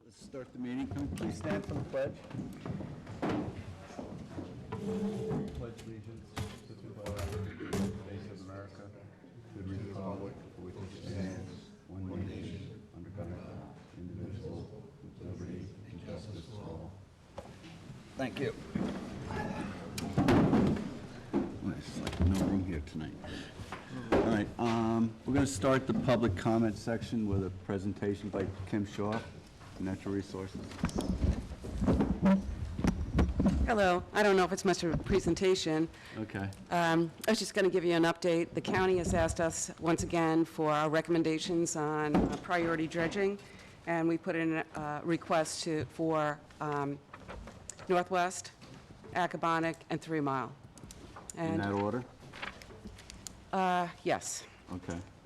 Let's start the meeting. Can we please stand for the pledge? Pledge allegiance to the flag of the United States of America, to the republic for which it stands, one nation, under God, indivisible, with liberty and justice for all. Thank you. It's like no room here tonight. All right, we're going to start the public comment section with a presentation by Kim Shaw, Natural Resources. Hello. I don't know if it's much of a presentation. Okay. I was just going to give you an update. The county has asked us once again for our recommendations on priority dredging, and we put in a request for Northwest, Accabonac, and 3 Mile. In that order? Yes.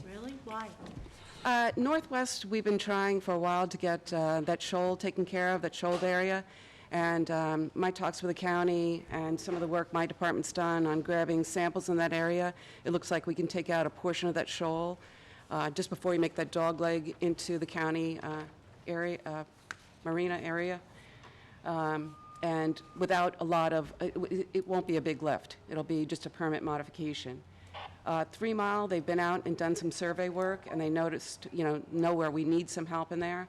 Really? Why? Northwest, we've been trying for a while to get that shoal taken care of, that shoaled area. And my talks with the county and some of the work my department's done on grabbing samples in that area, it looks like we can take out a portion of that shoal just before you make that dog leg into the county area, marina area. And without a lot of, it won't be a big lift. It'll be just a permit modification. 3 Mile, they've been out and done some survey work, and they noticed, know where we need some help in there.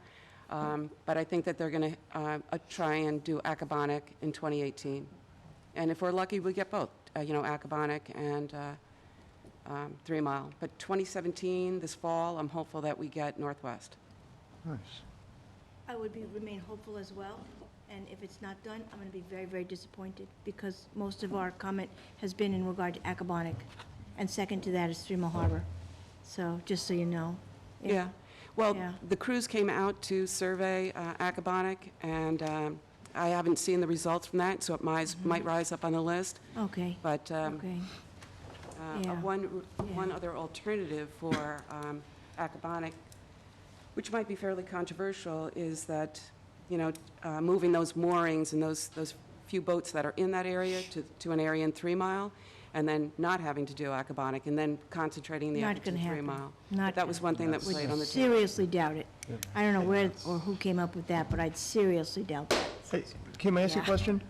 But I think that they're going to try and do Accabonac in 2018. And if we're lucky, we get both, Accabonac and 3 Mile. But 2017, this fall, I'm hopeful that we get Northwest. Nice. I would remain hopeful as well, and if it's not done, I'm going to be very, very disappointed, because most of our comment has been in regard to Accabonac, and second to that is 3 Mile Harbor. So, just so you know. Yeah. Well, Yeah. the crews came out to survey Accabonac, and I haven't seen the results from that, so it might rise up on the list. Okay, But okay. Yeah. one other alternative for Accabonac, which might be fairly controversial, is that, moving those moorings and those few boats that are in that area to an area in 3 Mile, and then not having to do Accabonac, and then concentrating the Not effort to gonna 3 happen. Mile. Not But that was one thing that Would played on the table. seriously doubt it. I don't know where or who came up with that, but I'd seriously doubt that. Hey, Kim, may I ask you a Yeah. question?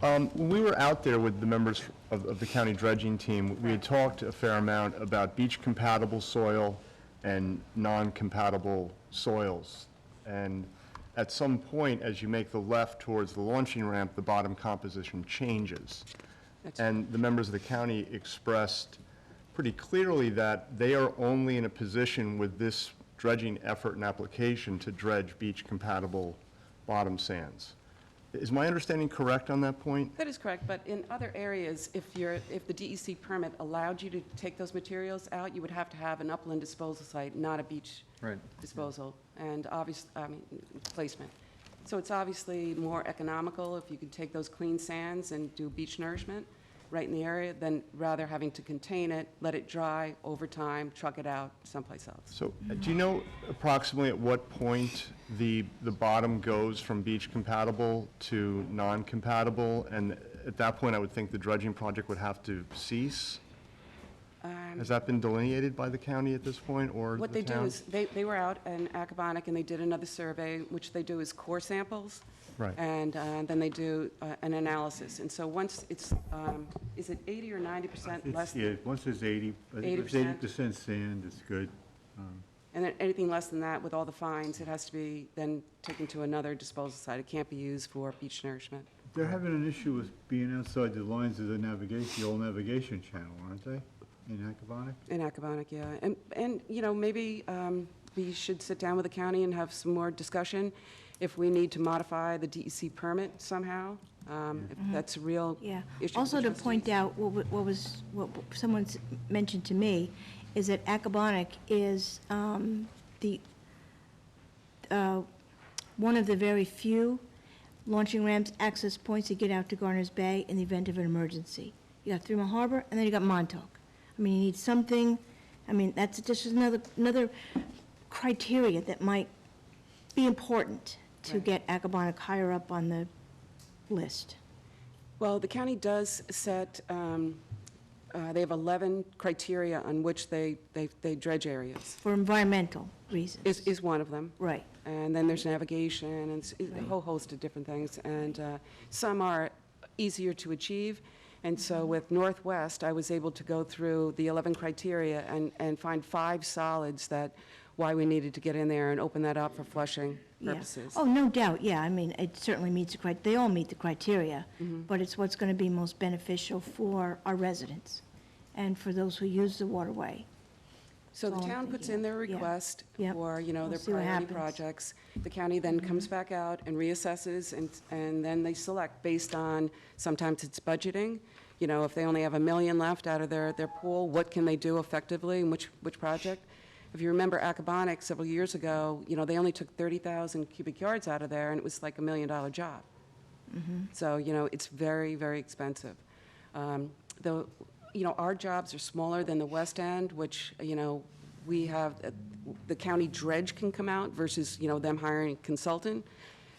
When we were out there with the members of the county dredging team, we had talked a fair amount about beach-compatible soil and non-compatible soils. And at some point, as you make the left towards the launching ramp, the bottom composition changes. And the members of the county expressed pretty clearly that they are only in a position with this dredging effort and application to dredge beach-compatible bottom sands. Is my understanding correct on that point? That is correct, but in other areas, if the DEC permit allowed you to take those materials out, you would have to have an upland disposal site, not a beach disposal, and placement. So it's obviously more economical if you could take those clean sands and do beach nourishment right in the area than rather having to contain it, let it dry over time, truck it out someplace else. So do you know approximately at what point the bottom goes from beach compatible to non-compatible? And at that point, I would think the dredging project would have to cease? Has that been delineated by the county at this point, or What the they do town? is, they were out in Accabonac and they did another survey, which they do is core samples. Right. And then they do an analysis. And so once it's, is it 80 or 90% less? Yeah, once it's 80, if it's 80%. 80% sand, it's good. And then anything less than that, with all the fines, it has to be then taken to another disposal site. It can't be used for beach nourishment. They're having an issue with being outside the lines of the old navigation channel, aren't they, in Accabonac? In Accabonac, yeah. And maybe we should sit down with the county and have some more discussion if we need to modify the DEC permit somehow, if that's a real Yeah. issue. Also for to the point trustees. out, what someone mentioned to me, is that Accabonac is one of the very few launching ramps access points to get out to Garner's Bay in the event of an emergency. You got 3 Mile Harbor, and then you got Montauk. I mean, you need something, that's just another criteria that might be important to Right. get Accabonac higher up on the list. Well, the county does set, they have 11 criteria on which they dredge areas, For environmental reasons. is one of them. Right. and then there's navigation, and a whole host of different things. And some are easier to achieve. And so with Northwest, I was able to go through the 11 criteria and find 5 solids that, why we needed to get in there and open that up for flushing Yeah. purposes. Oh, no doubt, yeah, I mean, it certainly meets they all meet the criteria, but it's what's going to be most beneficial for our residents and for those who use the waterway. So the all I'm town puts thinking in their of. Yeah. request Yep. for, We'll their see what priority happens. projects. The county then comes back out and reassesses, and then they select based on, sometimes it's budgeting. If they only have $1 million left out of their pool, what can they do effectively and which project? If you remember Acabonic several years ago, they only took 30,000 cubic yards out of there, and it was like $1 million job. So, it's very, very expensive. Our jobs are smaller than the West End, which, we have, the county dredge can come out versus, them hiring a consultant.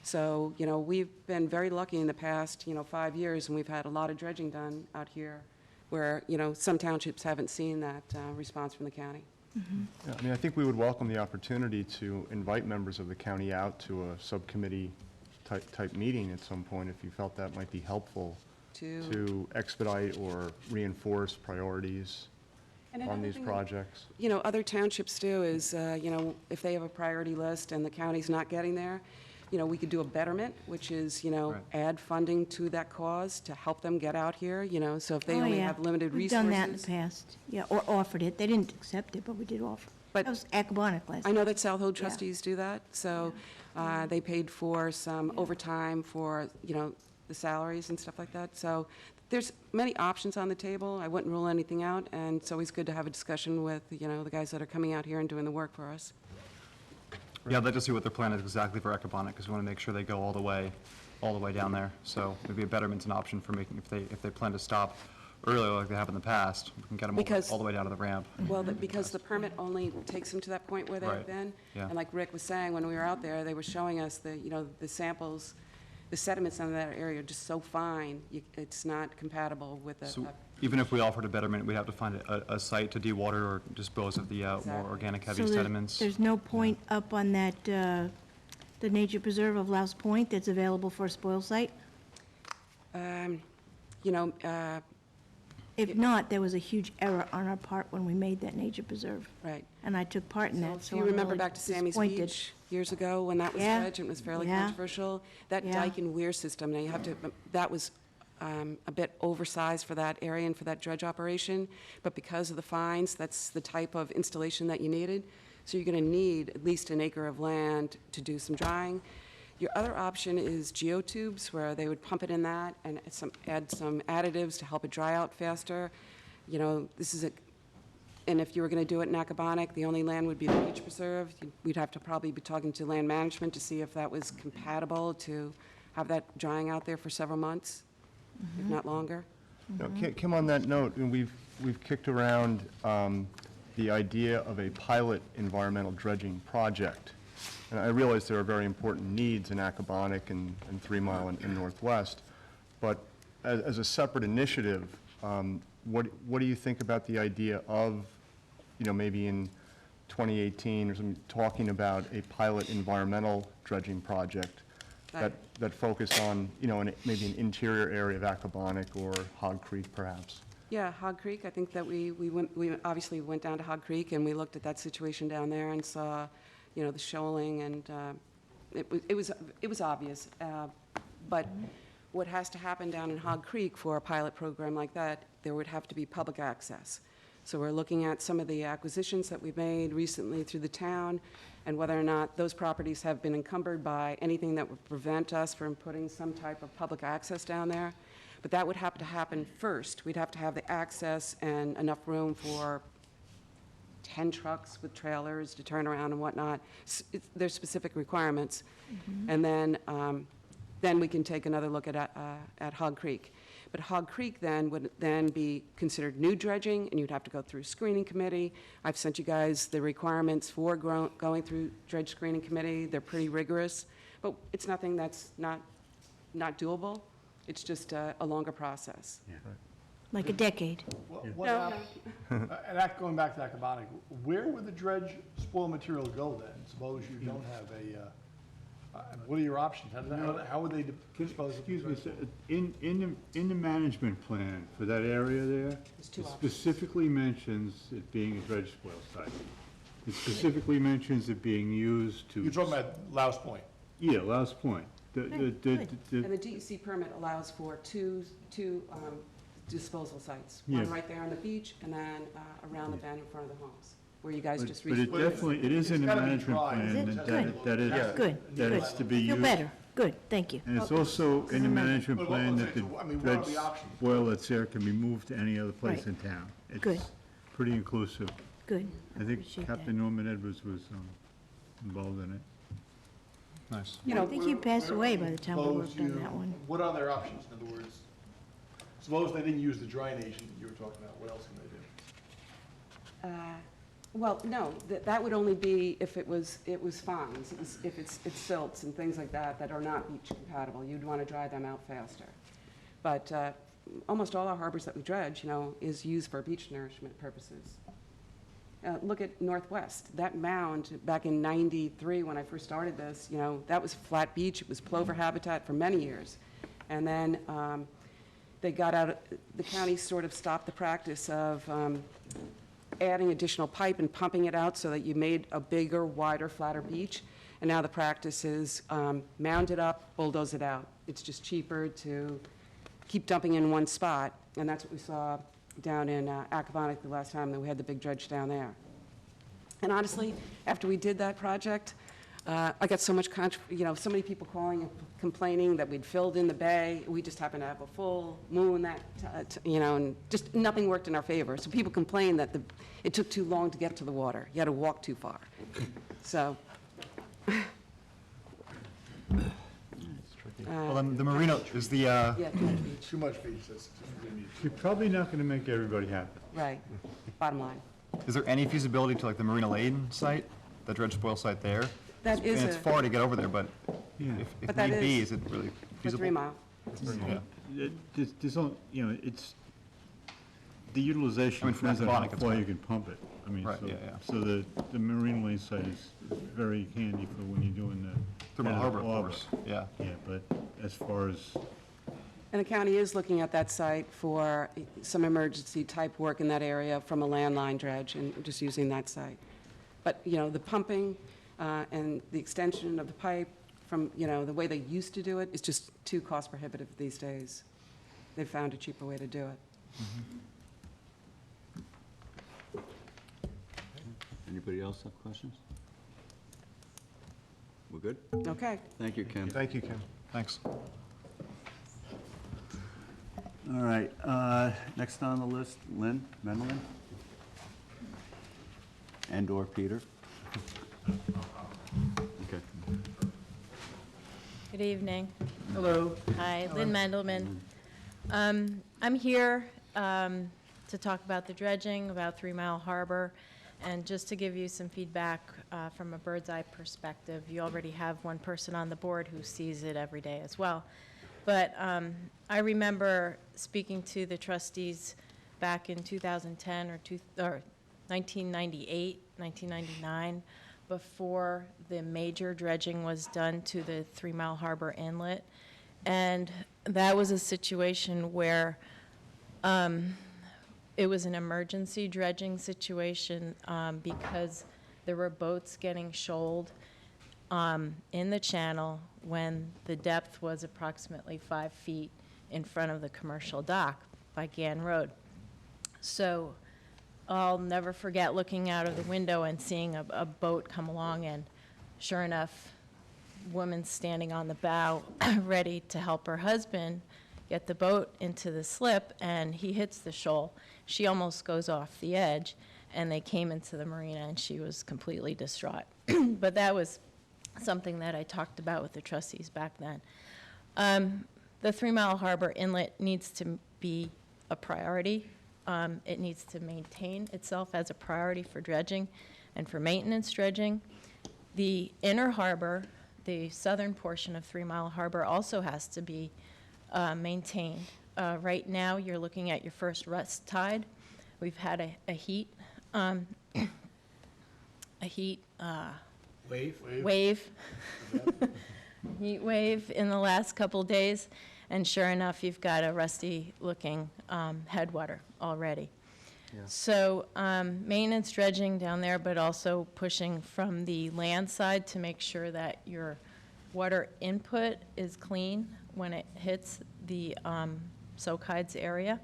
So, we've been very lucky in the past, 5 years, and we've had a lot of dredging done out here where, some townships haven't seen that response from the county. Yeah, I mean, I think we would welcome the opportunity to invite members of the county out to a subcommittee type meeting at some point, if you felt that might be helpful to expedite or reinforce priorities And on another these thing that, projects. Other townships do is, if they have a priority list and the county's not getting there, we could do a betterment, which is, add funding to that cause to help them get out here, so if they Oh, only yeah. have limited We've resources. done that in the past, yeah, or offered it. They didn't accept it, but we did offer. But That was Acabonic last I time. know that South Hold trustees do that, so they paid for some overtime for, the salaries and stuff like that. So there's many options on the table. I wouldn't rule anything out, and it's always good to have a discussion with, the guys that are coming out here and doing the work for us. Yeah, I'd like to see what their plan is exactly for Acabonic, because we want to make sure they go all the way down there. So maybe a betterment's an option for making, if they plan to stop earlier like they have in the past, we can get them Because- all the way down to the ramp. Well, because the permit only takes them to that point where they've Right, been. yeah. And like Rick was saying, when we were out there, they were showing us the, the samples, the sediments in that area are just so fine, it's not compatible with a. So even if we offered a betterment, we'd have to find a site to dewater or dispose of the more Exactly. organic heavy So sediments. there's no point up on that, the nature preserve of Louse Point that's available for a spoil site? You know, If not, there was a huge error on our part when we made that nature preserve, right. and I took part in So that, if so you I'm remember really back to Sammy's disappointed. Beach years ago, when that was Yeah, dredged, and it was fairly yeah, controversial, that yeah. dike and weir system, now you have to, that was a bit oversized for that area and for that dredge operation, but because of the fines, that's the type of installation that you needed. So you're going to need at least an acre of land to do some drying. Your other option is geotubes, where they would pump it in that and add some additives to help it dry out faster. You know, and if you were going to do it in Acabonic, the only land would be the beach preserve. We'd have to probably be talking to land management to see if that was compatible to have that drying out there for several months, if not longer. Now, Kim, on that note, and we've kicked around the idea of a pilot environmental dredging project. And I realize there are very important needs in Acabonic and 3 Mile and Northwest, but as a separate initiative, what do you think about the idea of, maybe in 2018 or something, talking about a pilot environmental dredging project that focused on, maybe an interior area of Acabonic or Hog Creek perhaps? Yeah, Hog Creek, I think that we obviously went down to Hog Creek and we looked at that situation down there and saw, the shoaling, and it was obvious. But what has to happen down in Hog Creek for a pilot program like that, there would have to be public access. So we're looking at some of the acquisitions that we've made recently through the town and whether or not those properties have been encumbered by anything that would prevent us from putting some type of public access down there. But that would have to happen first. We'd have to have the access and enough room for 10 trucks with trailers to turn around and whatnot. There's specific requirements. And then we can take another look at Hog Creek. But Hog Creek then would then be considered new dredging, and you'd have to go through screening committee. I've sent you guys the requirements for going through dredge screening committee. They're pretty rigorous, but it's nothing that's not doable. It's just a longer process. Like a decade. What happened, and that, going back to Acabonic, where would the dredge spoil material go then? Suppose you don't have what are your options? How would they dispose of? Excuse me, sir, in the management plan for that area there, two it options. specifically mentions it being a dredge spoil site. It specifically mentions it being used to. You're talking about Louse Point? Yeah, last point. And the DEC permit allows for two disposal sites. One Yeah. right there on the beach, and then around the bend in front of the homes, where you guys just But it recently. definitely, it is in the It's gotta be management dry. plan Is it? that Good. that it, Good, that it's to be feel used. better, good, thank you. And it's also in the management Well, plan let's that say, the I mean, what are dredge the options? spoil that's there can be moved to any other place Right. in town. Good. It's pretty inclusive. Good, I think appreciate that. Captain Norman Edwards was involved in it. Nice. You I know, think he passed away by the time we Suppose worked on you- that one. What are their options, in other words? Suppose they didn't use the drainage that you were talking about, what else can they do? Well, no, that would only be if it was fines, if it's silts and things like that that are not beach compatible. You'd want to dry them out faster. But almost all our harbors that we dredge, is used for beach nourishment purposes. Look at Northwest. That mound back in '93 when I first started this, that was flat beach. It was plover habitat for many years. And then they got out, the county sort of stopped the practice of adding additional pipe and pumping it out so that you made a bigger, wider, flatter beach. And now the practice is mound it up, bulldoze it out. It's just cheaper to keep dumping in one spot. And that's what we saw down in Accabonac the last time that we had the big dredge down there. And honestly, after we did that project, I got so much, so many people calling and complaining that we'd filled in the bay. We just happened to have a full moon and just nothing worked in our favor. So people complained that it took too long to get to the water. You had to walk too far. So. Well, then the marina is the, Yeah, too much beach. Too much beach, that's, You're probably not gonna make everybody happy. Right, bottom line. is there any feasibility to like the Marina Lane site, the dredge spoil site there? That is And it's a, far to get over there, but Yeah. if But that need be, is is it really for feasible? 3 mile. Yeah. There's only, it's, the utilization I mean, from depends on how Accabonac, it's far fine. you can pump it. I mean, Right, so, yeah, yeah. so the marine lane site is very handy for when you're doing the. Through Mount Harbor, of Harbor. course, yeah. Yeah, but as far as, And the county is looking at that site for some emergency type work in that area from a landline dredge and just using that site. But, the pumping and the extension of the pipe from, the way they used to do it is just too cost prohibitive these days. They've found a cheaper way to do it. Anybody else have questions? We're good? Okay. Thank you, Ken. Thank you, Ken. Thanks. All right, next on the list, Lynn Mendelin? And/or Peter? Okay. Good evening. hello. Hi, Lynn Mendelman. I'm here to talk about the dredging, about 3 Mile Harbor, and just to give you some feedback from a bird's eye perspective. You already have one person on the board who sees it every day as well. But I remember speaking to the trustees back in 2010 or 1998, 1999, before the major dredging was done to the 3 Mile Harbor Inlet. And that was a situation where it was an emergency dredging situation because there were boats getting shoaled in the channel when the depth was approximately 5 feet in front of the commercial dock by Gann Road. So I'll never forget looking out of the window and seeing a boat come along, and sure enough, woman standing on the bow ready to help her husband get the boat into the slip, and he hits the shoal. She almost goes off the edge, and they came into the marina, and she was completely distraught. But that was something that I talked about with the trustees back then. The 3 Mile Harbor Inlet needs to be a priority. It needs to maintain itself as a priority for dredging and for maintenance dredging. The inner harbor, the southern portion of 3 Mile Harbor, also has to be maintained. Right now, you're looking at your first rust tide. We've had a heat heat Wave? wave, heat wave in the last couple days, and sure enough, you've got a rusty-looking headwater already. So maintenance dredging down there, but also pushing from the land side to make sure that your water input is clean when it hits the Soak-Hides area.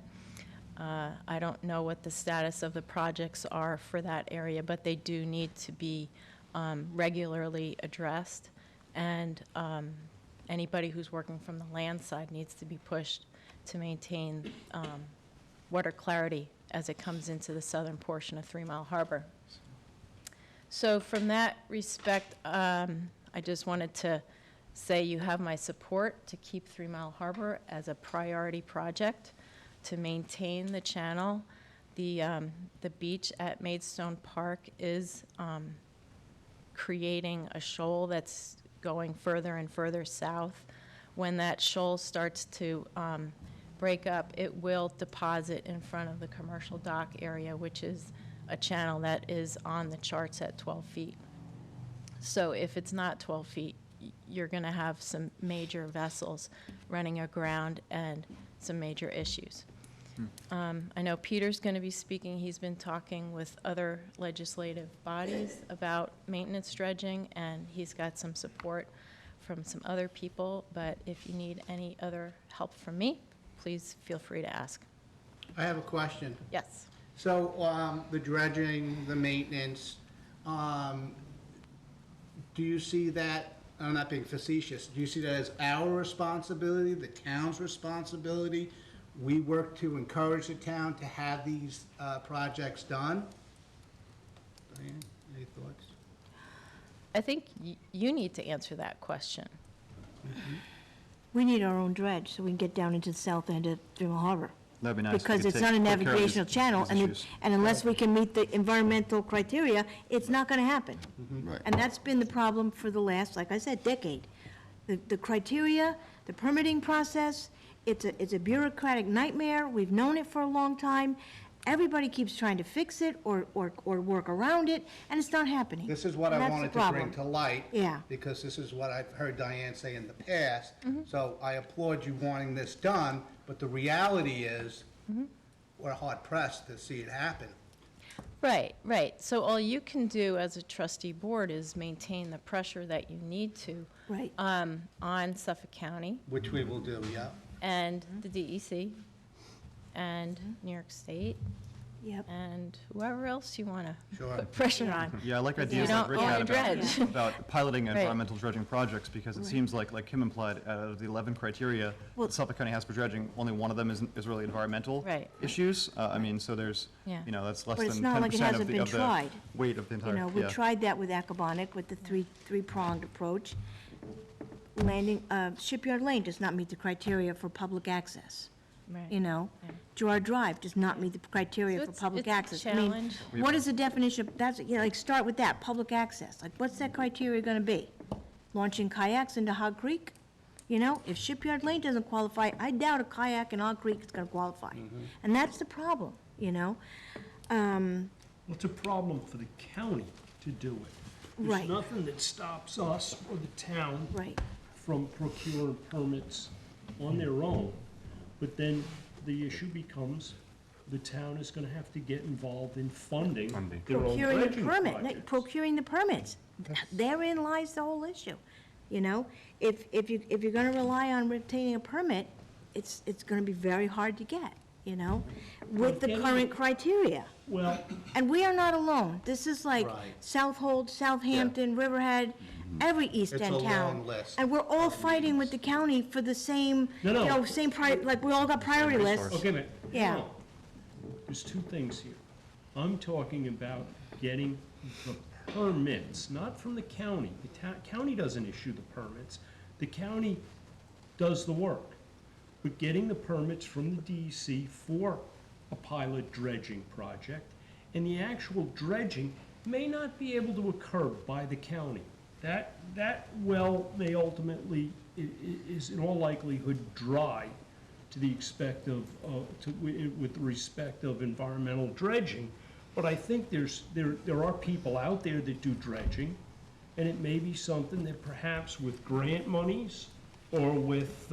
I don't know what the status of the projects are for that area, but they do need to be regularly addressed. And anybody who's working from the land side needs to be pushed to maintain water clarity as it comes into the southern portion of 3 Mile Harbor. So from that respect, I just wanted to say you have my support to keep 3 Mile Harbor as a priority project to maintain the channel. The beach at Maidstone Park is creating a shoal that's going further and further south. When that shoal starts to break up, it will deposit in front of the commercial dock area, which is a channel that is on the charts at 12 feet. So if it's not 12 feet, you're going to have some major vessels running aground and some major issues. I know Peter's going to be speaking. He's been talking with other legislative bodies about maintenance dredging, and he's got some support from some other people. But if you need any other help from me, please feel free to ask. I have a question. Yes. So, the dredging, the maintenance, do you see that, I'm not being facetious, do you see that as our responsibility, the town's responsibility? We work to encourage the town to have these projects done? Diane, any thoughts? I think you need to answer that question. We need our own dredge so we can get down into the south end of 3 Mile Harbor. That'd be nice. if we Because could it's take not a care of these- navigational channel, these and issues. and unless we can meet the environmental criteria, it's not gonna happen. Right. And that's been the problem for the last, like I said, decade. The criteria, the permitting process, it's a bureaucratic nightmare. We've known it for a long time. Everybody keeps trying to fix it or work around it, and it's not happening. This is what And I that's the wanted to bring problem. to light. Yeah. Because this is what I've heard Diane say in the past. So I applaud you wanting this done, but the reality is, we're hard pressed to see it happen. Right, right. So all you can do as a trustee board is maintain the pressure that you need to Right. on Suffolk County Which we will do, yeah. and the DEC and New York State Yep. and whoever else you want to Sure. put pressure on. Yeah, I like You ideas don't like Rick own had a dredge. about piloting Right. environmental dredging projects, because it seems like Kim implied, out of the 11 criteria Well- that Suffolk County has for dredging, only one of them is really environmental Right. issues. I mean, so there's, Yeah. that's less But than it's not like it 10% hasn't of been the tried. weight of the You entire, know, we yeah. tried that with Acabonic, with the three-pronged approach. Shipyard Lane does not meet the criteria for public access. Right. You know, Gerard Drive does not meet the criteria So for it's- public it's a access. I mean, challenge. what is the definition, like, start with that, public access. Like, what's that criteria gonna be? Launching kayaks into Hog Creek? You know, if Shipyard Lane doesn't qualify, I doubt a kayak in Hog Creek is gonna qualify. And that's the problem, you know? Well, it's a problem for the county to do it. Right. There's nothing that stops us or the town Right, from procuring permits on their own. But then the issue becomes, the town is gonna have to get involved in funding their own procuring the dredging permit, projects. procuring the permits. Therein lies the whole issue, you know? If you're gonna rely on obtaining a permit, it's gonna be very hard to get, you know? With the getting current it- criteria. Well, And we are not alone. This is like Right. Southold, Southampton, Riverhead, every East It's End a town. long list. And we're all fighting with the county for the same, you No, no. know, like, we all got priority lists. okay, but, Yeah. no. There's two things here. I'm talking about getting the permits, not from the county. The county doesn't issue the permits. The county does the work. But getting the permits from the DEC for a pilot dredging project, and the actual dredging may not be able to occur by the county. That well may ultimately, is in all likelihood dry with respect of environmental dredging, But I think there are people out there that do dredging, and it may be something that perhaps with grant monies, or with,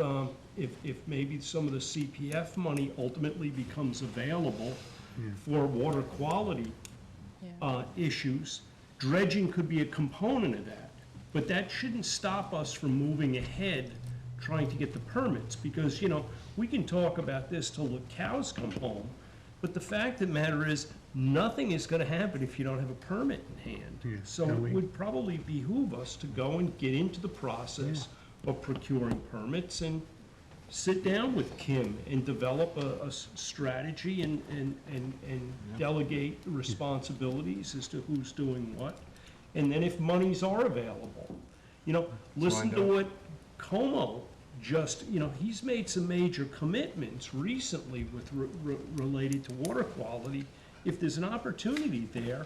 if maybe some of the CPF money ultimately becomes available for water quality issues, dredging could be a component of that. But that shouldn't stop us from moving ahead, trying to get the permits, because, we can talk about this till the cows come home, but the fact of the matter is, nothing is gonna happen if you don't have a permit in hand. So it would probably behoove us to go and get into the process of procuring permits and sit down with Kim and develop a strategy and delegate responsibilities as to who's doing what. And then if monies are available, listen to what Como just, he's made some major commitments recently with, related to water quality. If there's an opportunity there,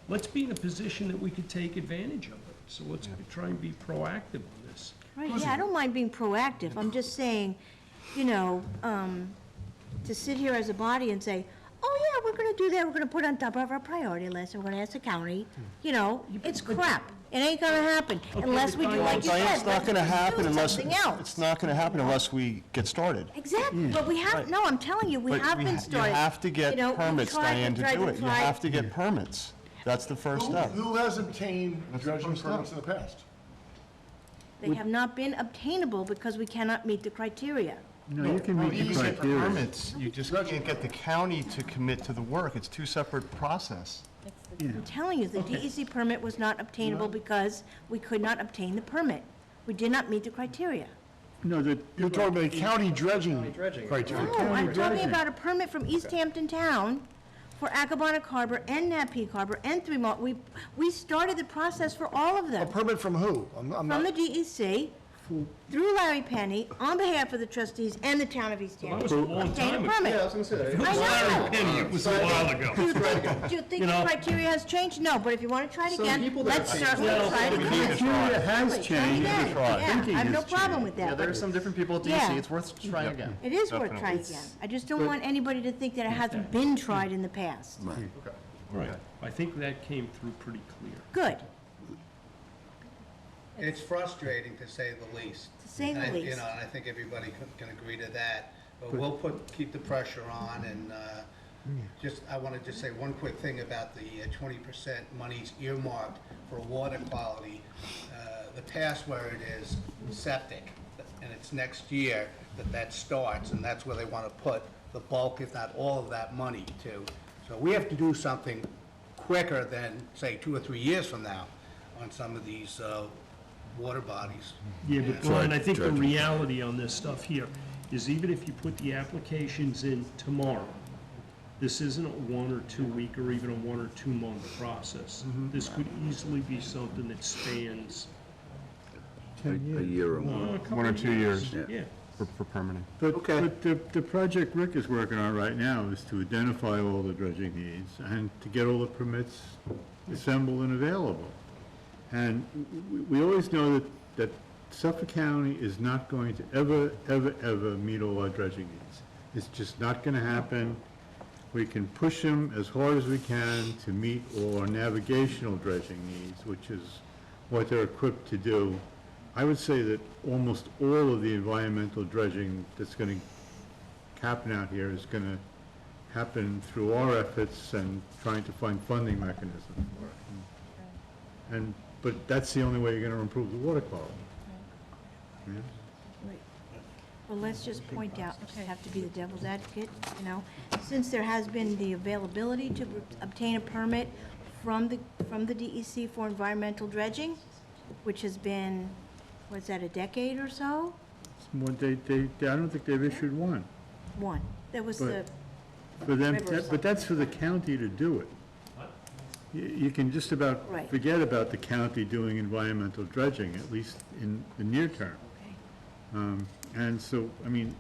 let's be in a position that we could take advantage of it. So let's try and be proactive on this. Right, yeah, I don't mind being proactive. I'm just saying, to sit here as a body and say, oh, yeah, we're gonna do that, we're gonna put it on top of our priority list, and we're gonna ask the county, it's crap. It ain't gonna happen unless we do like you Diane, said. it's not gonna happen unless, Something else. it's not gonna happen unless we get started. Exactly, but we have, no, I'm telling you, we But have been started. You have to get we permits, tried Diane, to tried do it. You tried. have to get permits. That's the first step. Who has obtained That's the dredging first step. permits in the past? They have not been obtainable because we cannot meet the criteria. No, you can meet You the can get the criteria. permits, you just can't get the county to commit to the work. It's two separate process. I'm telling you, the DEC permit was not obtainable because we could not obtain the permit. We did not meet the criteria. No, You're talking about the county dredging criteria. No, I'm talking about a permit from East Hampton Town for Accabonac Harbor and Napeague Harbor and Three Mile. We started the process for all of A them. permit from who? I'm From not, the DEC, through Larry Penny, on behalf of the trustees and the town of East That Hampton. was a long Obtain time a ago. permit. It I was Larry know. Penny, it was a while ago. Do you think the criteria has changed? No, but if you want to try it again, let's certainly try it again. criteria has Try it changed. again. Yeah, Thinking I have no has problem with that. Yeah, there are but some different people at Yeah. DC, it's worth trying again. It is worth trying again. I just don't want anybody to think that it hasn't been tried in the past. Right. I think that came through pretty clear. Good, It's frustrating, to say the least. to say the And least. and I think everybody can agree to that. But we'll keep the pressure on, and I want to just say one quick thing about the 20% monies earmarked for water quality. The past where it is septic, and it's next year that starts, and that's where they want to put the bulk, if not all of that money to. So we have to do something quicker than, say, 2 or 3 years from now on some of these water bodies. Yeah, but Brian, I think the reality on this stuff here is even if you put the applications in tomorrow, this isn't a 1 or 2 week or even a 1 or 2 month process. This could easily be something that spans A year or more. a couple 1 or of 2 years. Yeah. For permitting. But the project Rick is working on right now is to identify all the dredging needs and to get all the permits assembled and available. And we always know that Suffolk County is not going to ever meet all our dredging needs. It's just not gonna happen. We can push them as hard as we can to meet all our navigational dredging needs, which is what they're equipped to do. I would say that almost all of the environmental dredging that's gonna happen out here is gonna happen through our efforts and trying to find funding mechanisms for it. But that's the only way you're gonna improve the water quality. Yeah? Well, let's just point out, I have to be the devil's advocate, since there has been the availability to obtain a permit from the DEC for environmental dredging, which has been, what's that, a decade or so? It's more, I don't think they've issued one. One. There was the, For them, Riverside. but that's for the county to do it. You can just about Right. forget about the county doing environmental dredging, at least in the near term. And so, I mean,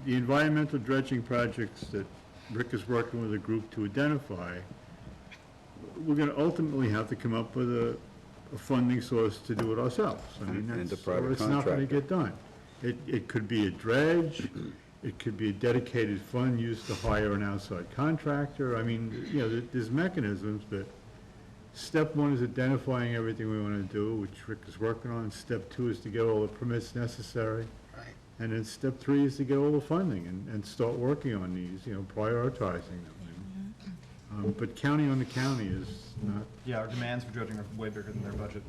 the environmental dredging projects that Rick is working with a group to identify, we're gonna ultimately have to come up with a funding source to do it ourselves. I mean, And that's, a private or it's not gonna contractor. get done. It could be a dredge, It could be a dedicated fund used to hire an outside contractor. I mean, you know, there's mechanisms, but step one is identifying everything we want to do, which Rick is working on. Step two is to get all the permits necessary. Right. And then step three is to get all the funding and start working on these, you know, prioritizing them. But counting on the county is not, Yeah, our demands for dredging are way bigger than their budget.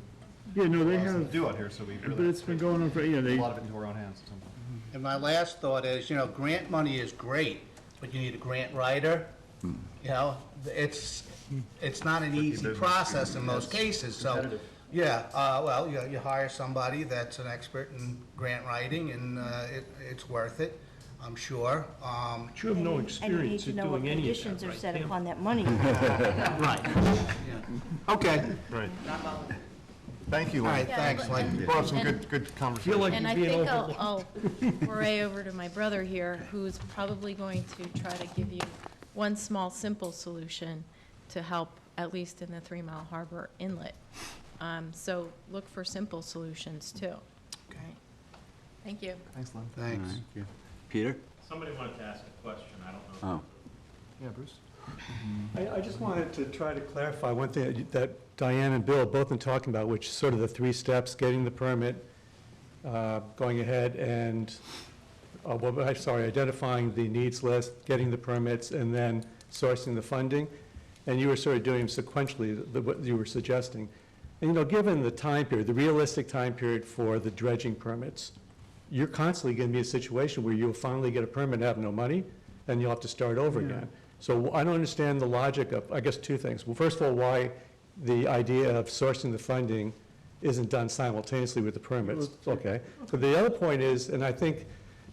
yeah, no, they allows them have, to do out here, so we but really it's been going on for, you know, take they, a lot of it into our own hands at some point. And my last thought is, you know, grant money is great, but you need a grant writer. You know, it's not an easy process in most cases, so. Yeah, well, you hire somebody that's an expert in grant writing, and it's worth it, I'm sure. But you have no And you need experience to in know what doing any of conditions that, are right, set Tim? upon that money. Right. Okay, Right. Thank you, all Lynn. right, thanks, Mike. You brought up some And- good conversation. Feel like And I you're being think overlooked. I'll foray over to my brother here, who's probably going to try to give you one small, simple solution to help, at least in the 3 Mile Harbor Inlet. So look for simple solutions, too. Right. Thank you. Thanks, Lynn. Thanks. Peter? Somebody wanted to ask a question, I don't know. Oh. Yeah, Bruce? I just wanted to try to clarify one thing that Diane and Bill have both been talking about, which is sort of the 3 steps: getting the permit, going ahead and, identifying the needs list, getting the permits, and then sourcing the funding. And you were sort of doing them sequentially, what you were suggesting. And, you know, given the time period, the realistic time period for the dredging permits, you're constantly going to be in a situation where you'll finally get a permit and have no money, and you'll have to start over again. So I don't understand the logic of, I guess, 2 things. Well, first of all, why the idea of sourcing the funding isn't done simultaneously with the permits. Okay. So the other point is, and I think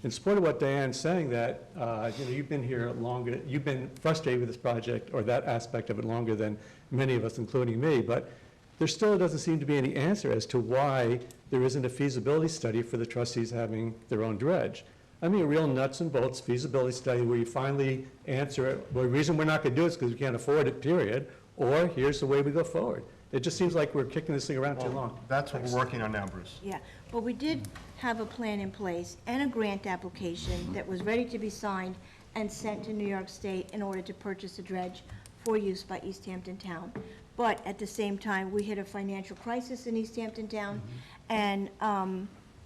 in support of what Diane's saying, that, you know, you've been here longer, you've been frustrated with this project, or that aspect of it, longer than many of us, including me, but there still doesn't seem to be any answer as to why there isn't a feasibility study for the trustees having their own dredge. I mean, a real nuts and bolts feasibility study where you finally answer it, well, the reason we're not going to do it is because we can't afford it, period, or here's the way we go forward. It just seems like we're kicking this thing around too long. That's what we're working on now, Bruce. Yeah, but we did have a plan in place and a grant application that was ready to be signed and sent to New York State in order to purchase a dredge for use by East Hampton Town. But at the same time, we hit a financial crisis in East Hampton Town, and,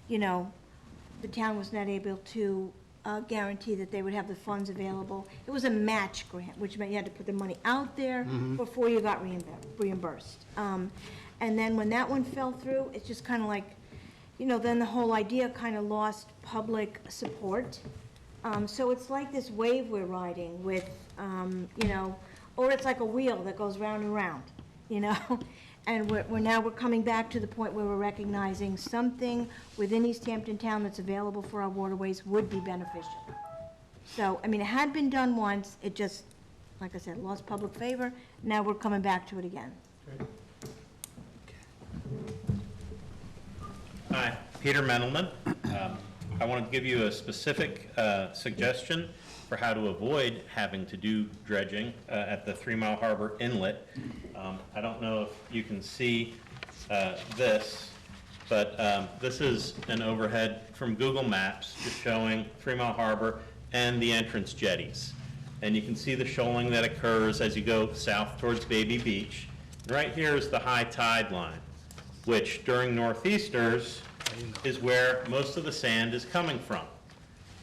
you know, the town was not able to guarantee that they would have the funds available. It was a match grant, which meant you had to put the money out there before you got reimbursed. And then when that one fell through, it's just kind of like, you know, then the whole idea kind of lost public support. So it's like this wave we're riding with, you know, or it's like a wheel that goes round and round, you know? And we're coming back to the point where we're recognizing something within East Hampton Town that's available for our waterways would be beneficial. So, I mean, it had been done once, it just, like I said, lost public favor. Now we're coming back to it again. Hi, Peter Mendelman. I wanted to give you a specific suggestion for how to avoid having to do dredging at the 3 Mile Harbor Inlet. I don't know if you can see this, but this is an overhead from Google Maps just showing 3 Mile Harbor and the entrance jetties. And you can see the shoaling that occurs as you go south towards Baby Beach. And right here is the high tide line, which during northeasters is where most of the sand is coming from.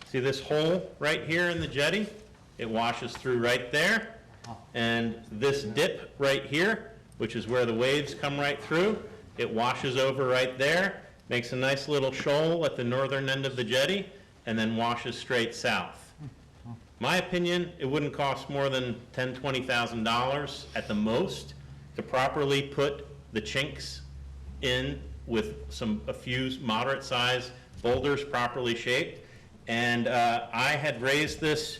See this hole right here in the jetty? It washes through right there. And this dip right here, which is where the waves come right through, it washes over right there, makes a nice little shoal at the northern end of the jetty, and then washes straight south. My opinion, it wouldn't cost more than $10,000, $20,000 at the most to properly put the chinks in with a few moderate-sized boulders properly shaped. And I had raised this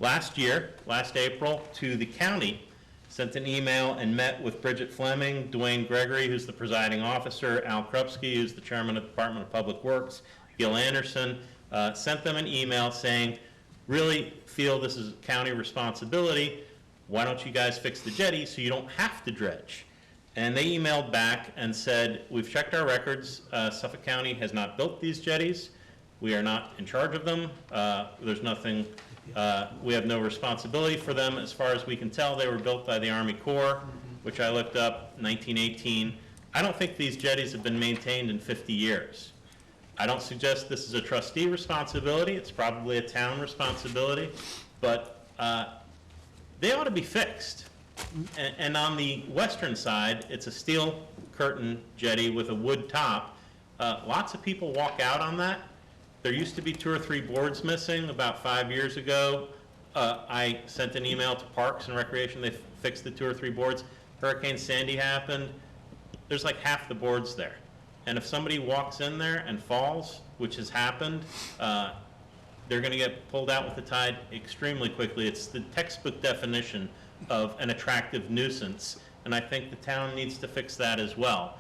last April, to the county, sent an email and met with Bridget Fleming, Dwayne Gregory, who's the presiding officer, Al Krupski, who's the chairman of the Department of Public Works, Gil Anderson, sent them an email saying, really feel this is county responsibility, why don't you guys fix the jetty so you don't have to dredge? And they emailed back and said, we've checked our records, Suffolk County has not built these jetties, We are not in charge of them. There's nothing, we have no responsibility for them. As far as we can tell, they were built by the Army Corps, which I looked up, 1918. I don't think these jetties have been maintained in 50 years. I don't suggest this is a trustee responsibility. It's probably a town responsibility, but they ought to be fixed. And on the western side, it's a steel curtain jetty with a wood top. Lots of people walk out on that. There used to be 2 or 3 boards missing about 5 years ago. I sent an email to Parks and Recreation. They fixed the 2 or 3 boards. Hurricane Sandy happened. There's like half the boards there. And if somebody walks in there and falls, which has happened, they're going to get pulled out with the tide extremely quickly. It's the textbook definition of an attractive nuisance, and I think the town needs to fix that as well.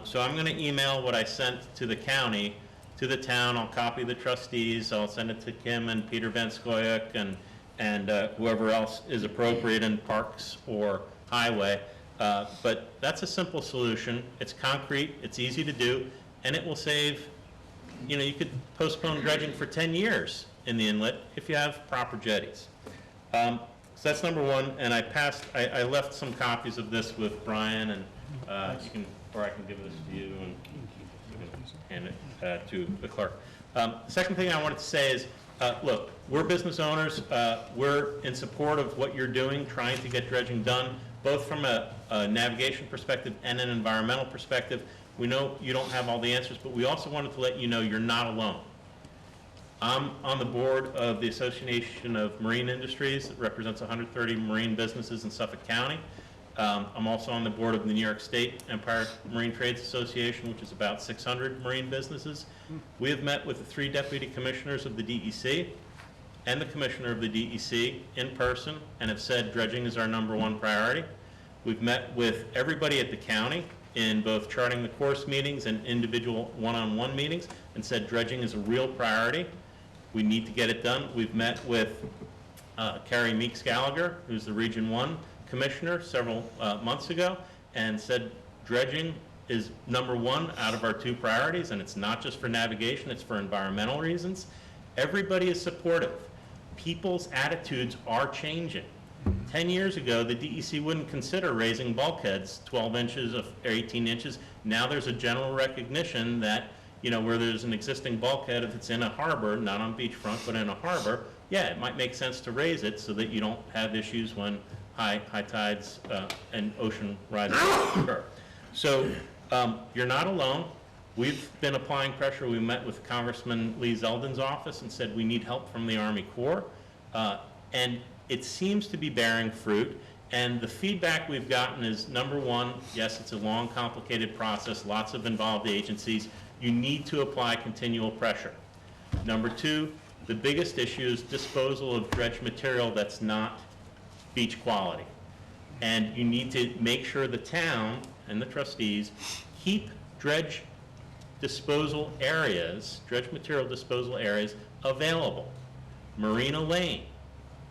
So I'm going to email what I sent to the county, to the town. I'll copy the trustees. I'll send it to Kim and Peter Van Scoyoc and whoever else is appropriate in Parks or Highway. But that's a simple solution. It's concrete, it's easy to do, and it will save, you could postpone dredging for 10 years in the inlet if you have proper jetties. So that's number one, and I left some copies of this with Brian, and you can, or I can give this to you and you can hand it to the clerk. Second thing I wanted to say is, look, we're business owners. We're in support of what you're doing, trying to get dredging done, both from a navigation perspective and an environmental perspective. We know you don't have all the answers, but we also wanted to let you know you're not alone. I'm on the board of the Association of Marine Industries that represents 130 marine businesses in Suffolk County. I'm also on the board of the New York State Empire Marine Trades Association, which is about 600 marine businesses. We have met with the 3 deputy commissioners of the DEC and the commissioner of the DEC in person and have said dredging is our #1 priority. We've met with everybody at the county in both charting the course meetings and individual one-on-one meetings and said dredging is a real priority. We need to get it done. We've met with Carrie Meeks Gallagher, who's the Region 1 commissioner, several months ago, and said dredging is #1 out of our 2 priorities, and it's not just for navigation, it's for environmental reasons. Everybody is supportive. People's attitudes are changing. 10 years ago, the DEC wouldn't consider raising bulkheads 12 inches or 18 inches. Now there's a general recognition that, where there's an existing bulkhead, if it's in a harbor, not on beachfront, but in a harbor, yeah, it might make sense to raise it so that you don't have issues when high tides and ocean rises occur. So you're not alone. We've been applying pressure. We met with Congressman Lee Zeldin's office and said we need help from the Army Corps. And it seems to be bearing fruit. And the feedback we've gotten is, #1, yes, it's a long, complicated process, lots of involved agencies. You need to apply continual pressure. #2, the biggest issue is disposal of dredged material that's not beach quality. And you need to make sure the town and the trustees keep dredged material disposal areas available. Marina Lane,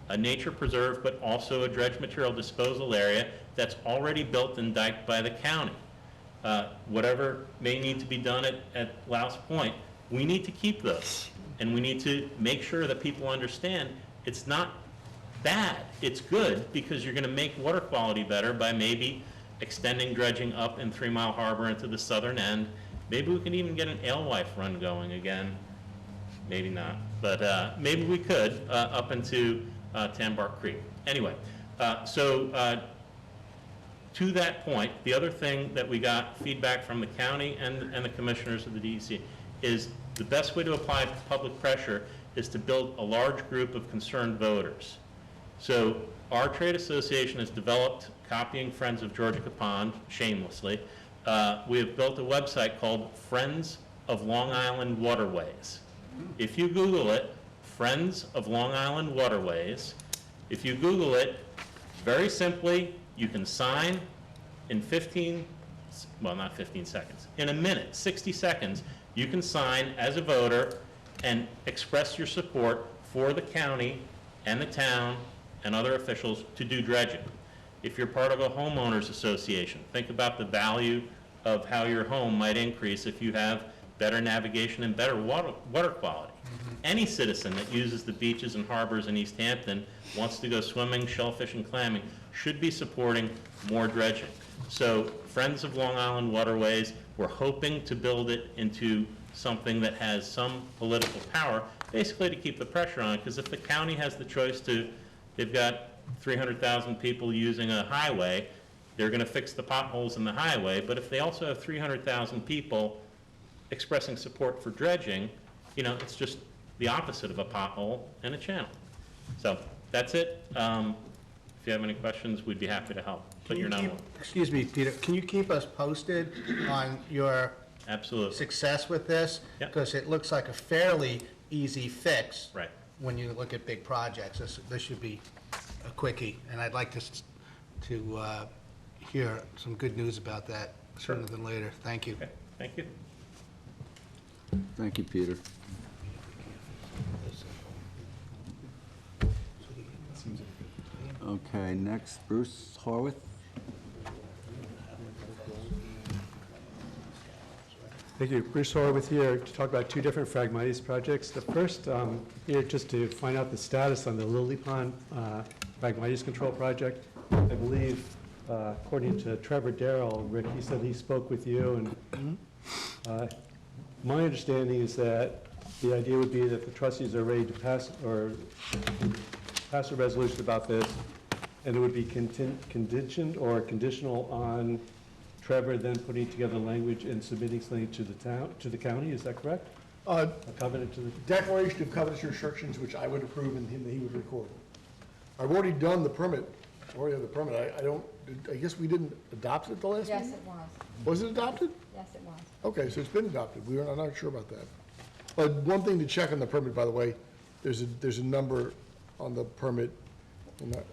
a nature preserve, but also a dredged material disposal area that's already built and diked by the county. Whatever may need to be done at Louse Point, we need to keep those. And we need to make sure that people understand it's not bad, it's good, because you're going to make water quality better by maybe extending dredging up in 3 Mile Harbor into the southern end. Maybe we can even get an alewife run going again. Maybe not, but maybe we could up into Tambar Creek. Anyway, to that point, the other thing that we got feedback from the county and the commissioners of the DEC is the best way to apply public pressure is to build a large group of concerned voters. So our trade association has developed, copying Friends of Georgia Pond, shamelessly, we have built a website called Friends of Long Island Waterways. If you Google it, Friends of Long Island Waterways, if you Google it, very simply, you can sign in 15, well, not 15 seconds, in a minute, 60 seconds, you can sign as a voter and express your support for the county and the town and other officials to do dredging. If you're part of a homeowners association, think about the value of how your home might increase if you have better navigation, and better water quality. Any citizen that uses the beaches and harbors in East Hampton, wants to go swimming, shellfish, and clamming, should be supporting more dredging. So Friends of Long Island Waterways, we're hoping to build it into something that has some political power, basically to keep the pressure on, because if the county has the choice to, they've got 300,000 people using a highway, they're going to fix the potholes in the highway, but if they also have 300,000 people expressing support for dredging, you know, it's just the opposite of a pothole and a channel. So that's it. If you have any questions, we'd be happy to help, but you're not. Excuse me, Peter, can you keep us posted on your Absolutely. success with this? Yep. Because it looks like a fairly easy fix. Right. When you look at big projects. This should be a quickie, and I'd like to hear some good news about that sooner than later. Thank you. Okay, thank you. Thank you, Peter. Okay, next, Bruce Horwath. Thank you. Bruce Horwath here to talk about two different Phragmites projects. The first, here just to find out the status on the Lily Pond Phragmites Control Project. I believe, according to Trevor Darrell, Rick, he said he spoke with you, and my understanding is that the idea would be that the trustees are ready to pass a resolution about this, and it would be conditioned or conditional on Trevor then putting together language and submitting something to the town, to the county, is that correct? A covenant to the, Declaration of covenants and restrictions, which I would approve and he would record. I've already done the permit, already have the permit. I guess we didn't adopt it the last meeting? Yes, it was. Was it adopted? Yes, it was. Okay, so it's been adopted. I'm not sure about that. But one thing to check on the permit, by the way, there's a number on the permit. And that-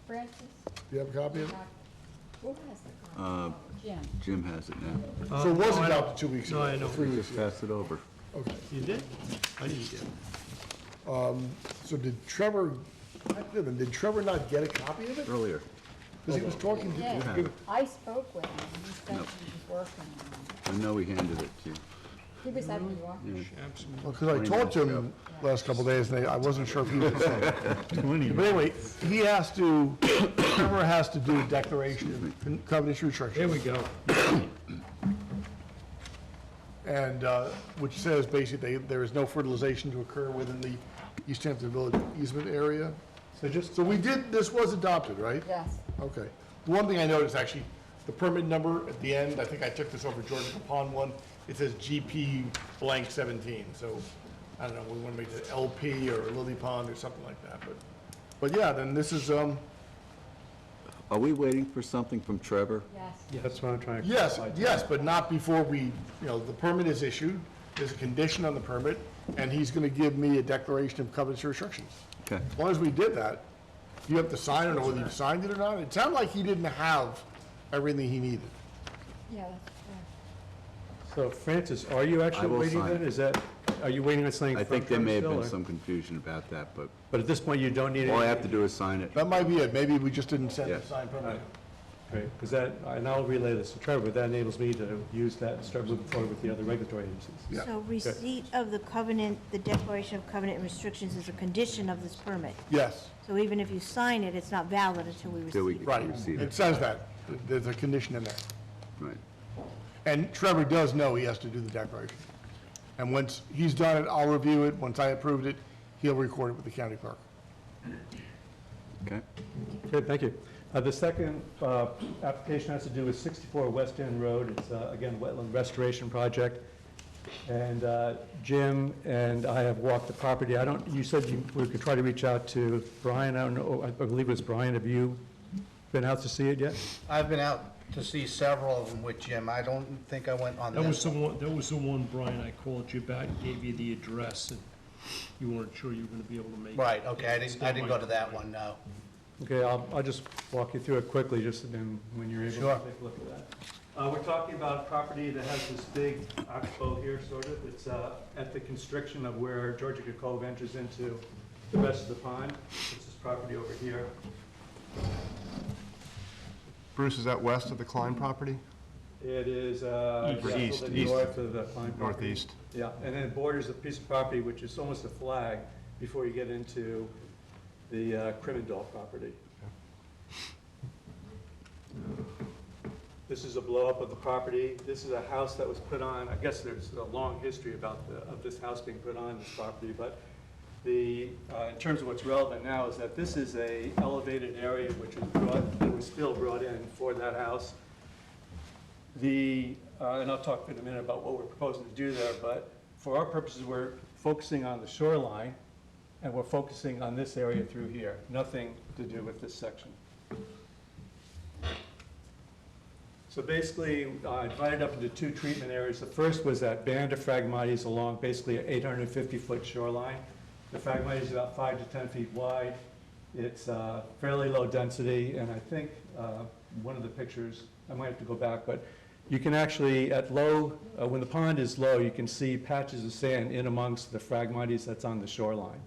Francis? Do you have a copy of it? Who has the copy? Jim. Jim has it now. So it was adopted 2 weeks ago. No, I know. 3 weeks Just ago. pass it over. Okay. you did? I didn't get it. So did Trevor not get a copy of it? Earlier. Because he was talking to. Yeah, I spoke with him, and he said he was working on it. I know he handed it to you. He was at New York. Because I talked to him last couple of days, and I wasn't sure if he was the same. But anyway, Trevor has to do a declaration of covenants and restrictions. There we go. And, which says basically there is no fertilization to occur within the East Hampton Village easement area. So we did, this was adopted, right? Yes. Okay. The one thing I noticed, actually, the permit number at the end, I think I took this over Georgia Pond one, it says GP blank 17, so, I don't know, we want to make it LP or Lily Pond or something like that, but yeah, then this is, Are we waiting for something from Trevor? Yes. That's what I'm trying to. yes, but not before we, the permit is issued, there's a condition on the permit, and he's going to give me a declaration of covenants and restrictions. Okay. As long as we did that, you have to sign it, or whether you signed it or not. It sounded like he didn't have everything he needed. Yeah, that's correct. So Francis, are you I actually will waiting sign. then? Is that, are you waiting on something I from think there may have Trevor been still, or- some confusion about that, but But at this point, you don't need all I it? have to do is sign it. That might be it. Maybe we just didn't send the Yes. signed permit. Great, because that, and I'll relay this to Trevor, that enables me to use that and start moving forward with the other regulatory agencies. Yeah. So receipt of the covenant, the declaration of covenant and restrictions is a condition of this permit. Yes, So even if you sign it, it's not valid until we Till we receive it. right. receive It it. says that. There's a condition in there. Right. And Trevor does know he has to do the declaration. And once he's done it, I'll review it. Once I approved it, he'll record it with the county clerk. Okay. Good, thank you. The second application has to do with 64 West End Road. It's, again, a wetland restoration project. And Jim and I have walked the property. You said we could try to reach out to Brian. I don't know, I believe it was Brian. Have you been out to see it yet? I've been out to see several of them with Jim. I don't think I went on That was this the one. one, that was the one, Brian, I called you about, gave you the address, and you weren't sure you were gonna be able to make it. Right, okay, I didn't go to that one, no. Okay, I'll just walk you through it quickly, just then when you're able to Sure. take a look at that. We're talking about a property that has this big oxbow here, sort of. It's at the constriction of where Georgia Cove enters into the rest of the pond. It's this property over here. Bruce, is that west of the Klein property? It is, East, to the east. north of the Klein property. Northeast. Yeah, and then it borders a piece of property which is almost a flag before you get into the Crimmendall property. This is a blow-up of the property. This is a house that was put on, I guess there's a long history of this house being put on this property, but in terms of what's relevant now is that this is a elevated area which was still brought in for that house. And I'll talk in a minute about what we're proposing to do there, but for our purposes, we're focusing on the shoreline, and we're focusing on this area through here, nothing to do with this section. So basically, I divided up into two treatment areas. The first was that band of Phragmites along basically an 850-foot shoreline. The Phragmite is about 5 to 10 feet wide. It's fairly low density, and I think one of the pictures, I might have to go back, but you can actually, at low, when the pond is low, you can see patches of sand in amongst the Phragmites that's on the shoreline.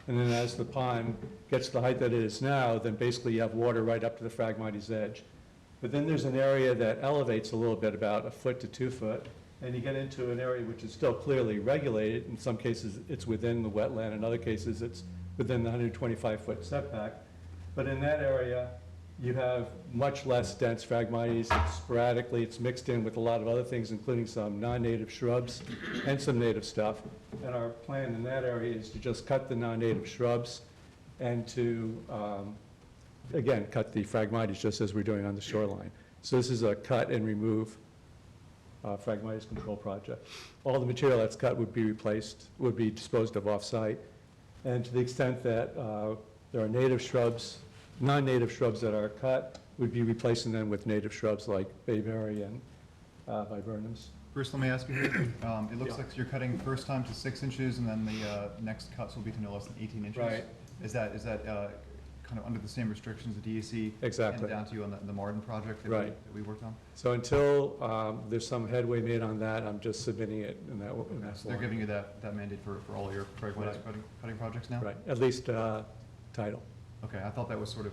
And then as the pond gets to the height that it is now, then basically you have water right up to the Phragmites edge. But then there's an area that elevates a little bit, about 1 foot to 2 foot, and you get into an area which is still clearly regulated. In some cases, it's within the wetland. In other cases, it's within the 125-foot setback. But in that area, you have much less dense Phragmites. Sporadically, it's mixed in with a lot of other things, including some non-native shrubs and some native stuff. And our plan in that area is to just cut the non-native shrubs and to, again, cut the Phragmites just as we're doing on the shoreline. So this is a cut and remove Phragmites control project. All the material that's cut would be replaced, would be disposed of off-site. And to the extent that there are native shrubs, non-native shrubs that are cut, would be replacing them with native shrubs like bayberry and viburnums. Bruce, let me ask you here. It looks Yeah. like you're cutting first time to 6 inches, and then the next cuts will be to no less than 18 inches. Right. Is that kind of under the same restrictions the DEC Exactly. handed down to you on the Martin project that Right. that we worked on? So until there's some headway made on that, I'm just submitting it in that So they're form. giving you that mandate for all your Phragmites Right. cutting projects now? Right, at least title. Okay, I thought that was sort of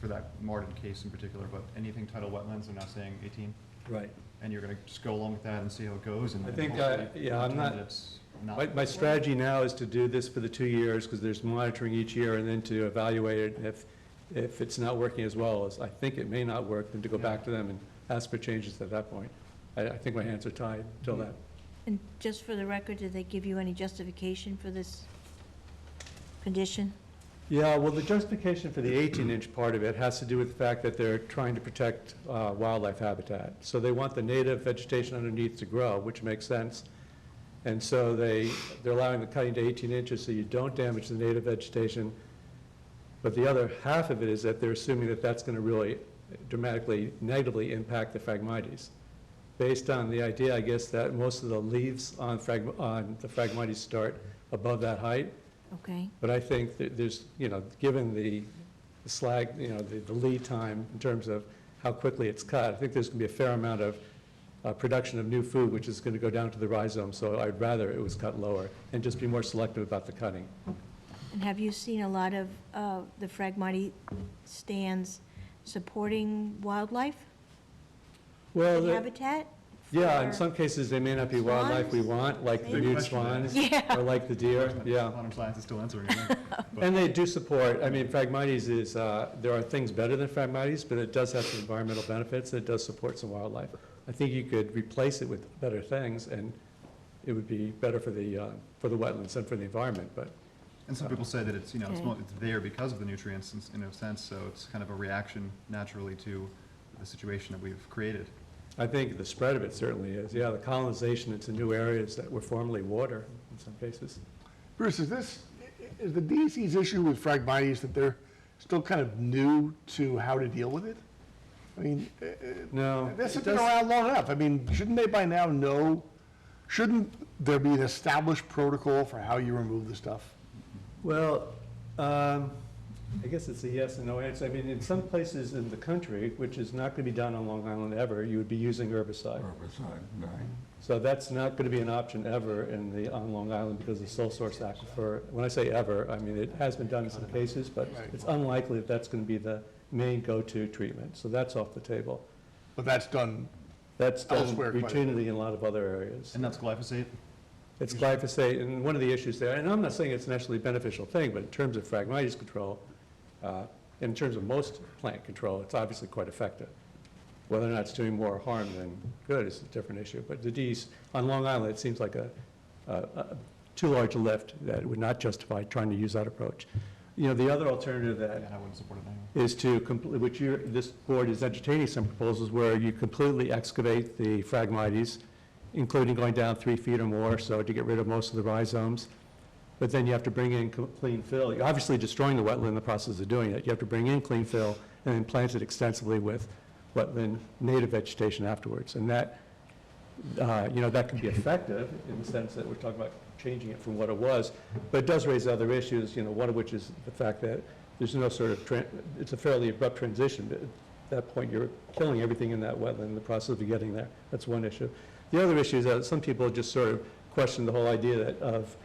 for that Martin case in particular, but anything tidal wetlands, they're now saying 18? Right. And you're gonna just go along with that and see how it goes, and I then think, hopefully yeah, I'm determine not- that it's not. My strategy now is to do this for the 2 years, because there's monitoring each year, and then to evaluate it. If it's not working as well as I think it may not work, then to go back to them and ask for changes at that point. I think my hands are tied till then. And just for the record, did they give you any justification for this condition? Yeah, well, the justification for the 18-inch part of it has to do with the fact that they're trying to protect wildlife habitat. So they want the native vegetation underneath to grow, which makes sense. And so they're allowing the cutting to 18 inches so you don't damage the native vegetation. But the other half of it is that they're assuming that that's going to really dramatically negatively impact the Phragmites. Based on the idea, I guess, that most of the leaves on the Phragmites start above that height. Okay. But I think that there's, given the slag, the lead time in terms of how quickly it's cut, I think there's going to be a fair amount of production of new food, which is going to go down to the rhizome. So I'd rather it was cut lower and just be more selective about the cutting. And have you seen a lot of the Phragmite stands supporting wildlife? Well, Habitat? yeah, in for- some cases, they may not be wildlife we want, like the Maybe. nude swans, Yeah. or like the deer, yeah. Modern science is still answering it. And they do support, Phragmites is, there are things better than Phragmites, but it does have some environmental benefits, and it does support some wildlife. I think you could replace it with better things, and it would be better for the wetlands and for the environment, but. And some people say that it's, Okay. it's there because of the nutrients in a sense, so it's kind of a reaction naturally to the situation that we've created. I think the spread of it certainly is, yeah, the colonization into new areas that were formerly water in some cases. Bruce, is the DEC's issue with Phragmites that they're still kind of new to how to deal with it? I mean, No. this has it been does- around long enough. I mean, shouldn't they by now know, shouldn't there be an established protocol for how you remove the stuff? Well, I guess it's a yes and no answer. In some places in the country, which is not going to be done on Long Island ever, you would be using herbicide. Right. So that's not going to be an option ever on Long Island because of the sole source aquifer. When I say ever, it has been done in some cases, but it's unlikely that that's going to be the main go-to treatment. So that's off the table. But that's done That's done Elsewhere quite a bit. routinely in a lot of other areas. And that's glyphosate? It's glyphosate, and one of the issues there, and I'm not saying it's an necessarily beneficial thing, but in terms of Phragmites control, in terms of most plant control, it's obviously quite effective. Whether or not it's doing more harm than good is a different issue. But the D's, on Long Island, it seems like a too large a lift that would not justify trying to use that approach. You know, the other alternative that I wouldn't support it anyway. is to, which this board is entertaining some proposals where you completely excavate the Phragmites, including going down 3 feet or more, so to get rid of most of the rhizomes. But then you have to bring in clean fill. You're obviously destroying the wetland in the process of doing it. You have to bring in clean fill and then plant it extensively with wetland native vegetation afterwards. And that, you know, that can be effective in the sense that we're talking about changing it from what it was, but it does raise other issues, you know, one of which is the fact that there's no sort of, it's a fairly abrupt transition. At that point, you're killing everything in that wetland in the process of getting there. That's one issue. The other issue is that some people just sort of question the whole idea of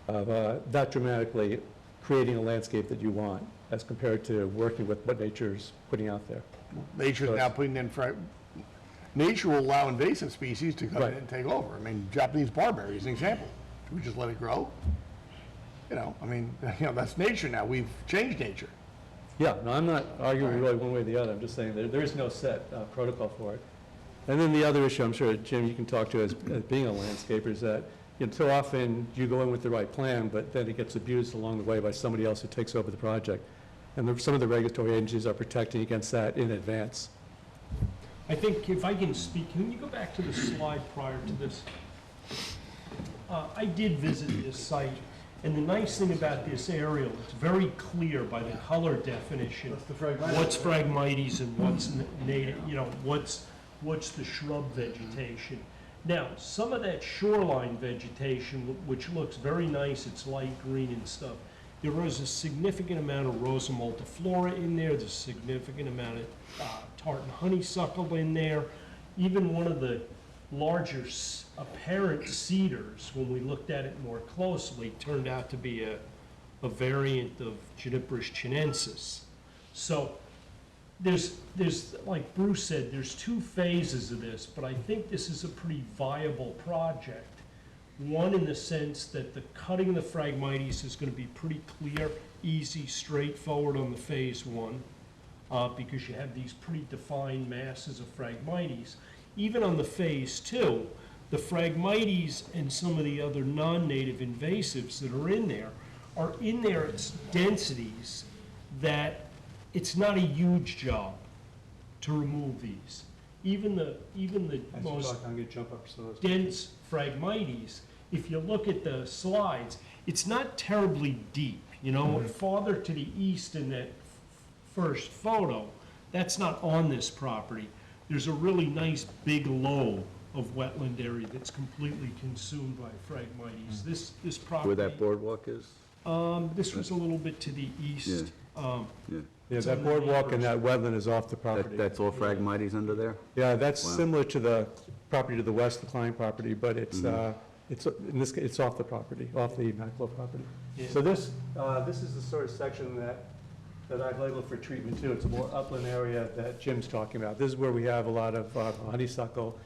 that dramatically creating a landscape that you want as compared to working with what nature's putting out there. Nature's now putting in, nature will allow invasive species to come in and take over. I mean, Japanese barberry is an example. Do we just let it grow? You know, I mean, you know, that's nature now. We've changed nature. Yeah, no, I'm not arguing really one way or the other. I'm just saying there is no set protocol for it. And then the other issue, I'm sure, Jim, you can talk to as being a landscaper, is that, you know, so often you go in with the right plan, but then it gets abused along the way by somebody else who takes over the project. And some of the regulatory agencies are protecting against that in advance. I think if I can speak, can you go back to the slide prior to this? I did visit this site, and the nice thing about this aerial, it's very clear by the color definition. What's Phragmites and what's native, you know, what's the shrub vegetation. Now, some of that shoreline vegetation, which looks very nice, it's light green and stuff, there is a significant amount of Rosa multiflora in there, there's a significant amount of tartan honeysuckle in there. Even one of the larger apparent cedars, when we looked at it more closely, turned out to be a variant of Juniperus chinensis. So there's, like Bruce said, there's 2 phases of this, but I think this is a pretty viable project. One in the sense that the cutting of the Phragmites is going to be pretty clear, easy, straightforward on the phase 1, because you have these pretty defined masses of Phragmites. Even on the phase 2, the Phragmites and some of the other non-native invasives that are in there at densities that it's not a huge job to remove these. Even the most dense Phragmites, if you look at the slides, it's not terribly deep. You know, farther to the east in that first photo, that's not on this property. There's a really nice big lobe of wetland area that's completely consumed by Phragmites. This property. Where that boardwalk is? This was a little bit to the east. Yeah, that boardwalk and that wetland is off the property. That's all Phragmites under there? Yeah, that's similar to the property to the west, the Klein property, but it's, in this case, it's off the property, off the Maclo property. Yeah. So this is the sort of section that I've labeled for treatment too. It's a more upland area that Jim's talking about. This is where we have a lot of honeysuckle,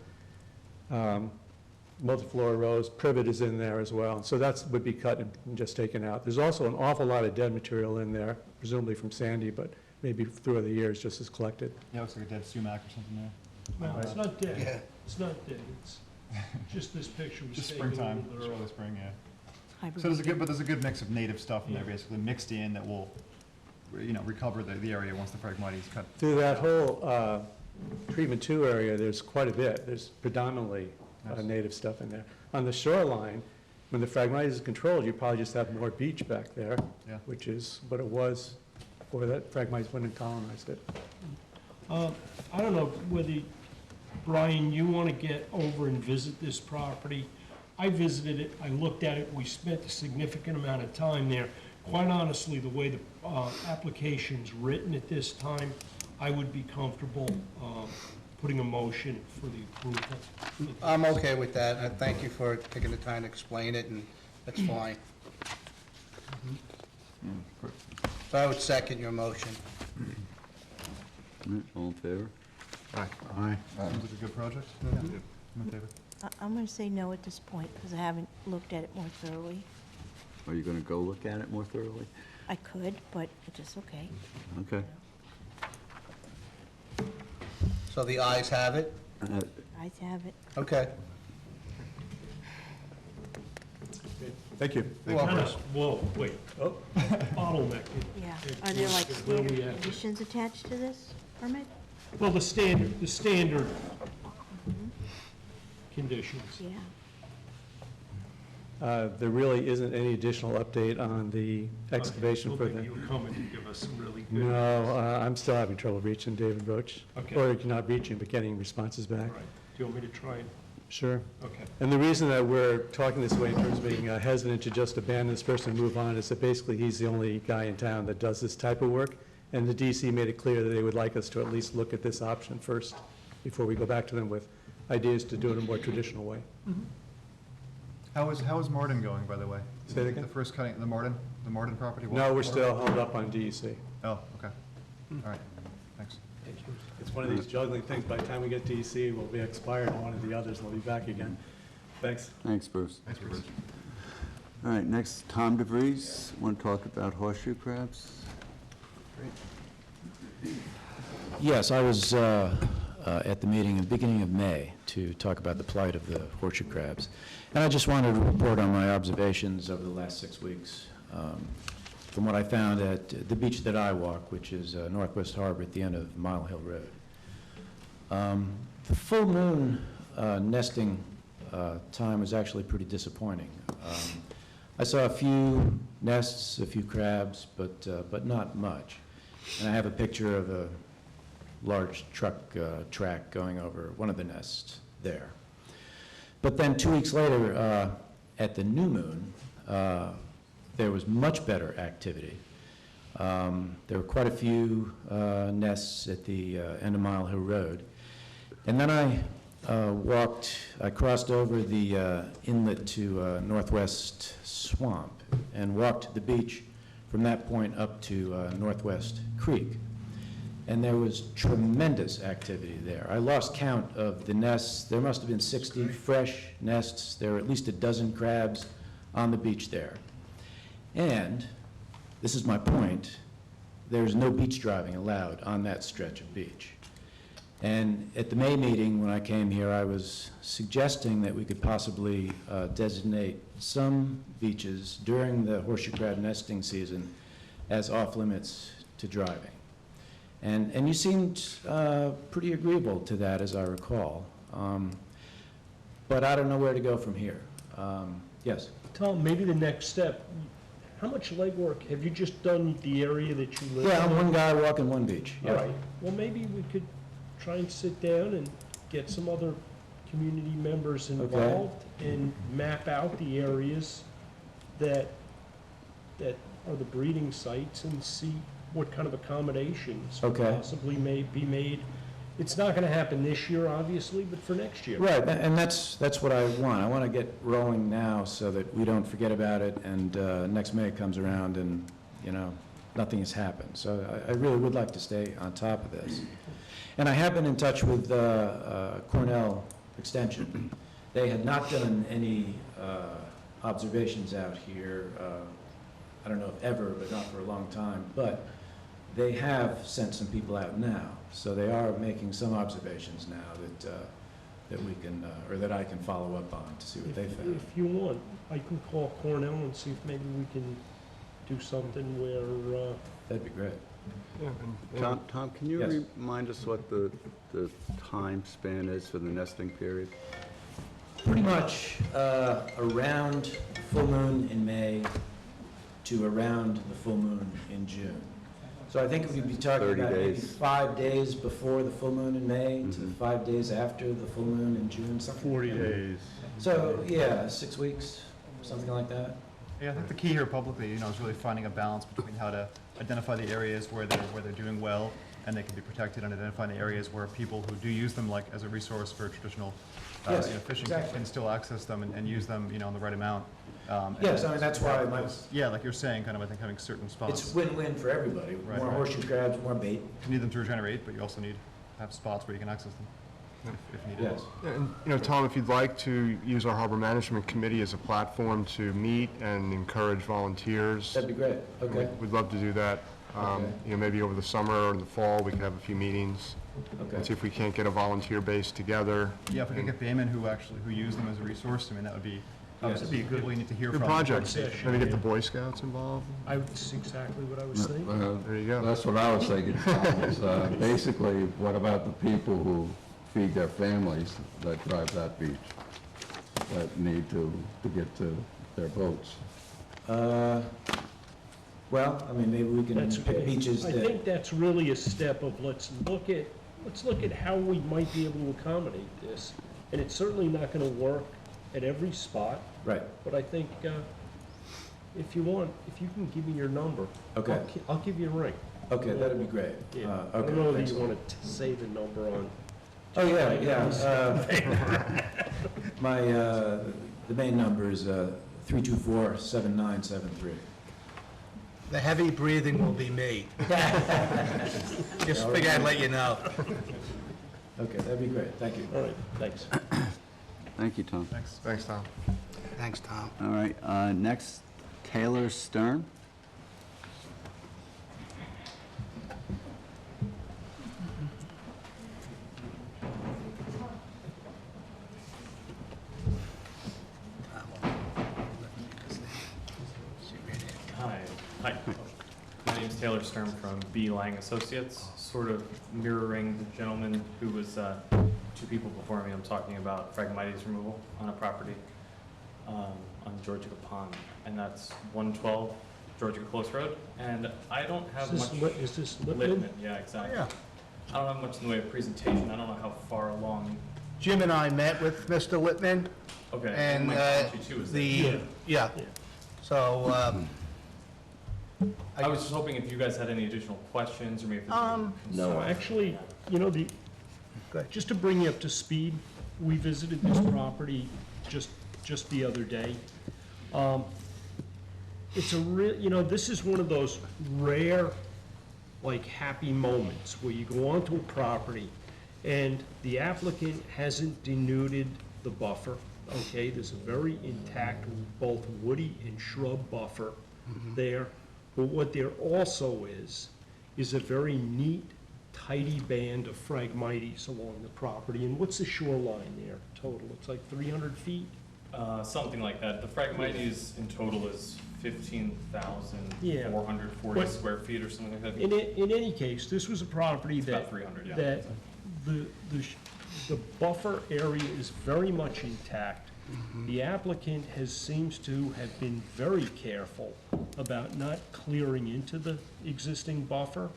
multiflora rose, privet is in there as well. So that would be cut and just taken out. There's also an awful lot of dead material in there, presumably from Sandy, but maybe through the years just as collected. Yeah, it looks like a dead sumac or something there. No, it's not dead. Yeah. It's not dead. It's just this picture was Just taken a little springtime, bit just early. early spring, yeah. So there's a good mix of native stuff in there, basically mixed in that will, you know, recover the area once the Phragmites cut. Through that whole treatment 2 area, there's quite a bit. There's predominantly native stuff in there. On the shoreline, when the Phragmites is controlled, you probably just have more beach back there, which is what it was before that Phragmites went and colonized it. I don't know whether, Brian, you want to get over and visit this property. I visited it, I looked at it, we spent a significant amount of time there. Quite honestly, the way the application's written at this time, I would be comfortable putting a motion for the approval. I'm okay with that. I thank you for taking the time to explain it, and that's fine. So I would second your motion. All in favor? Aye. Sounds like a good project. Yeah. I'm in favor. I'm going to say no at this point, because I haven't looked at it more thoroughly. Are you gonna go look at it more thoroughly? I could, but it's just okay. Okay. So the ayes have it? I have it. Okay. Thank you. Whoa, wait, oh, bottleneck. Yeah. It- Are there like where we standard at? conditions attached to this permit? Well, the standard conditions. Yeah. There really isn't any additional update on the excavation for Okay, the... maybe you'll come and give us some really good. No, I'm still having trouble reaching David Roach. Okay. Or not reaching, but getting responses All back. right, do you want me to try it? Sure. Okay. And the reason that we're talking this way in terms of being hesitant to just abandon this person and move on is that basically he's the only guy in town that does this type of work. And the DC made it clear that they would like us to at least look at this option first before we go back to them with ideas to do it a more traditional way. How is Martin going, by the way? Say it again? The first cutting, the Martin property? No, we're still held up on DEC. Oh, okay. All right, thanks. It's one of these juggling things. By the time we get DEC, we'll be expired on one of the others, and we'll be back again. Thanks. Thanks, Bruce. Thanks, Bruce. All right, next, Tom DeVries, want to talk about horseshoe crabs? Yes, I was at the meeting in the beginning of May to talk about the plight of the horseshoe crabs. And I just wanted to report on my observations over the last 6 weeks. From what I found at the beach that I walk, which is Northwest Harbor at the end of Mile Hill Road. The full moon nesting time was actually pretty disappointing. I saw a few nests, a few crabs, but not much. And I have a picture of a large truck track going over one of the nests there. But then 2 weeks later, at the new moon, there was much better activity. There were quite a few nests at the end of Mile Hill Road. And then I crossed over the inlet to Northwest Swamp and walked the beach from that point up to Northwest Creek. And there was tremendous activity there. I lost count of the nests. There must have been 60 fresh nests. There were at least a dozen crabs on the beach there. And, this is my point, there's no beach driving allowed on that stretch of beach. And at the May meeting, when I came here, I was suggesting that we could possibly designate some beaches during the horseshoe crab nesting season as off-limits to driving. And you seemed pretty agreeable to that, as I recall. But I don't know where to go from here. Yes? Tom, maybe the next step, how much legwork, have you just done the area that you live in? Yeah, I'm one guy walking one beach. All right, well, maybe we could try and sit down and get some other community members involved and map out the areas that are the breeding sites and see what kind of accommodations possibly may be made. It's not gonna happen this year, obviously, but for next year. Right, and that's what I want. I want to get rolling now so that we don't forget about it and next May comes around and, you know, nothing has happened. So I really would like to stay on top of this. And I have been in touch with Cornell Extension. They had not done any observations out here, I don't know if ever, but not for a long time, but they have sent some people out now. So they are making some observations now that we can, or that I can follow up on to see what they found. If you want, I can call Cornell and see if maybe we can do something where, That'd be great. Tom, can you Yes. remind us what the time span is for the nesting period? Pretty much around full moon in May to around the full moon in June. So I think we'd be talking 30 about maybe days. 5 days before the full moon in May to 5 days after the full moon in June, something. 40 days. So, yeah, 6 weeks, something like that. Yeah, I think the key here publicly, is really finding a balance between how to identify the areas where they're doing well and they can be protected, and identifying the areas where people who do use them like as a resource for traditional Yes, fishing exactly. can still access them and use them, in the right amount. Yes, I mean, that's why Yeah, like you're saying, kind of, I think having certain spots. it's win-win for everybody. Right, More right. horseshoe crabs, more bait. You need them to regenerate, but you also need have spots where you can access them if needed. Yes. And, Tom, if you'd like to use our harbor management committee as a platform to meet and encourage volunteers, That'd be great. Okay. we'd love to do that. Okay. Maybe over the summer or in the fall, we could have a few meetings. Okay. And see if we can't get a volunteer base together. Yeah, if we could get Bayman who use them as a resource, I mean, that would be, obviously, people you need to hear from. Good project. conversation. Maybe get the Boy Scouts involved. That's exactly what I was thinking. There you go. That's what I was thinking, Tom, is, basically, what about the people who feed their families that drive that beach, that need to get to their boats? Well, I mean, maybe we can That's, pick beaches I that, think that's really a step of, let's look at how we might be able to accommodate this. And it's certainly not gonna work at every spot, right, but I think, if you want, if you can give me your number. Okay. I'll give you a ring. okay, that'd be great. Yeah, I Okay, don't know if thanks. you wanna say the number on. Oh, yeah. My, the main number is 324-7973. The heavy breathing will be me. Just figured I'd let you know. Okay, that'd be great, thank you. All right, thanks. Thank you, Tom. Thanks, Tom. Thanks, Tom. All right, next, Taylor Stern. Hi. My name's Taylor Stern from B. Lang Associates, sort of mirroring the gentleman who was, two people before me. I'm talking about Phragmites removal on a property on Georgia Pond, and that's 112 Georgia Close Road. And I don't have much. Is this Lippman? Yeah, exactly. Yeah. I don't have much in the way of presentation. I don't know how far along. Jim and I met with Mr. Lippman, Okay. and my country too is there. yeah. So, I was just hoping if you guys had any additional questions or maybe. No, actually, just to bring you up to speed, we visited this property just the other day. It's this is one of those rare, happy moments where you go onto a property and the applicant hasn't denuded the buffer, okay? There's a very intact, both woody and shrub buffer there. But what there also is a very neat, tidy band of Phragmites along the property. And what's the shoreline there total? It's like 300 feet? Something like that. The Phragmites in total is 15,440 Yeah. square feet or something like that. In any case, this was a property It's that, about 300, yeah. that the buffer area is very much intact. The applicant seems to have been very careful about not clearing into the existing buffer.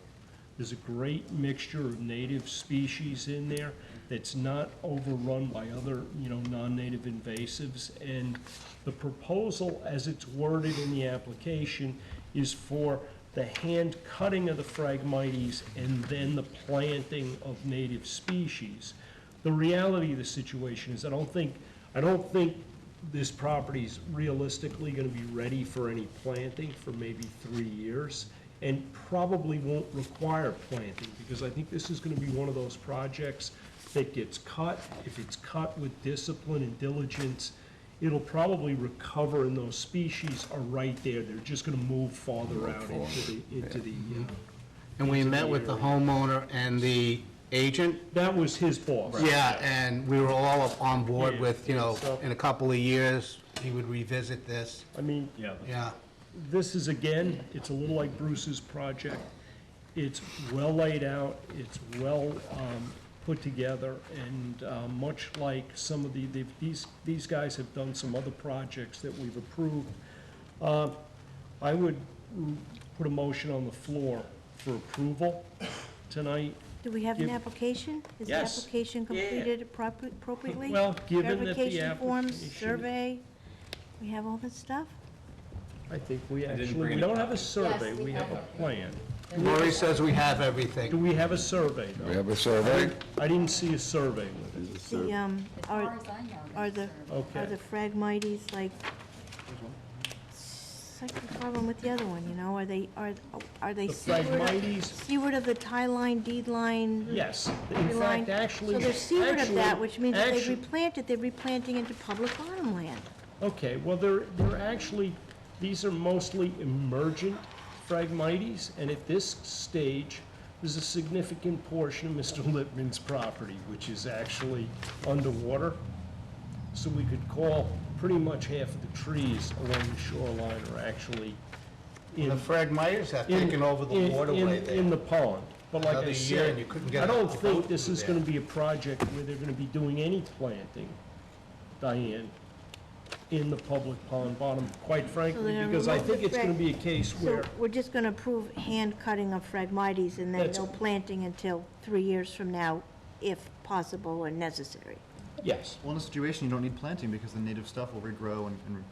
There's a great mixture of native species in there that's not overrun by other, non-native invasives. And the proposal, as it's worded in the application, is for the hand cutting of the Phragmites and then the planting of native species. The reality of the situation is I don't think this property's realistically gonna be ready for any planting for maybe 3 years, and probably won't require planting, because I think this is gonna be one of those projects that gets cut. If it's cut with discipline and diligence, it'll probably recover, and those species are right there. They're just gonna move farther out into the. and we met with the homeowner and the agent. That was his boss. Yeah, and we were all up on board Yeah, with, so- in a couple of years, he would revisit this. I mean, Yeah. Yeah. this is, again, it's a little like Bruce's project. It's well laid out, it's well put together, and much like some of these guys have done some other projects that we've approved. I would put a motion on the floor for approval tonight. Do we have an Give- application? Is the Yes. application Yeah. completed appropriately? Well, given that the Verification forms, application- survey, we have all this stuff? I think we didn't actually, bring we any don't have a copies. survey, we have a plan. Lori says we have Do everything. we have a survey, We though? have a survey? I didn't see a survey with it. The, As far are as I know. are the, Okay. are the Phragmites like It's like the problem with the other one, you know, are they The seaward Phragmites, seaward of the tie line, deed line? yes. In tree line? fact, actually. So they're seaward of that, actually- which means if they actually- replant it, they're replanting into public bottom land. Okay, well, they're actually, these are mostly emergent Phragmites, and at this stage, there's a significant portion of Mr. Lippman's property, which is actually underwater. So we could call pretty much half of the trees along the shoreline are actually in. The Phragmites have in- taken over the in- waterway in- there. In the pond. But like Another I year and said, you couldn't get I a don't boat think this through is there. gonna be a project where they're gonna be doing any planting, Diane, in the public pond bottom, quite So frankly, they're gonna because I remove the think it's gonna be a case So where, we're just gonna approve hand cutting of Phragmites and then That's- no planting until 3 years from now, if possible or necessary. yes. Well, in a situation, you don't need planting because the native stuff will regrow and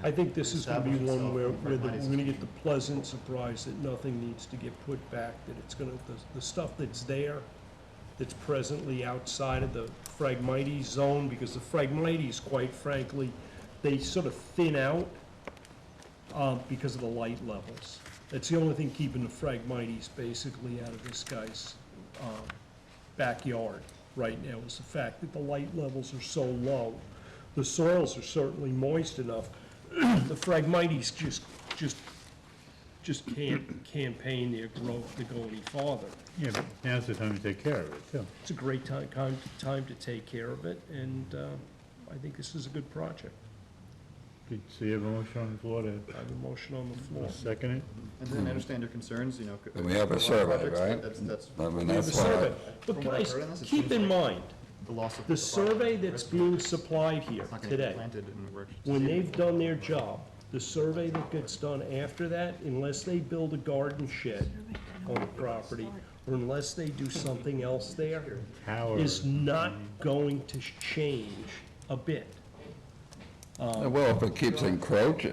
I think this is gonna be establish one itself where, and we're Phragmites gonna get the pleasant surprise that nothing needs to get put back, that it's gonna, the stuff that's there, that's presently outside of the Phragmites zone, because the Phragmites, quite frankly, they sort of thin out, because of the light levels. That's the only thing keeping the Phragmites basically out of this guy's, backyard right now, is the fact that the light levels are so low. The soils are certainly moist enough. The Phragmites just can't campaign their growth to go any farther. Yeah, but now's the time to take care of it, too. It's a great time to take care of it, and I think this is a good project. Good, so you have a motion on the floor to I have a motion on the floor. second it? And then I understand your concerns, you know. And we have a survey, right? That's I mean, We have a that's why, survey, but From what I've guys, heard on this, it keep seems in like mind, the loss of. the survey that's being supplied here It's not gonna get today, planted and we're. when they've done their job, the survey that gets done after that, unless they build a garden shed on the property, or unless they do something else there, Tower. is not going to change a bit. well, if it keeps encroaching,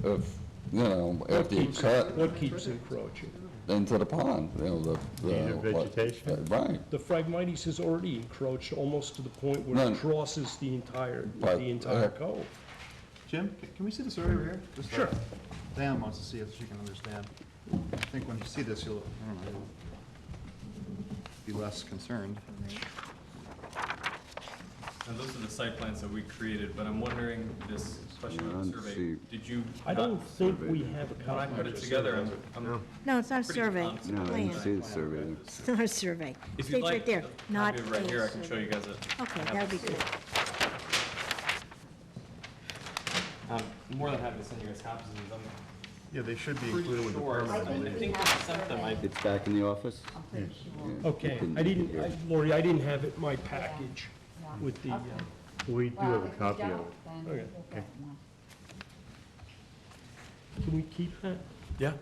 if, you know, after you cut What keeps encroaching? into the pond, you know, Native what- vegetation. Right. The Phragmites has already encroached almost to the point where No. it crosses the entire But, cove. Jim, can we see the survey over here? Just, Sure. Diane wants to see it so she can understand. I think when you see this, you'll, I don't know, you'll be less concerned. And those are the site plans that we created, but I'm wondering, this question on the survey, See. did you? I don't think we have a When I copy. put it together, I'm No, it's not a pretty survey, confident. it's a No, I plan. didn't see the survey. It's not a survey. If States you'd right like, there, a not copy of it right here, I can a show you guys it. Okay, that would be good. I'm more than happy to send you guys copies of these. I'm Yeah, they should be pretty included with the sure, permit. I think I sent them, It's back in the office? Okay, I didn't, Lori, I didn't have it in my package with the, We do have a copy of it. okay. Can we keep that? Yeah.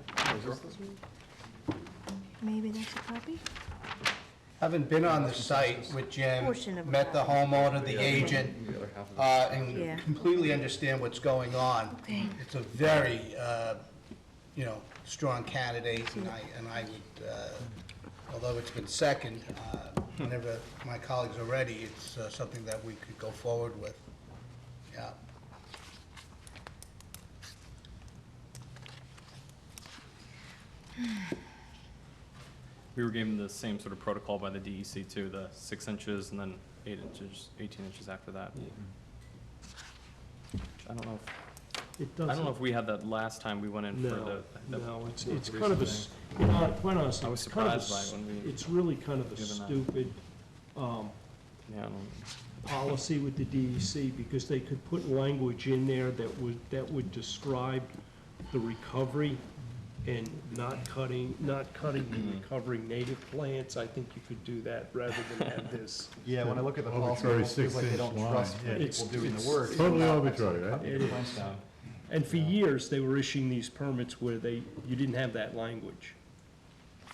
Maybe that's a copy? Haven't been on the site with Jim, Portion of met the homeowner, the agent, Yeah. and completely understand what's going on. Okay. It's a very, strong candidate, and I would, although it's been second, whenever my colleagues are ready, it's something that we could go forward with. Yeah. We were given the same sort of protocol by the DEC too, the 6 inches and then 8 inches, 18 inches after that. I don't know It I don't know doesn't, if we had that last time we went in for no, the. no, it's kind of a, you know, quite honestly, I was it's kind of a, surprised by it when we it's really kind of a given that. stupid, Yeah, I don't- policy with the DEC, because they could put language in there that would describe the recovery and not cutting and recovering native plants. I think you could do that rather than have this. Yeah, when I look at the policy, Arbitrary it feels like they 6-inch don't line, trust yeah. people doing the It's work. Totally arbitrary, right? It is. And for years, they were issuing these permits where you didn't have that language.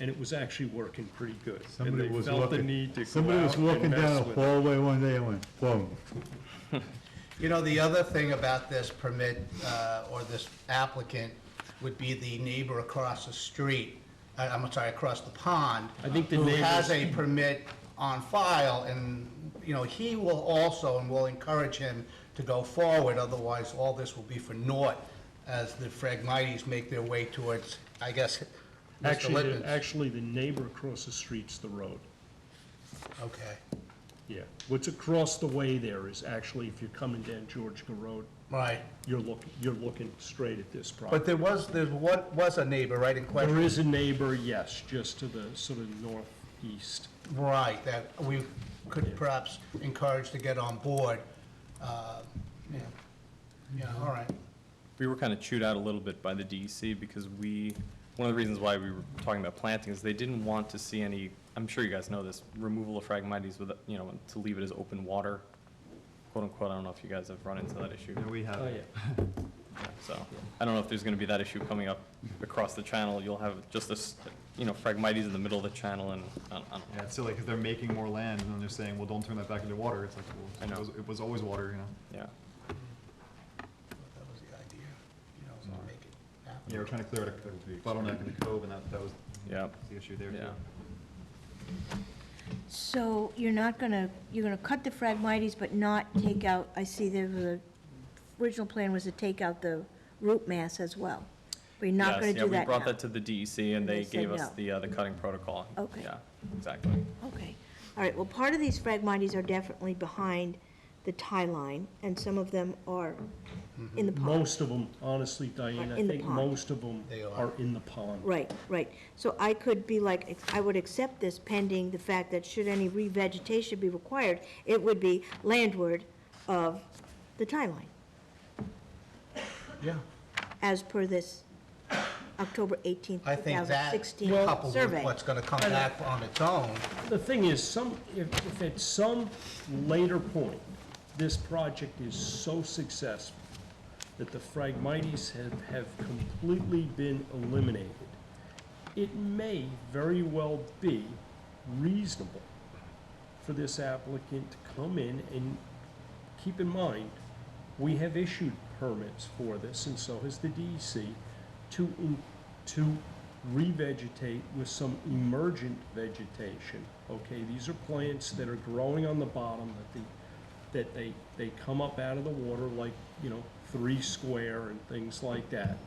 And it was actually working pretty good. Somebody And was they felt the walking- need to go Somebody was out and walking mess down a with it. hallway one day and went, boom. You know, the other thing about this permit, or this applicant, would be the neighbor across the street, I'm sorry, across the pond. I think the Who has neighbors- a permit on file, and, he will also, and we'll encourage him to go forward, otherwise all this will be for naught. as the Phragmites make their way towards, I guess, Mr. Actually, Lippman's. actually, the neighbor across the street's the road. Okay, Yeah. What's across the way there is actually, if you're coming down Georgia Road, right. you're looking straight at this property. But there was a neighbor, right, in question? There is a neighbor, yes, just to the sort of northeast. Right, that we could perhaps encourage to get on board. Yeah, yeah, all right. We were kind of chewed out a little bit by the DEC because one of the reasons why we were talking about planting is they didn't want to see any, I'm sure you guys know this, removal of Phragmites with, to leave it as open water, quote unquote. I don't know if you guys have run into that issue. Yeah, we have. Oh, yeah. So, I don't know if there's gonna be that issue coming up across the channel. You'll have just this, Phragmites in the middle of the channel, and I don't know. Yeah, it's silly, because they're making more land, and then they're saying, well, don't turn that back into water. It's like, I well, know. it was always water, Yeah. That was the idea, to make it happen. Yeah, we're trying to clear a bottleneck in the cove, and that was Yeah. the issue there, Yeah. too. So you're gonna cut the Phragmites, but not take out, I see the original plan was to take out the root mass as well. But you're not gonna Yes, do yeah, we that brought now? that to the DEC, and they They said gave us no. the cutting protocol. Okay. Yeah, exactly. Okay, all right, well, part of these Phragmites are definitely behind the tie line, and some of them are in the pond. Most of them, honestly, Diane, I in the think pond. most of them They are. are in the pond. Right, right. So I could be like, I would accept this pending the fact that should any revegetation be required, it would be landward of the tie line, Yeah. as per this October 18th, I think that 2016 coupled with survey. what's gonna come back on its own, The thing is, if at some later point, this project is so successful that the Phragmites have completely been eliminated, it may very well be reasonable for this applicant to come in and keep in mind, we have issued permits for this, and so has the DEC, to revegetate with some emergent vegetation. Okay, these are plants that are growing on the bottom, that they come up out of the water like, 3 square and things like that.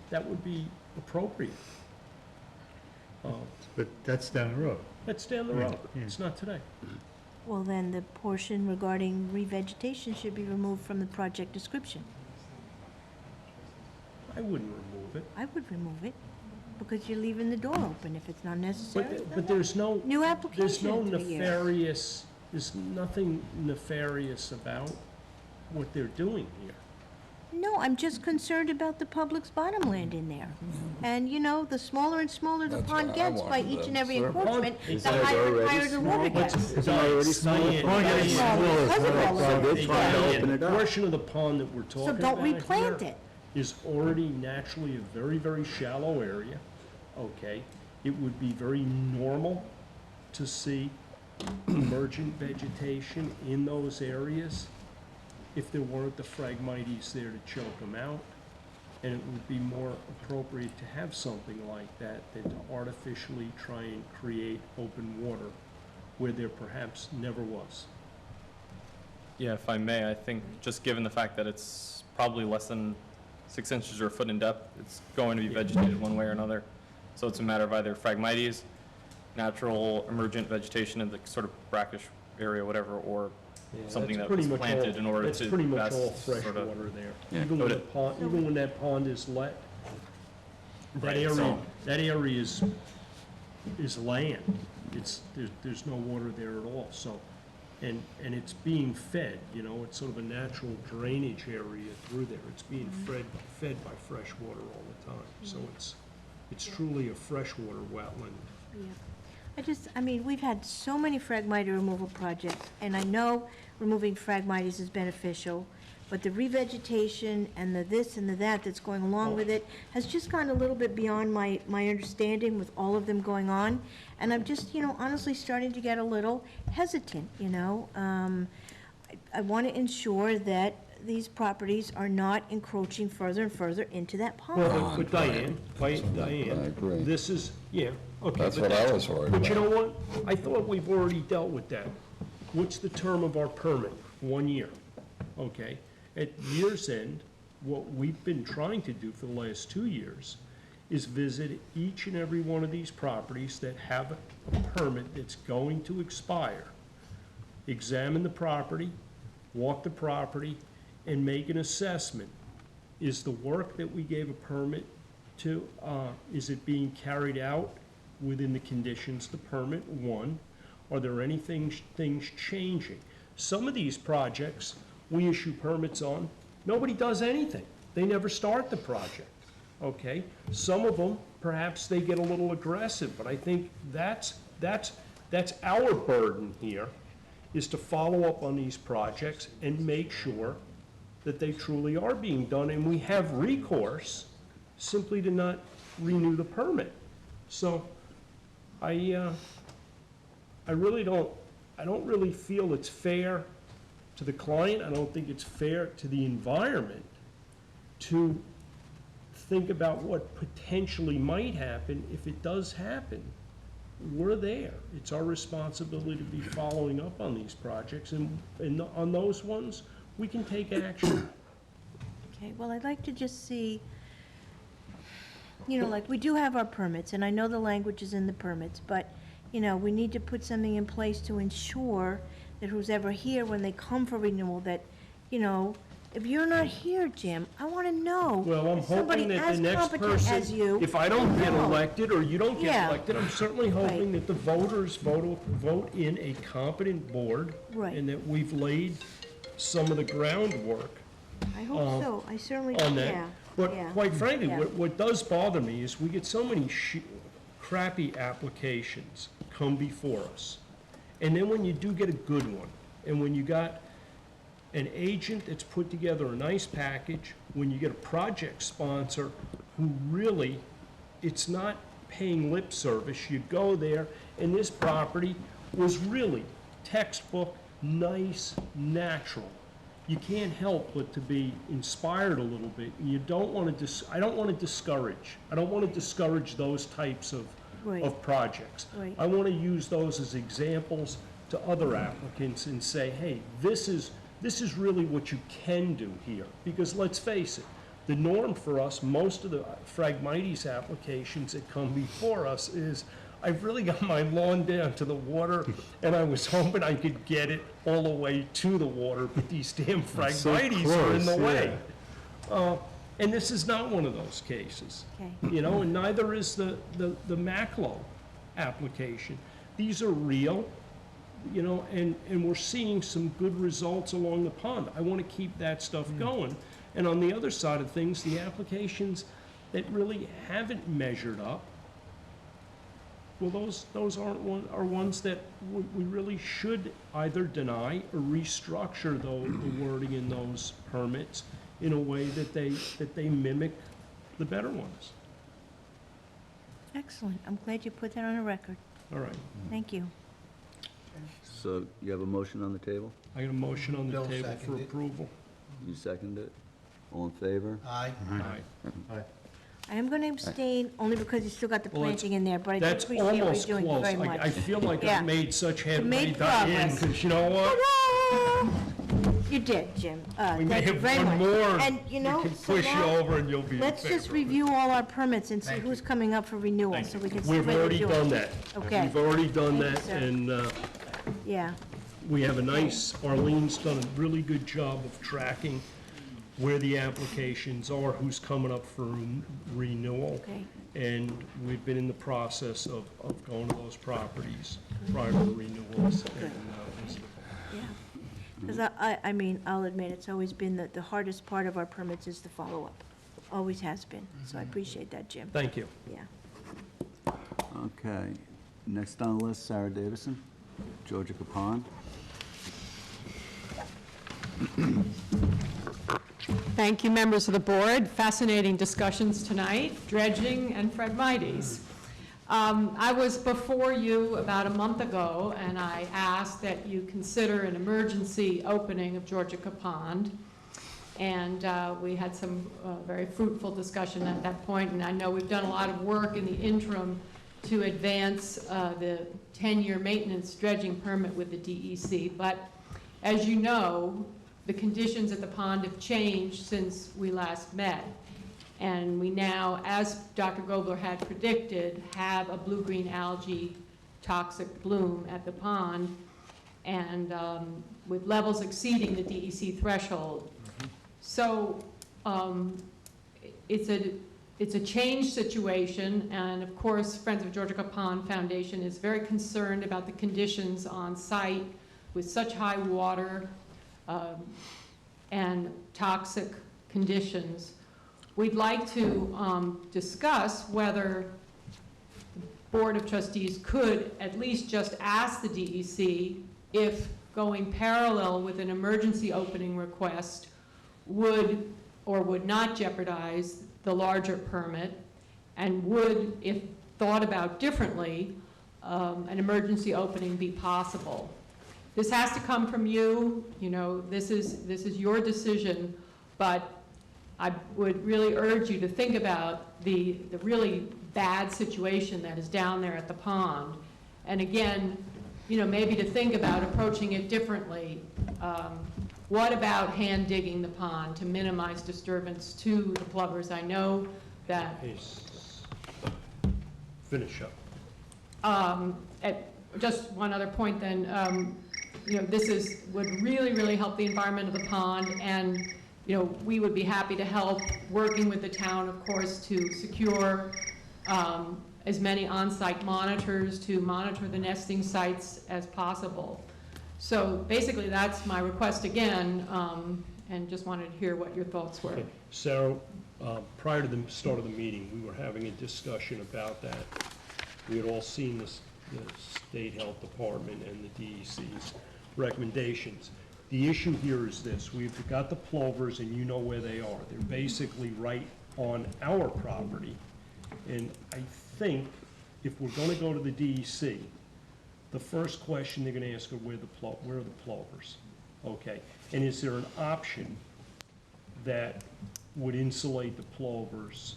That would be appropriate. But that's down the road. That's down the road, it's not today. Well, then the portion regarding revegetation should be removed from the project description. I wouldn't remove it. I would remove it, because you're leaving the door open if it's not necessary. But there's no. New There's application no in 3 years. nefarious, there's nothing nefarious about what they're doing here. No, I'm just concerned about the public's bottom land in there. And, the smaller and smaller the pond gets by each and every encroachment, the higher and higher the water gets. It's already small. Because of all of this. The portion of the pond that we're talking So about don't replant here it. is already naturally a very, very shallow area, okay? It would be very normal to see emergent vegetation in those areas if there weren't the Phragmites there to choke them out. And it would be more appropriate to have something like that than to artificially try and create open water where there perhaps never was. Yeah, if I may, I think just given the fact that it's probably less than 6 inches or a foot in depth, it's going to be vegetated one way or another. So it's a matter of either Phragmites, natural emergent vegetation in the sort of brackish area, whatever, or something that was planted in order to. It's pretty much all best fresh sort of- water there. Yeah. Even when the pond, even when that pond is let, Right, so- that area is land. There's no water there at all, so, and it's being fed, it's sort of a natural drainage area through there. It's being fed by fresh water all the time, so it's truly a freshwater wetland. Yeah. We've had so many Phragmite removal projects, and I know removing Phragmites is beneficial, but the revegetation and the this and the that that's going along with it has just gone a little bit beyond my understanding with all of them going on. And I'm just, honestly starting to get a little hesitant, I want to ensure that these properties are not encroaching further and further into that pond. Well, but Diane, this is, yeah, okay. That's but what I was worried But you about. know what? I thought we've already dealt with that. What's the term of our permit? 1 year, okay? At year's end, what we've been trying to do for the last 2 years is visit each and every one of these properties that have a permit that's going to expire, examine the property, walk the property, and make an assessment. Is the work that we gave a permit to, is it being carried out within the conditions the permit? One, are there any things changing? Some of these projects we issue permits on, nobody does anything. They never start the project, okay? Some of them, perhaps they get a little aggressive, but I think that's our burden here, is to follow up on these projects and make sure that they truly are being done, and we have recourse simply to not renew the permit. So I really don't really feel it's fair to the client. I don't think it's fair to the environment to think about what potentially might happen if it does happen. We're there. It's our responsibility to be following up on these projects, and on those ones, we can take action. Okay, well, I'd like to just see, you know, like, we do have our permits, and I know the language is in the permits, but, you know, we need to put something in place to ensure that who's ever here, when they come for renewal, that, you know, if you're not here, Jim, I want to know. Well, I'm that somebody hoping that the as next competent as person, you if I don't get know. elected, or you don't get Yeah. elected, I'm certainly hoping Right. that the voters vote in a competent board. Right. And that we've laid some of the groundwork I hope so, I certainly, on that. yeah, But yeah. quite frankly, Yeah. what does bother me is we get so many crappy applications come before us. And then when you do get a good one, and when you got an agent that's put together a nice package, when you get a project sponsor who really, it's not paying lip service, you go there, and this property was really textbook, nice, natural. You can't help but to be inspired a little bit, and you don't want to, I don't want to discourage those types of Right. projects. Right. I want to use those as examples to other applicants and say, hey, this is really what you can do here. Because let's face it, the norm for us, most of the Phragmites applications that come before us is, I've really got my lawn down to the water, and I was hoping I could get it all the way to the water, but these damn That's so Phragmites are in the close, way. And this is not one of those cases. Okay. You know, and neither is the Maclo application. These are real, you know, and we're seeing some good results along the pond. I want to keep that stuff going. And on the other side of things, the applications that really haven't measured up, well, those are ones that we really should either deny or restructure the wording in those permits in a way that they mimic the better ones. Excellent, I'm glad you put that on a record, All right. thank you. So you have a motion on the table? I got a motion on the Bill table for seconded. approval. You second it? All in favor? Aye. Aye. I am going to abstain, only because you still got the Well, that's- planting in there, but I do That's appreciate what you're almost doing close. very much. I feel like Yeah. I've made such You headway, made Diane, progress. because you know what? You did, Jim. We may Thank you have very one much. more. And, you know, We can so push you now, over and you'll be in let's just favor. review all our permits and see Thank who's you. coming up for renewal, so we can see We've where they're already doing. done that. Okay. We've already done Thank that, you, sir. and Yeah, we have a nice, Arlene's done a really good job of tracking where the applications are, who's coming up for renewal. okay. And we've been in the process of going to those properties prior to the renewals. And, Yeah. Because I mean, I'll admit, it's always been the hardest part of our permits is the follow-up. Always has been. So I appreciate that, Jim. Thank you. Yeah. Okay. Next on the list, Sarah Davison, Georgia Capon. Thank you, members of the board. Fascinating discussions tonight, dredging and Phragmites. I was before you about a month ago, and I asked that you consider an emergency opening of Georgia Pond. And we had some very fruitful discussion at that point, and I know we've done a lot of work in the interim to advance the 10-year maintenance dredging permit with the DEC. But as you know, the conditions at the pond have changed since we last met. And we now, as Dr. Gobler had predicted, have a blue-green algae toxic bloom at the pond, and with levels exceeding the DEC threshold. So it's a changed situation, and of course, Friends of Georgia Pond Foundation is very concerned about the conditions on site with such high water and toxic conditions. We'd like to discuss whether the Board of Trustees could at least just ask the DEC if going parallel with an emergency opening request would or would not jeopardize the larger permit, and would, if thought about differently, an emergency opening be possible. This has to come from you. You know, this is your decision, but I would really urge you to think about the really bad situation that is down there at the pond. And again, you know, maybe to think about approaching it differently. What about hand digging the pond to minimize disturbance to the plovers? I know that. Finish up. Just one other point then, you know, this would really, really help the environment of the pond, and you know, we would be happy to help, working with the town, of course, to secure as many on-site monitors to monitor the nesting sites as possible. So basically, that's my request again, and just wanted to hear what your thoughts were. Okay. Sarah, prior to the start of the meeting, we were having a discussion about that. We had all seen the State Health Department and the DEC's recommendations. The issue here is this: we've got the plovers, and you know where they are. They're basically right on our property. And I think if we're going to go to the DEC, the first question they're going to ask are where are the plovers? Okay. And is there an option that would insulate the plovers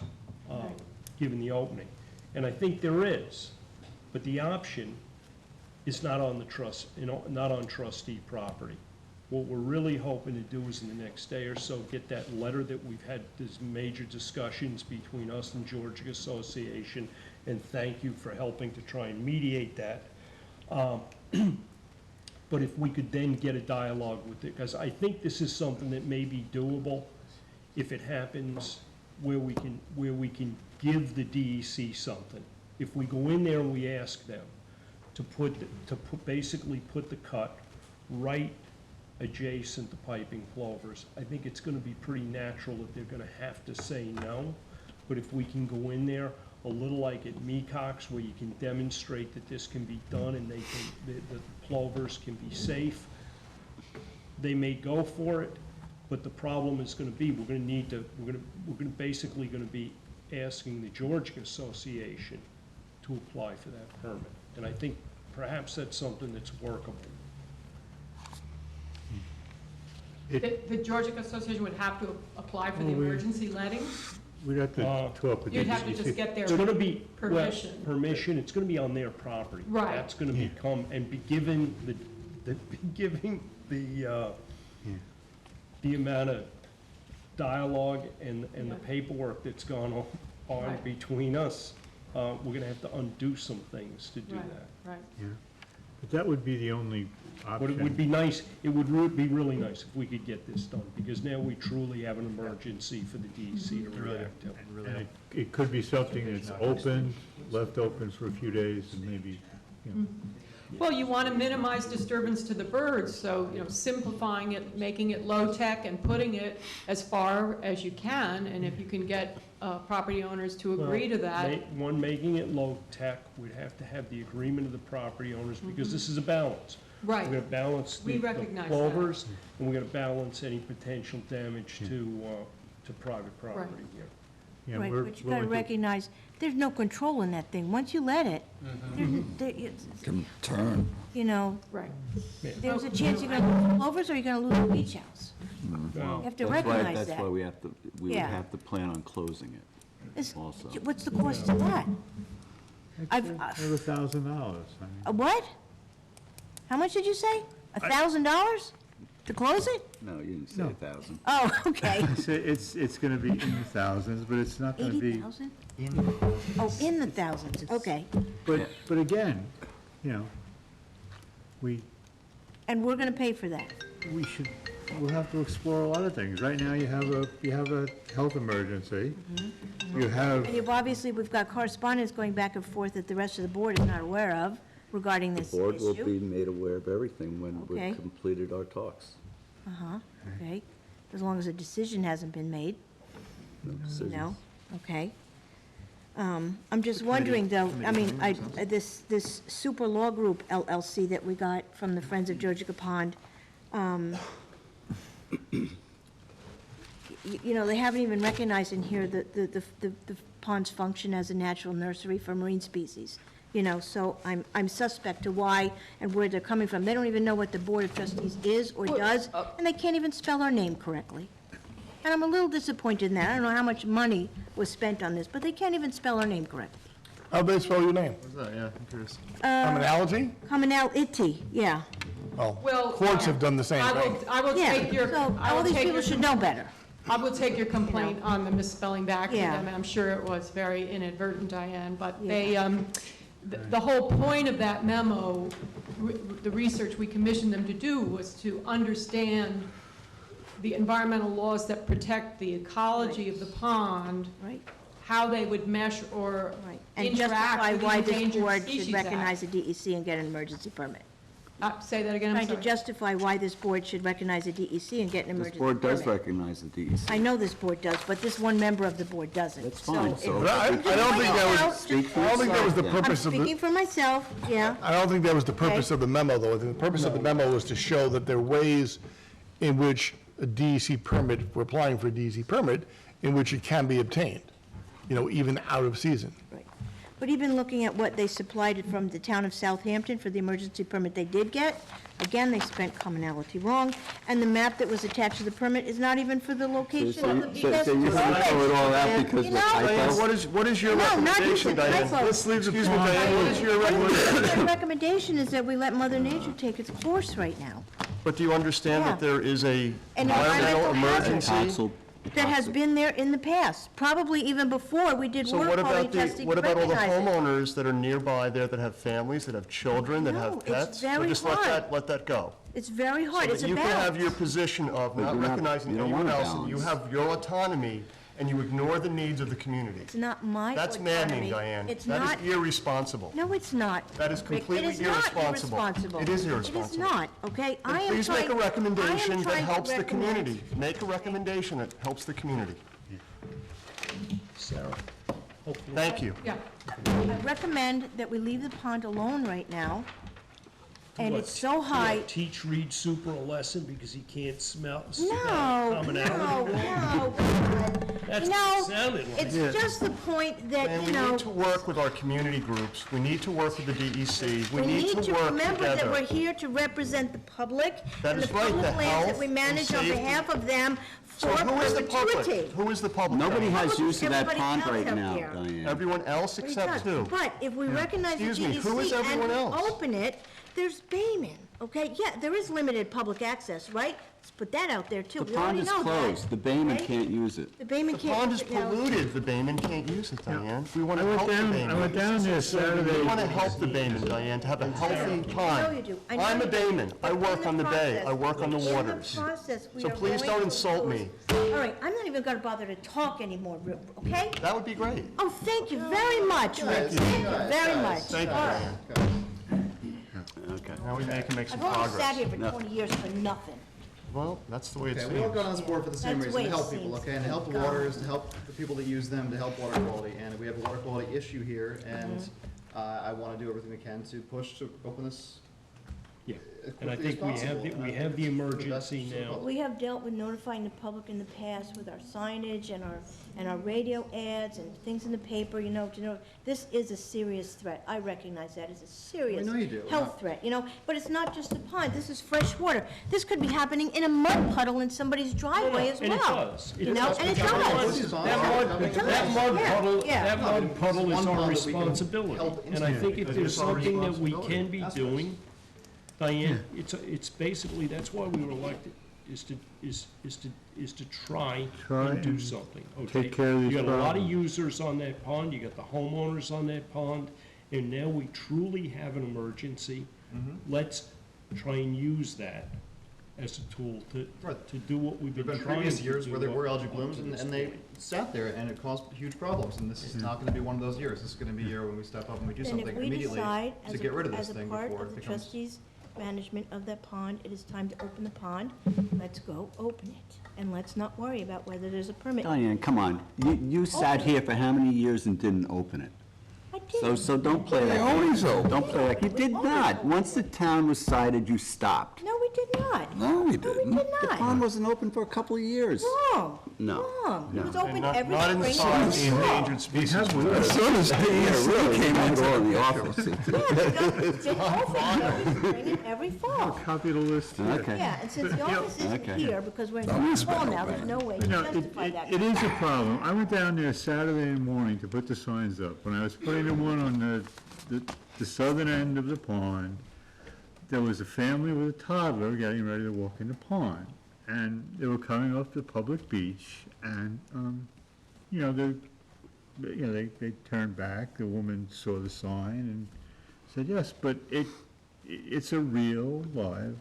given the opening? And I think there is, but the option is not on not on trustee property. What we're really hoping to do is in the next day or so get that letter that we've had these major discussions between us and Georgia Association, and thank you for helping to try and mediate that. But if we could then get a dialogue with it, because I think this is something that may be doable if it happens where we can give the DEC something. If we go in there and we ask them to basically put the cut right adjacent to piping plovers, I think it's going to be pretty natural that they're going to have to say no. But if we can go in there a little like at Mecox, where you can demonstrate that this can be done and the plovers can be safe, they may go for it. But the problem is going to be we're basically going to be asking the Georgia Association to apply for that permit. And I think perhaps that's something that's workable. The Georgia Association would have to apply for the emergency letting? We'd have to talk with the You'd have to DEC. just get their It's going to be, well, permission. permission, it's going to be on their property. Right. That's going to become, and be given the amount of dialogue and the paperwork that's gone on Right. between us, we're going to have to undo some things to do Right, that. right. Yeah. But that would be the only option. But it would be nice, it would be really nice if we could get this done, because now we truly have an emergency for the DEC to react to. And it could be something that's open, left open for a few days, and maybe, you know. Well, you want to minimize disturbance to the birds, so, you know, simplifying it, making it low-tech, and putting it as far as you can, and if you can get property owners to agree to that. Making it low-tech, we'd have to have the agreement of the property owners, because this is a balance. Right. We're going to balance We the recognize plovers, and we're going to balance any potential damage to private property here. Yeah, Right, we're but you gotta willing to- recognize, there's no control in that thing. Once you let it, Can turn. you know, Right. there's a chance you're gonna lose plovers or you're gonna lose the beach house. You have to recognize that. That's why we would Yeah. have to plan on closing it It's- also. What's the cost of that? Over $1,000. I mean, A what? How much did you say? $1,000? To close it? No, you didn't say 1,000. Oh, okay. It's gonna be in the thousands, but it's not gonna be. 80,000? Oh, in the thousands, okay. But again, you know, And we're gonna pay for that. we'll have to explore a lot of things. Right now, you have a health emergency. You have, And we've got correspondence going back and forth that the rest of the board is not aware of regarding this Board will issue. be made aware of everything when Okay. we've completed our talks. Okay, as long as a decision hasn't been made, No you decisions. know, okay. I'm just wondering, though, I mean, this Super Law Group LLC that we got from the Friends of Georgica Pond, you know, they haven't even recognized in here the pond's function as a natural nursery for marine species. You know, so I'm suspect to why and where they're coming from. They don't even know what the Board of Trustees is or does, and they can't even spell our name correctly. And I'm a little disappointed in that. I don't know how much money was spent on this, but they can't even spell our name correctly. How do they spell your name? What's that? Yeah, I'm curious. Commonality? Commonality, yeah. Oh, Well, courts have done the same thing. I will Yeah, take your. so I all will these take people your should know better. I will take your complaint on the misspelling back to Yeah. them. I'm sure it was very inadvertent, Diane, but they, the whole point of that memo, the research we commissioned them to do was to understand the environmental laws that protect the ecology of the pond, Right. how they would mesh or Right. And interact justify with the why this Endangered board should Species recognize Act. the DEC and get an emergency permit. Say that again, I'm Trying to sorry. justify why this board should recognize the DEC and get an This emergency board does permit. recognize the DEC. I know this board does, but this one member of the board doesn't. That's fine, it- so- But I don't think that was, Speak for I don't think that was the yourself, then. I'm purpose of speaking the, for myself, yeah. I don't think that was the purpose of the memo, though. I think the purpose of the memo was to show that there are ways in which a DEC permit, if we're applying for a DEC permit, in which it can be obtained, you know, even out of season. Right. But even looking at what they supplied it from the town of Southampton for the emergency permit they did get, again, they spent commonality wrong, and the map that was attached to the permit is not even for the location of the So best you're gonna permit. throw it all out because You of a know- typo? what is your No, not recommendation, just a Diane? typo. Let's leave the Excuse me, pond. Diane, What is your My recommendation? recommendation is that we let Mother Nature take its course right now. But do you understand Yeah. that there is a An environmental environmental hazard. emergency? Council, That has been there in the past, probably even before we did So water what quality about testing to what about all the recognize it. homeowners that are nearby there that have families, that have children, that No, have it's pets? very So just hard. let that go. It's very hard, So it's that a you can have balance. your position of But not you're not- recognizing you don't anyone want a else, and you balance. have your autonomy, and you ignore the needs of the community. It's not my That's autonomy. maddening, Diane. It's That not, is irresponsible. no, it's not. That is Rick. completely It is not irresponsible. irresponsible. It is It irresponsible. is not, okay? Then I am please make a trying- recommendation I am that trying to helps the recommend- community. Make a recommendation that helps the community. Sarah, hopefully. Thank you. Yeah. I recommend that we leave the pond alone right now, and What, it's so high. Teach Reed Super a lesson because he can't smell No, commonality? no. That's You what know, it sounded like. it's just the point that, And you we know, need to work with our community groups. We need to work with the DEC. we need to work remember that together. we're here to represent the public That and the is right, public the lands that health we and manage on safety. behalf of them So for who is the public? perpetuity. Who is the public? Nobody Diane? has use of that Everybody pond else right out now, there. Diane. Everyone else But it except does. who? But if we recognize the Excuse me, who is DEC everyone and else? open it, there's Bayman, okay? Yeah, there is limited public access, right? Let's put that out there, too. The We pond already is know that. closed. The Bayman okay? can't use it. The Bayman The can't pond use is it now. polluted. The Bayman can't use it, Diane. We want I to went help the down, Bayman. I went down there Saturday. We want to help the Bayman, Diane, to have a healthy pond. you do. I know I'm a you do. Bayman. I But work in on the bay. process- I work on the in waters. process, we So are please going don't to insult lose- me. All right, I'm not even gonna bother to talk anymore, okay? That would be great. Oh, thank you very much, Rick. Thank you very much. Thank you, All right. Diane. Okay. Now we can make some I've only sat progress. here for 20 years for nothing. Well, that's the way it Okay, we all seems. got on this board for the same That's the reason, way to it help people, seems. okay? And to help the God. waters, to help the people that use them, to help water quality. And we have a water quality issue here, and Mm-hmm. I want to do everything we can to push to open this Yeah, as and I quickly as think we have, possible. we have the emergency For the best now. We have dealt with notifying the public in the past with our signage and our radio ads and things in the paper, you know, this is a serious threat. I recognize that as a serious know you do. health threat, you know? But it's not just the pond, this is fresh water. This could be happening in a mud puddle in somebody's driveway as well. And it does. You know, and it does. That mud puddle, Yeah. that mud puddle is One our pond that we can responsibility. help And I think if there's something that we can be doing Diane, it's basically, that's why we were elected, is to try and do something, okay? take care of these You got a lot of problems. users on that pond, you got the homeowners on that pond, and now we truly have an emergency. Let's try and use that as a tool to do what we've There've been been trying to previous do. years where there were algae up blooms, to and this and they point. sat there, and it caused huge problems, and this is not gonna be one of those years. This is gonna be a year when we step up and we do Then something if we immediately decide, to get rid of this as a thing part before of it the becomes. trustees' management of that pond, it is time to open the pond. Let's go open it, and let's not worry about whether there's a permit. Diane, come on. You sat here for how many years and didn't open it? I did. So don't play like. always open. Don't play like, you did not. Once the town was cited, you stopped. No, we did not. No, we No, we didn't. did The not. pond wasn't open for a couple of years. Wrong. No. Wrong. It No. was open not- every not in the spring. size and of the fall. endangered species. As soon as the really came into the office. Yeah, it's been open every spring and every fall. Copy the list here. Okay. Yeah, and since the office isn't Okay. here, because we're in the fall now, there's no way to No, justify that. it is a problem. I went down there Saturday morning to put the signs up. When I was putting the one on the southern end of the pond, there was a family with a toddler getting ready to walk in the pond. And they were coming off the public beach, and, they turned back. The woman saw the sign and said, yes, but it's a real live,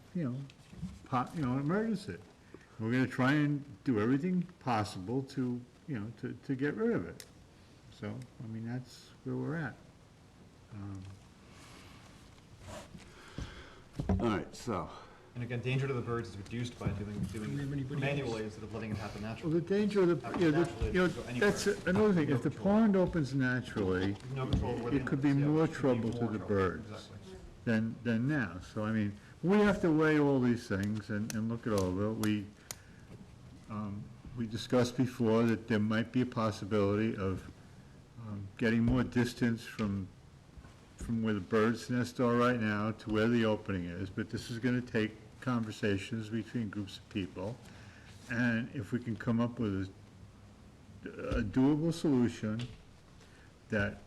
emergency. We're gonna try and do everything possible to get rid of it. So, I mean, that's where we're at. All right, so, And again, danger to the birds is reduced by doing it manually instead of letting it happen Well, naturally. the danger of that's another thing. If the pond opens naturally, No control over where the it could be inlet is. Yeah, more it could be trouble to more the trouble. birds Exactly. than now. So, I mean, we have to weigh all these things and look at all of it. We discussed before that there might be a possibility of getting more distance from where the birds' nests are right now to where the opening is, but this is gonna take conversations between groups of people. And if we can come up with a doable solution that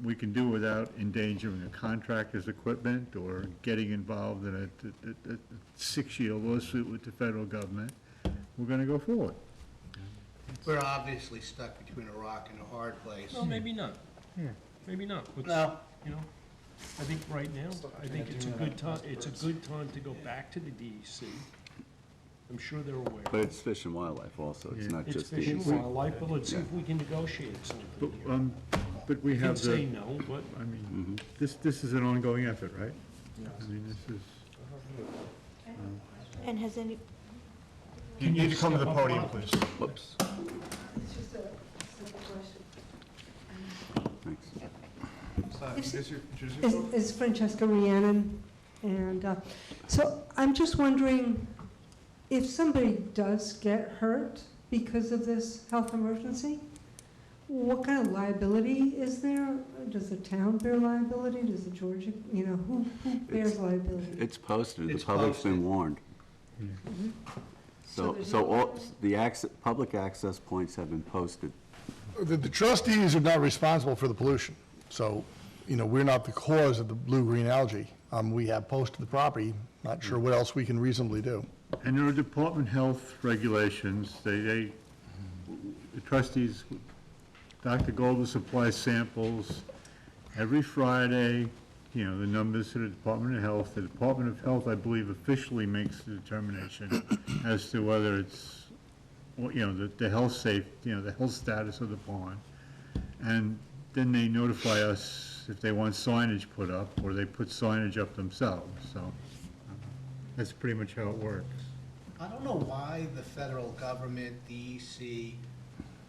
we can do without endangering a contractor's equipment or getting involved in a 6-year lawsuit with the federal government, we're gonna go forward. We're obviously stuck between a rock and a hard place. Well, maybe not. Yeah. Maybe not. Let's- No. You know, I think right now, I think it's a good time, to go back to the DEC. I'm sure they're aware. but it's Fish and Wildlife also, it's Yeah. not It's just Fish and DEC. Wildlife, but let's see if we can negotiate But, something here. but we We can have say the, no, but I mean, this is an ongoing effort, right? I mean, this is, And has any, You need to come to the podium, please. Whoops. It's just a simple question. Thanks. It's Francesca Rhiannon, and so I'm just wondering, if somebody does get hurt because of this health emergency, what kind of liability is there? Does the town bear liability? Does the Georgia, who bears liability? It's posted, the It's public's been posted. warned. So there's So no all, public access points have been posted. The trustees are not responsible for the pollution, so, we're not the cause of the blue-green algae. We have posted the property, not sure what else we can reasonably do. and there are department health regulations, the trustees, Dr. Golder supplies samples every Friday, the numbers to the Department of Health. The Department of Health, I believe, officially makes the determination as to whether it's, the health the health status of the pond. And then they notify us if they want signage put up, or they put signage up themselves, so that's pretty much how it works. I don't know why the federal government, DEC,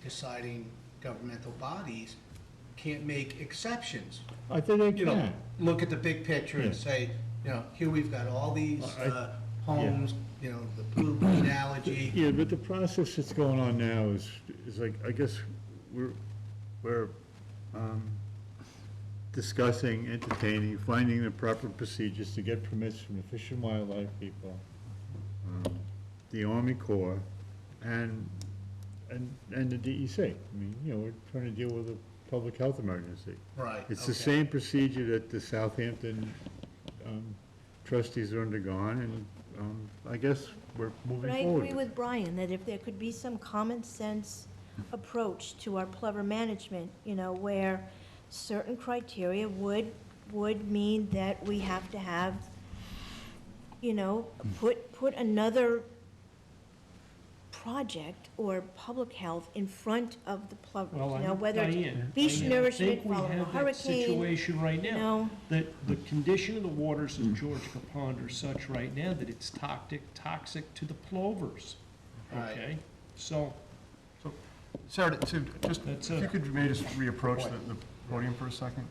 deciding governmental bodies can't make exceptions. I think they can. Look at the big picture and Yeah. say, here we've got all these homes, the blue-green algae. Yeah, but the process that's going on now is like, I guess, we're discussing, entertaining, finding the proper procedures to get permits from the Fish and Wildlife people, the Army Corps, and the DEC. I mean, we're trying to deal with a public health emergency. Right, It's the okay. same procedure that the Southampton trustees are undergone, and I guess we're moving But I forward. agree with Brian that if there could be some common sense approach to our plover management, where certain criteria would mean that we have to have, put another project or public health in front of the plovers, Well, whether it's Diane, beach Diane, I nourishment think we following a have that hurricane. situation right now. No. That the condition of the waters of Georgia Pond are such right now that it's toxic to the plovers. Right. Okay? So, Sarah, so just, That's if you it. could maybe just reapproach the podium for a second?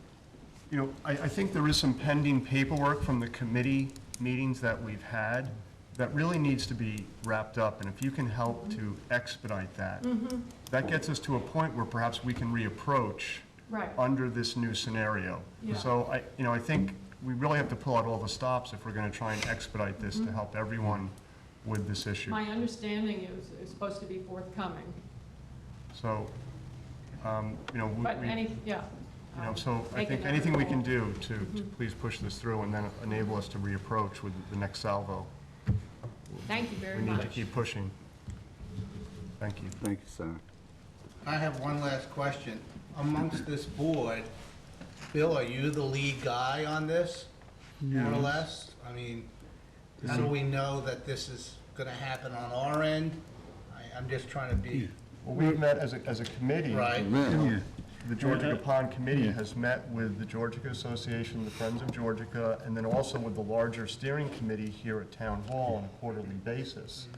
I think there is some pending paperwork from the committee meetings that we've had that really needs to be wrapped up, and if you can help to expedite that, that gets us to a point where perhaps we can reapproach Right. under this new scenario. Yeah. So I think we really have to pull out all the stops if we're gonna try and expedite this to help everyone with this issue. My understanding is supposed to be forthcoming, So, but yeah. so I Make think it anything we can available. do to please push this through and then enable us to reapproach with the next salvo. Thank you very We need to much. keep pushing. Thank you. Thank you, Sarah. I have one last question. Amongst this board, Bill, are you the lead guy on this, more or less? I mean, how do we know that this is gonna happen on our end? I'm just trying to be, Well, we've met as a committee. right? Yeah. The Georgia Pond Committee has met with the Georgia Association, the Friends of Georgia, and then also with the larger steering committee here at Town Hall on a quarterly basis.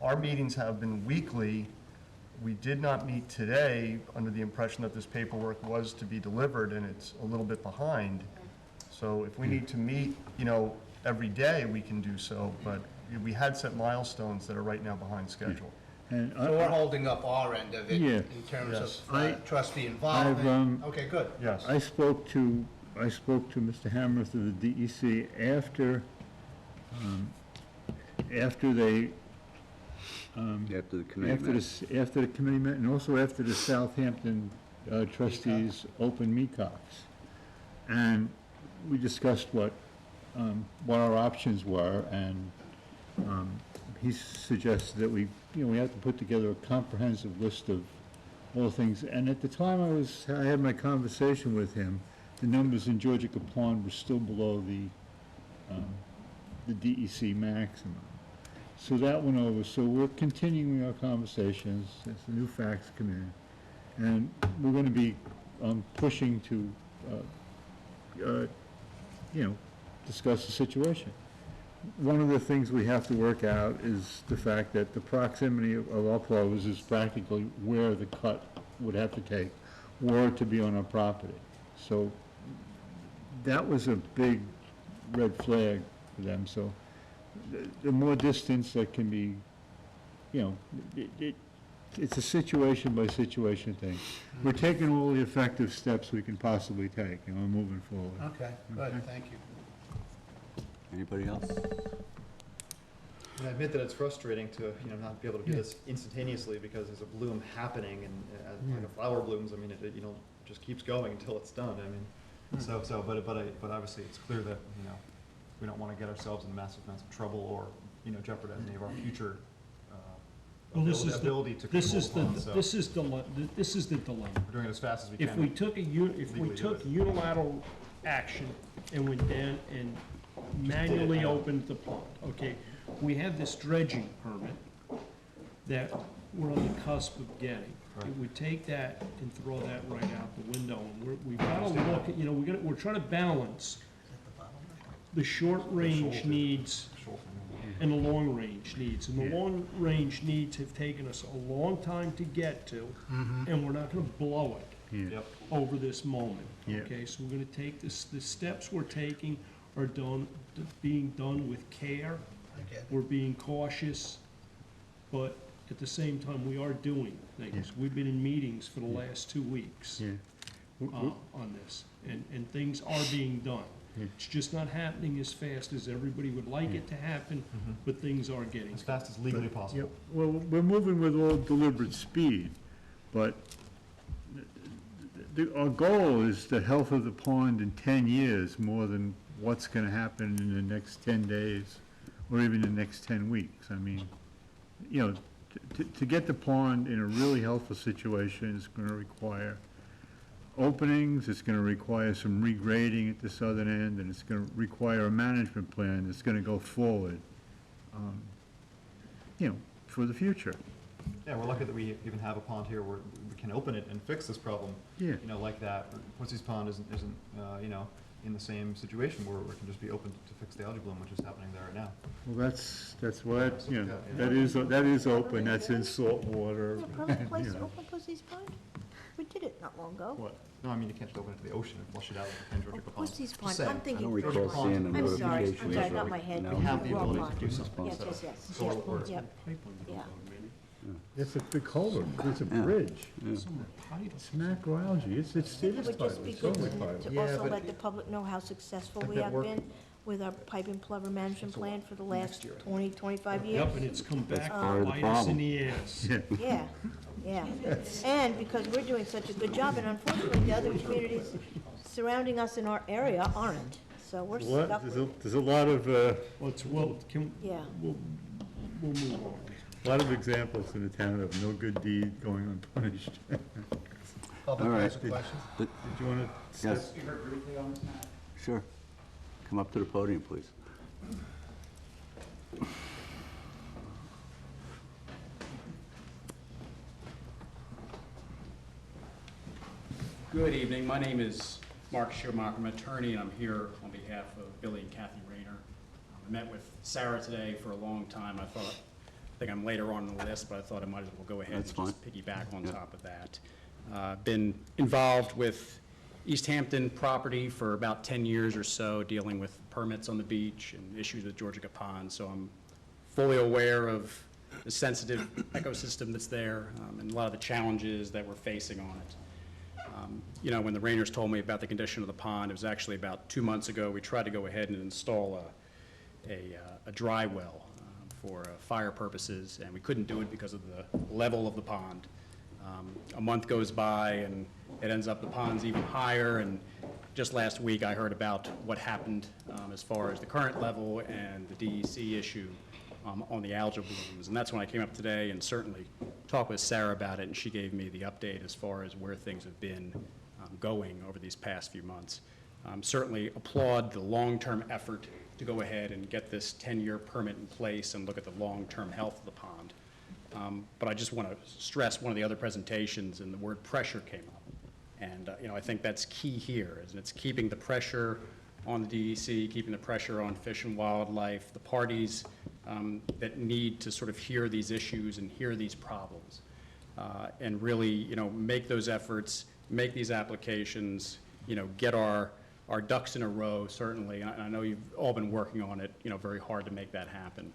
Our meetings have been weekly. We did not meet today under the impression that this paperwork was to be delivered, and it's a little bit behind. So if we need to meet, every day, we can do so, but we had set milestones that are right now behind schedule. And So we're holding up our end of it Yeah. in terms Yes. of trustee involvement? Okay, good. Yes. I spoke to Mr. Hammerth of the DEC after they, After the committee after met. after the committee met, and also after the Southampton trustees open meetings. And we discussed what our options were, and he suggested that we have to put together a comprehensive list of all things. And at the time I had my conversation with him, the numbers in Georgia Pond were still below the DEC maximum. So that went over. So we're continuing our conversations as the new facts come in. And we're going to be pushing to, discuss the situation. One of the things we have to work out is the fact that the proximity of our plovers is practically where the cut would have to take, were it to be on our property. So that was a big red flag for them. So the more distance that can be, it's a situation by situation thing. We're taking all the effective steps we can possibly take, moving forward. Okay, good, thank you. Anybody else? And I admit that it's frustrating to, not be able to do this instantaneously because there's a bloom happening and, like a flower blooms, I mean, it just keeps going until it's done, I mean. But obviously, it's clear that, we don't want to get ourselves in massive amounts of trouble or, jeopardize any of our future well, ability to this is control funds, so this is the dilemma. we're doing it as fast as we can. If we took legally do it. unilateral action and went down and manually opened the pond, okay, we have this dredging permit that we're on the cusp of getting. If we take that and throw that right out the window, and we've got to look at, we're trying to balance the short-range needs and the long-range needs. And the long-range needs have taken us a long time to get to, and we're not gonna blow it over this moment, okay? So we're gonna take this, the steps we're taking are being done with care. We're being cautious, but at the same time, we are doing things. We've been in meetings for the last 2 weeks on this, and things are being done. It's just not happening as fast as everybody would like it to happen, but things are getting. As fast as legally possible. Well, we're moving with all deliberate speed, but our goal is the health of the pond in 10 years more than what's gonna happen in the next 10 days, or even the next 10 weeks. I mean, you know, to get the pond in a really healthful situation is gonna require openings, it's gonna require some regrading at the southern end, and it's gonna require a management plan that's gonna go forward, you know, for the future. Yeah, we're lucky that we even have a pond here where we can open it and fix this problem. Yeah. You know, like that. Pussy's Pond isn't, you know, in the same situation where it can just be opened to fix the algae bloom, which is happening there right now. Well, that's what, you know, that is open, that's in salt water. Is there a permanent place you to know. open Pussy's Pond? We did it not long ago. What? No, I mean, you can't just open it to the ocean and flush it out in Georgia Pond. Pussy's Pond, saying. I'm thinking. I don't recall seeing a I'm sorry, notification. I'm sorry, I got my head. No. We have the wrong ability to pond. do something, Yes, so. yes, yes, So yes, we're- yep, yeah. It's a big culvert, it's a bridge. Yeah. It's macroalgae, it I think it is would just be vital, good it's totally to vital. also let the public know how successful we that have work? been with our pipe and plover management plan for the last 20, 25 years. Yep, and it's come back part of the to bite us in problem. the ass. Yeah. Yeah, yeah. And because we're doing such a good job, and unfortunately, the other communities surrounding us in our area aren't. So we're What, stuck with it. there's a lot of, Yeah. We'll move on. lot of examples in the town of no good deed going unpunished. All right. Did you wanna Yes. step? Sure. Come up to the podium, please. Good evening. My name is Mark Schumacher. I'm an attorney, and I'm here on behalf of Billy and Kathy Rayner. I met with Sarah today for a long time. I think I'm later on the list, but I thought I might as well go ahead That's and just fine. piggyback on Yeah. top of that. Been involved with East Hampton property for about 10 years or so, dealing with permits on the beach and issues with Georgia Pond, so I'm fully aware of the sensitive ecosystem that's there, and a lot of the challenges that we're facing on it. You know, when the Rainers told me about the condition of the pond, it was actually about 2 months ago. We tried to go ahead and install a dry well for fire purposes, and we couldn't do it because of the level of the pond. A month goes by, and it ends up the pond's even higher, and just last week I heard about what happened as far as the current level and the DEC issue on the algal blooms. And that's when I came up today and certainly talked with Sarah about it, and she gave me the update as far as where things have been going over these past few months. Certainly applaud the long-term effort to go ahead and get this 10-year permit in place and look at the long-term health of the pond. But I just want to stress one of the other presentations, and the word pressure came up. And, you know, I think that's key here, is it's keeping the pressure on the DEC, keeping the pressure on Fish and Wildlife, the parties that need to sort of hear these issues and hear these problems. And really, you know, make those efforts, make these applications, you know, get our ducks in a row, certainly. And I know you've all been working on it, you know, very hard to make that happen.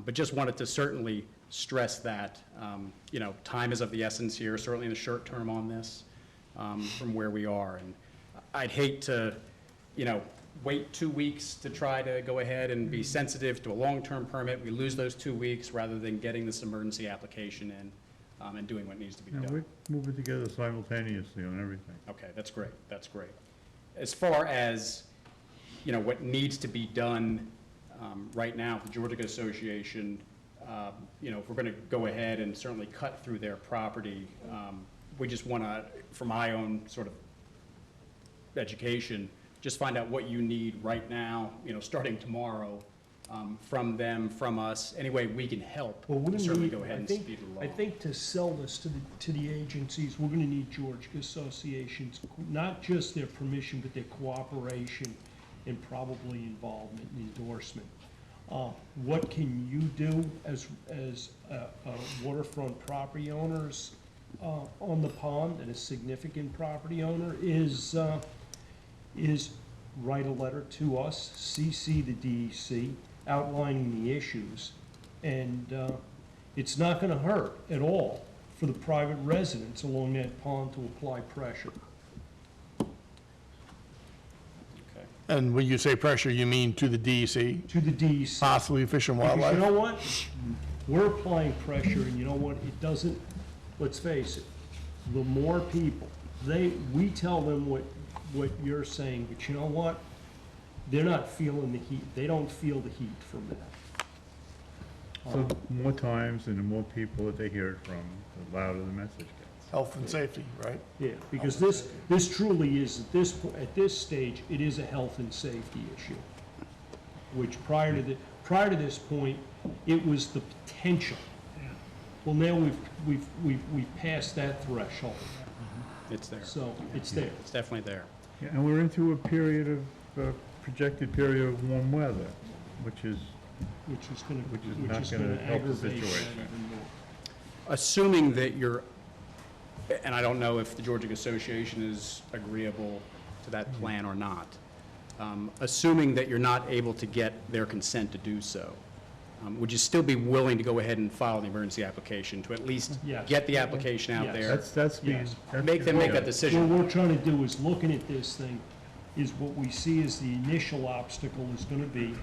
But just wanted to certainly stress that, you know, time is of the essence here, certainly in the short term on this, from where we are. And I'd hate to, you know, wait 2 weeks to try to go ahead and be sensitive to a long-term permit. We lose those 2 weeks rather than getting this emergency application in and doing what needs to be Yeah, done. we're moving together simultaneously on everything. Okay, that's great, that's great. As far as, you know, what needs to be done right now, the Georgia Association, you know, if we're going to go ahead and certainly cut through their property, we just want to, for my own sort of education, just find out what you need right now, you know, starting tomorrow, from them, from us, any way we can help. Well, we're to certainly gonna go ahead need, and speed the law. I think to sell this to the agencies, we're gonna need Georgia associations, not just their permission, but their cooperation and probably involvement and endorsement. What can you do as waterfront property owners on the pond, and a significant property owner, is write a letter to us, CC the DEC, outlining the issues. And it's not gonna hurt at all for the private residents along that pond to apply pressure. And when you say pressure, you mean to the DEC, To the DEC. possibly Fish and Because Wildlife? you know what? We're applying pressure, and you know what? It doesn't, let's face it, the more people, we tell them what you're saying, but you know what? they're not feeling the heat, they don't feel the heat from that. So more times and the more people that they hear it from, the louder the message gets. Health and safety, right? Yeah, because this truly is, at this stage, it is a health and safety issue, which prior to this point, it was the potential. Well, now we've passed that threshold, It's there. so it's there. It's definitely there. Yeah, and we're into a period of, projected period of warm weather, which is not gonna help the aggravate that situation. even more. Assuming that you're, and I don't know if the Georgia Association is agreeable to that plan or not, assuming that you're not able to get their consent to do so, would you still be willing to go ahead and file the emergency application to at least Yes. get the application out Yes. there? That's being. Yes. that's Make them being make that done. decision. What we're trying to do is, looking at this thing, is what we see as the initial obstacle is gonna be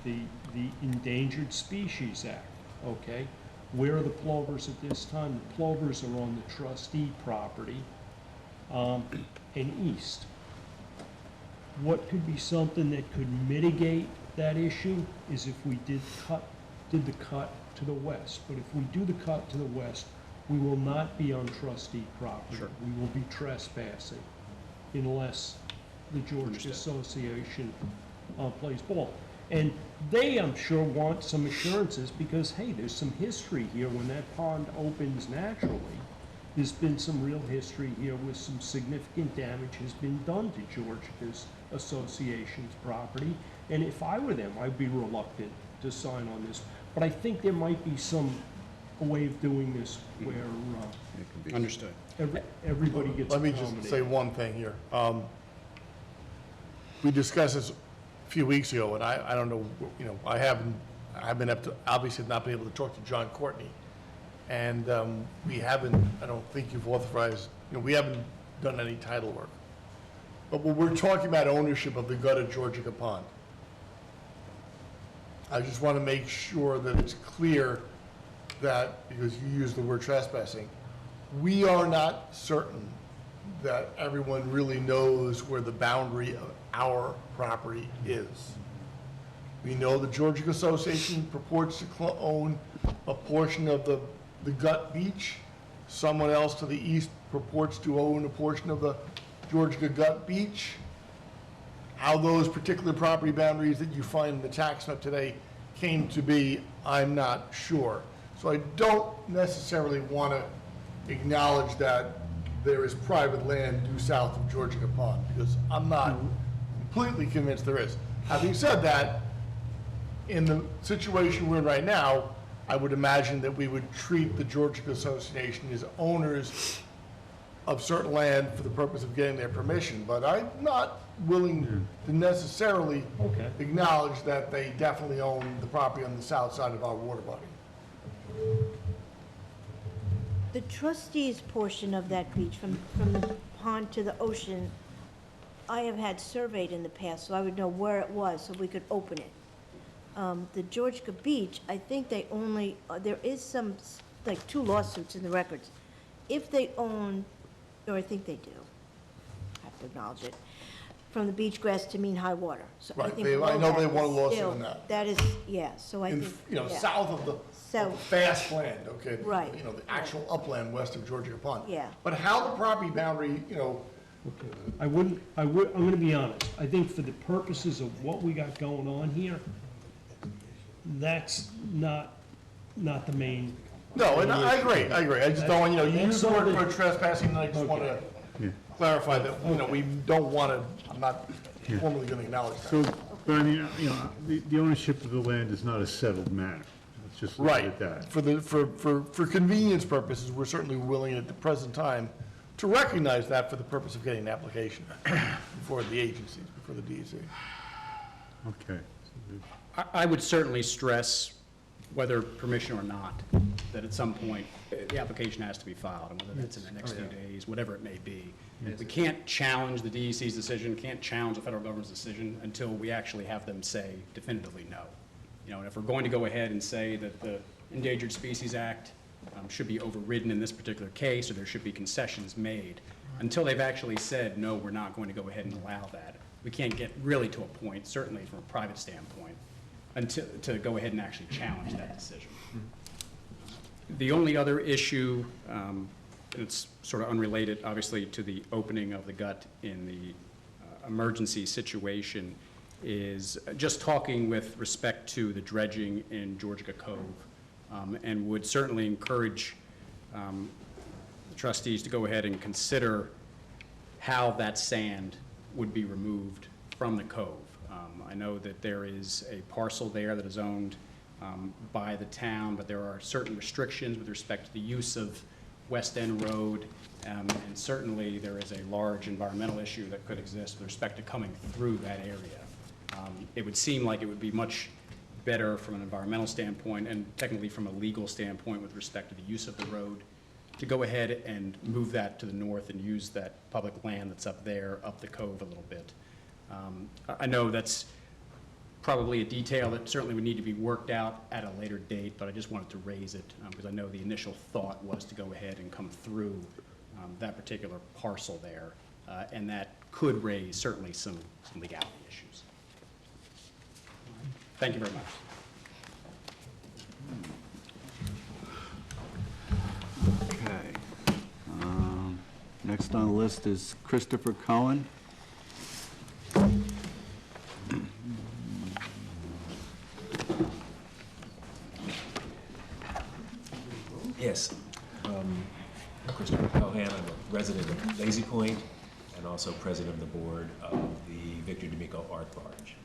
the Endangered Species Act, okay? Where are the plovers at this time? The plovers are on the trustee property, and east. What could be something that could mitigate that issue is if we did the cut to the west. But if we do the cut to the west, we will not be on trustee property. Sure. We will be trespassing unless the Georgia Understood. Association plays ball. And they, I'm sure, want some assurances because, hey, there's some history here. When that pond opens naturally, there's been some real history here with some significant damage has been done to Georgia's Association's property. And if I were them, I'd be reluctant to sign on this. But I think there might be a way of doing this where Understood. everybody gets Let me accommodated. just say one thing here. We discussed this a few weeks ago, and I don't know, I've been obviously not been able to talk to John Courtney. And we haven't, I don't think you've authorized, we haven't done any title work. But when we're talking about ownership of the gutted Georgia Pond, I just want to make sure that it's clear that, because you used the word trespassing, we are not certain that everyone really knows where the boundary of our property is. We know the Georgia Association purports to own a portion of the Gut Beach. Someone else to the east purports to own a portion of the Georgia Gut Beach. How those particular property boundaries that you find in the tax map today came to be, I'm not sure. So I don't necessarily want to acknowledge that there is private land due south of Georgia Pond, because I'm not completely convinced there is. Having said that, in the situation we're in right now, I would imagine that we would treat the Georgia Association as owners of certain land for the purpose of getting their permission, but I'm not willing to necessarily acknowledge that they definitely own the property on the south side of our water body. The trustees portion of that beach, from the pond to the ocean, I have had surveyed in the past, so I would know where it was, so we could open it. The Georgia Beach, I think they only, there is some, like 2 lawsuits in the records. If they own, or I think they do, I have to acknowledge it, from the beach grass to mean high water. So Right, think I below know they that want a is lawsuit still- on that. That is, yeah, so I In, think. yeah. south of the South. fast land, okay? Right. The actual upland west of Georgia Pond. Yeah. But how the property boundary, I'm gonna be honest, I think for the purposes of what we got going on here, that's not the main. no, and I agree, I just don't want, you use the word for trespassing, and I just want to clarify that, we don't want to, I'm not formally going to acknowledge that. So, but I mean, the ownership of the land is not a settled matter. Let's just leave it Right. at that. For convenience purposes, we're certainly willing at the present time to recognize that for the purpose of getting an application before the agencies, before the DEC. Okay. I would certainly stress, whether permission or not, that at some point, the application has to be filed, and whether that's in the next few days, whatever it may be. We can't challenge the DEC's decision, can't challenge the federal government's decision until we actually have them say definitively no. And if we're going to go ahead and say that the Endangered Species Act should be overridden in this particular case, or there should be concessions made, until they've actually said, no, we're not going to go ahead and allow that, we can't get really to a point, certainly from a private standpoint, until, to go ahead and actually challenge that decision. The only other issue, it's sort of unrelated, obviously, to the opening of the gut in the emergency situation, is just talking with respect to the dredging in Georgia Cove, and would certainly encourage the trustees to go ahead and consider how that sand would be removed from the cove. I know that there is a parcel there that is owned by the town, but there are certain restrictions with respect to the use of West End Road, and certainly there is a large environmental issue that could exist with respect to coming through that area. It would seem like it would be much better from an environmental standpoint and technically from a legal standpoint with respect to the use of the road to go ahead and move that to the north and use that public land that's up there, up the cove a little bit. I know that's probably a detail that certainly would need to be worked out at a later date, but I just wanted to raise it because I know the initial thought was to go ahead and come through that particular parcel there, and that could raise certainly some legality issues. Thank you very much. Okay. Next on the list is Christopher Cohen. Yes, Christopher Cohen, I'm a resident of Lazy Point and also president of the board of the Victor D'Amico Art Barge.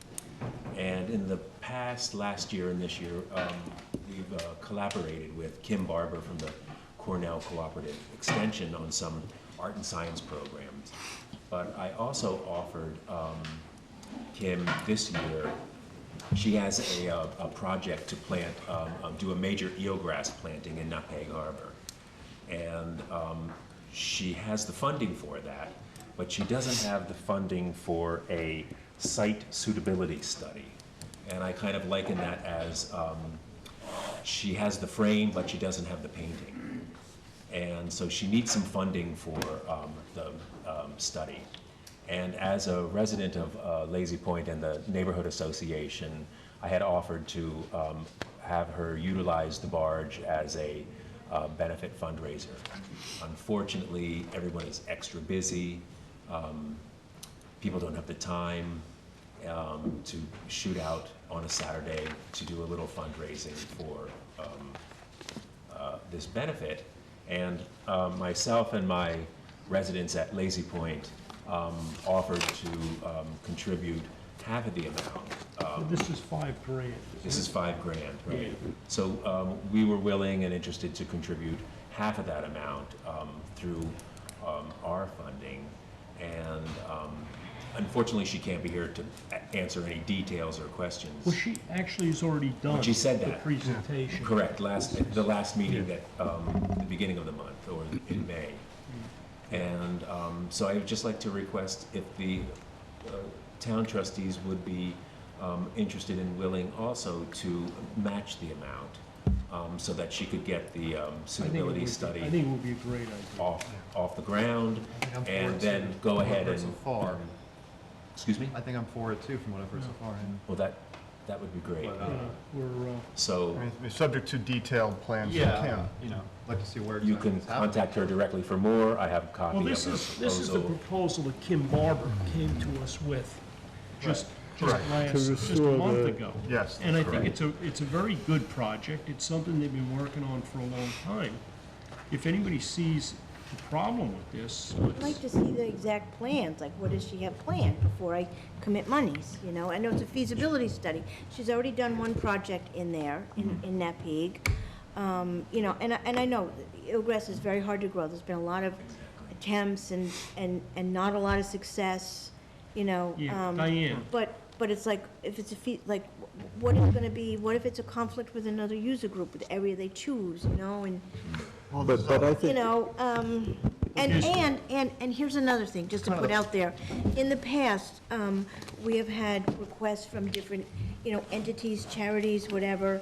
And in the past, last year and this year, we've collaborated with Kim Barber from the Cornell Cooperative Extension on some art and science programs. But I also offered Kim this year, she has a project to plant, do a major eelgrass planting in Nappag Harbor. And she has the funding for that, but she doesn't have the funding for a site suitability study. And I kind of liken that as she has the frame, but she doesn't have the painting. And so she needs some funding for the study. And as a resident of Lazy Point and the Neighborhood Association, I had offered to have her utilize the barge as a benefit fundraiser. Unfortunately, everyone is extra busy. People don't have the time to shoot out on a Saturday to do a little fundraising for this benefit. And myself and my residents at Lazy Point offered to contribute half of the amount. This is $5,000. This is $5,000, right? Yeah. So we were willing and interested to contribute half of that amount through our funding. And unfortunately, she can't be here to answer any details or questions. Well, she actually has already done She said the that. presentation. Correct, the last meeting at the beginning of the month, or in May. And so I would just like to request if the town trustees would be interested and willing also to match the amount so that she could get the suitability study I think it would be a great idea. off the ground and then go ahead and. So far. Excuse me? I think I'm for it too, from what I've heard so far. And Well, that would be great. We're, So. I mean, it's subject to detailed plans from yeah, Kim. you know, like to see where You exactly can it's happening. contact her directly for more. I have a copy well, of her this is the proposal. proposal that Kim Barber came to us with just Right. just a month ago. Yes, And I that's think it's a very good project. It's something they've been working on for a long time. If anybody sees the problem with this, I'd like to see the exact plans, like what does she have planned before I commit monies, you know? I know it's a feasibility study. She's already done one project in there, in Nappag. You know, and I know eelgrass is very hard to grow. There's been a lot of attempts and not a lot of success, you know? Yeah, Diane. But it's like, if it's like, what is gonna be, what if it's a conflict with another user group, with the area they choose, you know, and, But I you think, know, and here's another thing, just to put out there. In the past, we have had requests from different, you know, entities, charities, whatever,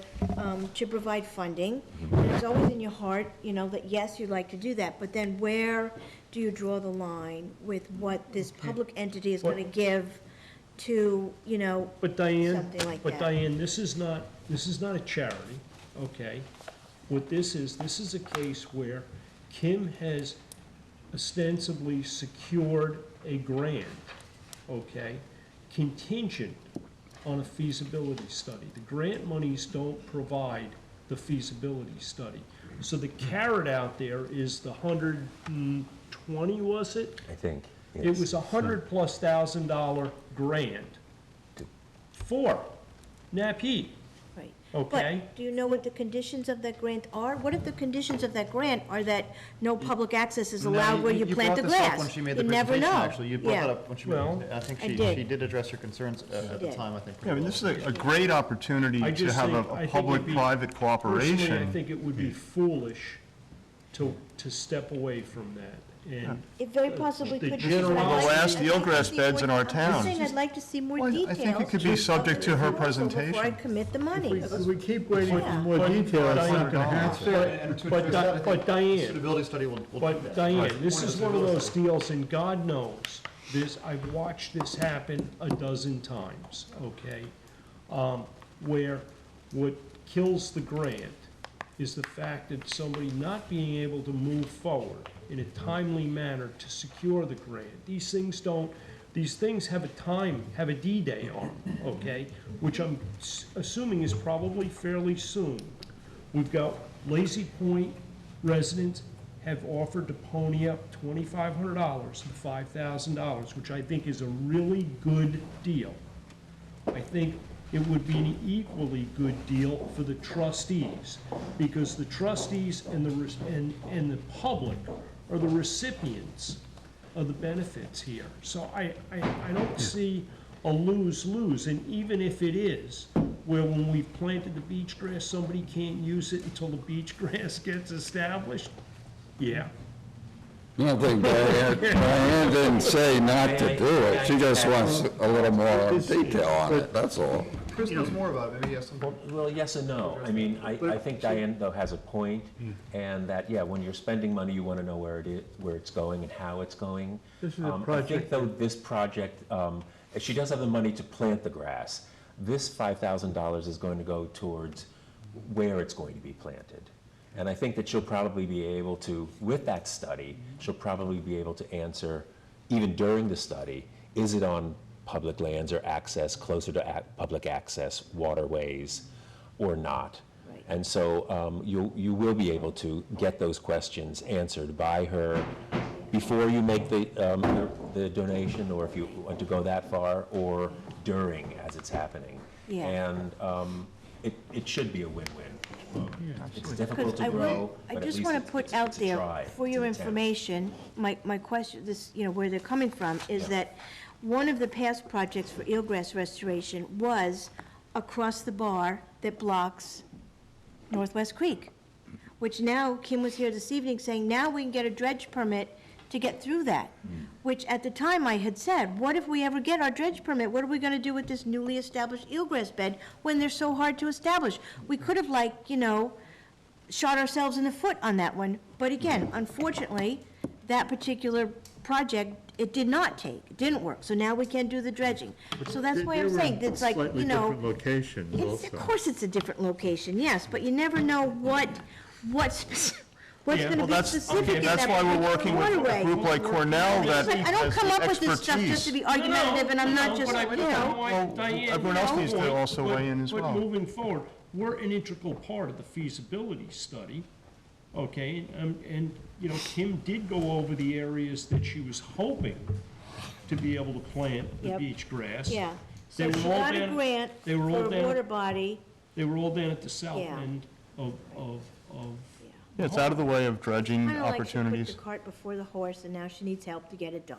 to provide funding. And it's always in your heart, you know, that yes, you'd like to do that, but then where do you draw the line with what this public entity is gonna give to, you know, But Diane, something like but that. Diane, this is not a charity, okay? What this is a case where Kim has ostensibly secured a grant, okay, contingent on a feasibility study. The grant monies don't provide the feasibility study. So the carrot out there is the $120, was it? I think, It yes. was $100,000+ grant for NAPE, Right. okay? But do you know what the conditions of that grant are? What if the conditions of that grant are that no public access is allowed where you plant the brought this up grass? when she made the You never presentation, know. actually. You brought Yeah. that up when she made, Well, I think I she did. did address your concerns at the did. time, I think. Yeah, I mean, this is a great opportunity I to just have think- a I think it'd public-private be- Personally, I cooperation. think it would be foolish to step away from that. And It very possibly the could be. general- I'd like The to- last I'd like to eelgrass see beds more- in our I'm just town. saying I'd like to see more Well, details. I think it could be subject to her Before I presentation. commit the money. If we keep waiting for Yeah. more details, it's not gonna happen. And to But address that, I think but Diane- the suitability study will do But that. Diane, Right. this Point is of one of suitability those study. deals, and God knows, I've watched this happen a dozen times, okay? Where what kills the grant is the fact that somebody not being able to move forward in a timely manner to secure the grant. These things have a D-Day on them, okay? Which I'm assuming is probably fairly soon. We've got Lazy Point residents have offered to pony up $2,500 to $5,000, which I think is a really good deal. I think it would be an equally good deal for the trustees, because the trustees and the public are the recipients of the benefits here. So I don't see a lose-lose, and even if it is, where when we've planted the beach grass, somebody can't use it until the beach grass gets established, yeah. I don't think Diane didn't say not to do it, she just wants a little more detail on it, that's all. Chris knows more about it, maybe he has some. Well, yes and no. I mean, I think Diane, though, has a point, and that, yeah, when you're spending money, you want to know where it is, where it's going and how it's going. This is a I think, project though, this project, she does have the money to plant the grass. This $5,000 is going to go towards where it's going to be planted. And I think that she'll probably be able to, with that study, she'll probably be able to answer, even during the study, is it on public lands or access, closer to public access, waterways, or not? Right. And so you will be able to get those questions answered by her before you make the donation, or if you want to go that far, or during as it's happening. Yeah. And it should be a win-win. It's difficult Because to grow, I but at just least want it's to put it's out a there, try. for It's your an attempt. information, my question, this, you know, where they're coming from, is that one of the past projects for eelgrass restoration was across the bar that blocks Northwest Creek, which now, Kim was here this evening saying, now we can get a dredge permit to get through that, which at the time I had said, what if we ever get our dredge permit? What are we gonna do with this newly established eelgrass bed when they're so hard to establish? We could have, like, you know, shot ourselves in the foot on that one, but again, unfortunately, that particular project, it did not take, it didn't work, so now we can't do the dredging. So that's why I'm saying, it's like, you know. Slightly different locations It's, also. of course it's a different location, yes, but you never know what's Yeah, gonna well, be that's- specific okay, in That's that why we're particular working with a waterway. group like Cornell that But I don't has come the up with this stuff just to be argumentative, and I'm not just, you know. Well, Diane, everyone else your needs to point, also but- weigh in as well. But moving forward, we're an integral part of the feasibility study, okay? And, you know, Kim did go over the areas that she was hoping to be able to plant the Yep. beach grass. Yeah, They so she were all got a down- grant they were all for a down- water body, They were all down at the south Yeah. end of Yeah, it's out of the way of dredging kinda like she put opportunities. the cart before the horse, and now she needs help to get it done.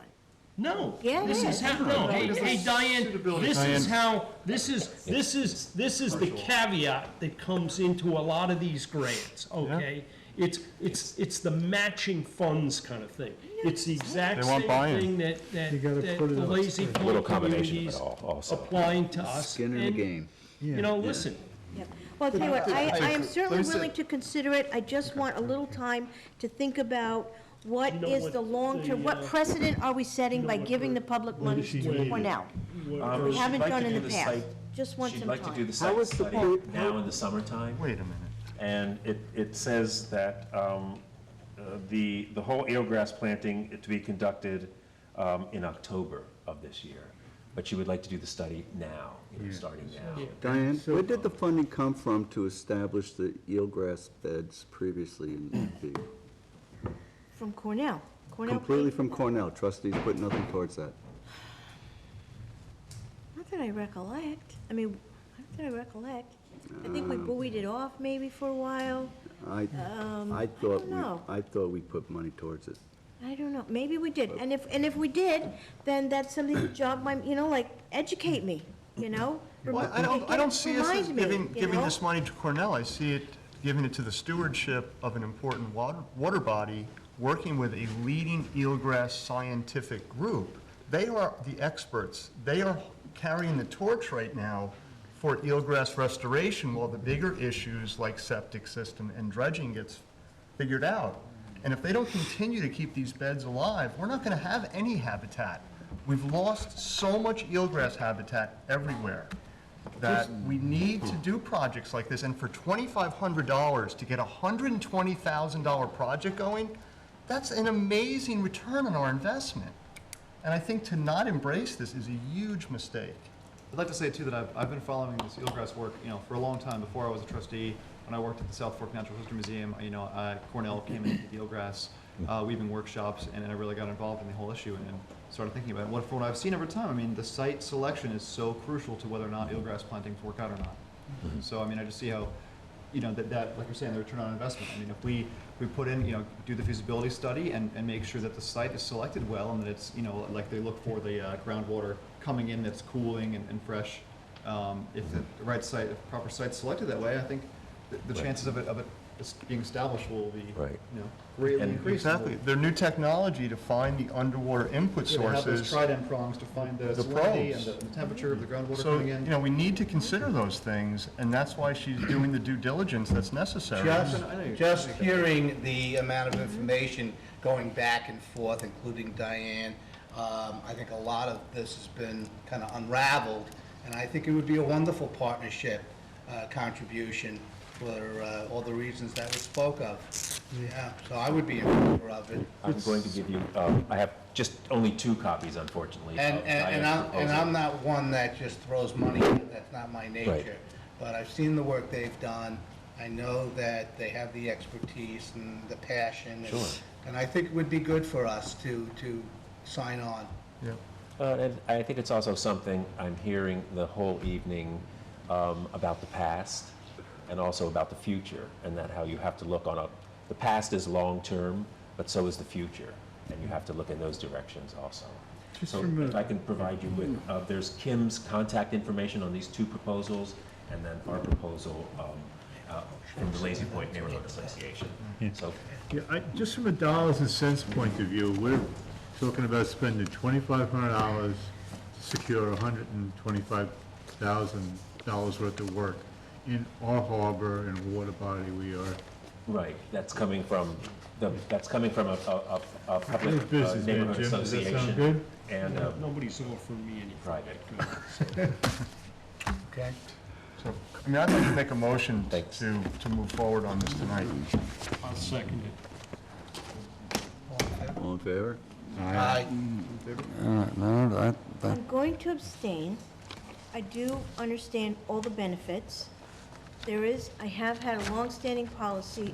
No. Yeah, This yeah. is how, no, hey, Diane, this is how, this is the caveat that comes into a lot of these grants, okay? It's the matching funds kind of thing. It's the exact They want same buy-in. thing that You gotta that put it the on Lazy straight. Little Point combination of it communities all also. applying to us. Skin in the and, game. You know, listen, Yep. Well, I'll tell you what, I am certainly let me say- willing to consider it, I just want a little time to think about What You know is what the long-term, the, what precedent are we setting you know by what giving the- the public what money is she to waiting? Cornell? We She'd haven't like done to in do the the past. site- Just want She'd some like to do time. the site study now in the summertime. Wait a minute. And it says that the whole eelgrass planting to be conducted in October of this year. But she would like to do the study now, starting now. Diane, where did the funding come from to establish the eelgrass beds previously in the, From Cornell. Cornell completely paid from for that. Cornell, trustees put nothing towards that? Not that I recollect. I mean, not that I recollect. I think we buoyed it off maybe for a while. I I thought don't know. I thought we put money towards it. I don't know, maybe we did, and if we did, then that's something to jog my, like, educate me, Well, I don't see us as Remind me, giving this money to Cornell. I see it giving it to the stewardship of an important water body, working with a leading eelgrass scientific group. They are the experts. They are carrying the torch right now for eelgrass restoration, while the bigger issues like septic system and dredging gets figured out. And if they don't continue to keep these beds alive, we're not going to have any habitat. We've lost so much eelgrass habitat everywhere that we need to do projects like this. And for $2,500 to get a $120,000 project going, that's an amazing return on our investment. And I think to not embrace this is a huge mistake. I'd like to say too that I've been following this eelgrass work, for a long time. Before I was a trustee, when I worked at the South Fork Natural History Museum, Cornell came in with the eelgrass weaving workshops, and I really got involved in the whole issue and started thinking about it. From what I've seen over time, the site selection is so crucial to whether or not eelgrass plantings work out or not. So, I just see how, that, like you're saying, the return on investment. If we put in, do the feasibility study and make sure that the site is selected well and that it's, like they look for the groundwater coming in that's cooling and fresh. If the right site, if proper site's selected that way, I think the chances of it being established will be, greatly increased. Exactly. Their new technology to find the underwater input Yeah, they have those sources. trident prongs to find the salinity and the temperature of the groundwater So, coming in. we need to consider those things, and that's why she's doing the due diligence that's necessary. Just hearing the amount of information going back and forth, including Diane, I think a lot of this has been kind of unraveled, and I think it would be a wonderful partnership contribution for all the reasons that we spoke of. Yeah, so I would be in favor of it. I'm going to give you, I have just only 2 copies, unfortunately. And of Diane's I'm proposal. not one that just throws money at, that's not my nature. But I've seen the work they've done. I know that they have the expertise and the passion. Sure. And I think it would be good for us to sign on. And I think it's also something I'm hearing the whole evening about the past and also about the future, and that how you have to look on the past is long-term, but so is the future, and you have to look in those directions also. So if I can provide you with, there's Kim's contact information on these 2 proposals, and then our proposal from the Lazy Point Neighborhood Association. So Just from a dollars and cents point of view, we're talking about spending $2,500 to secure $125,000 worth of work in our harbor and water body we are. Right, that's coming from a public business, neighborhood Jim. Does that sound association. good? And Nobody's offering me any private. Okay. So, I'd like to make a motion to move forward on this tonight. I'll second it. All in favor? Aye. No, that, I'm going to abstain. I do understand all the benefits. I have had a longstanding policy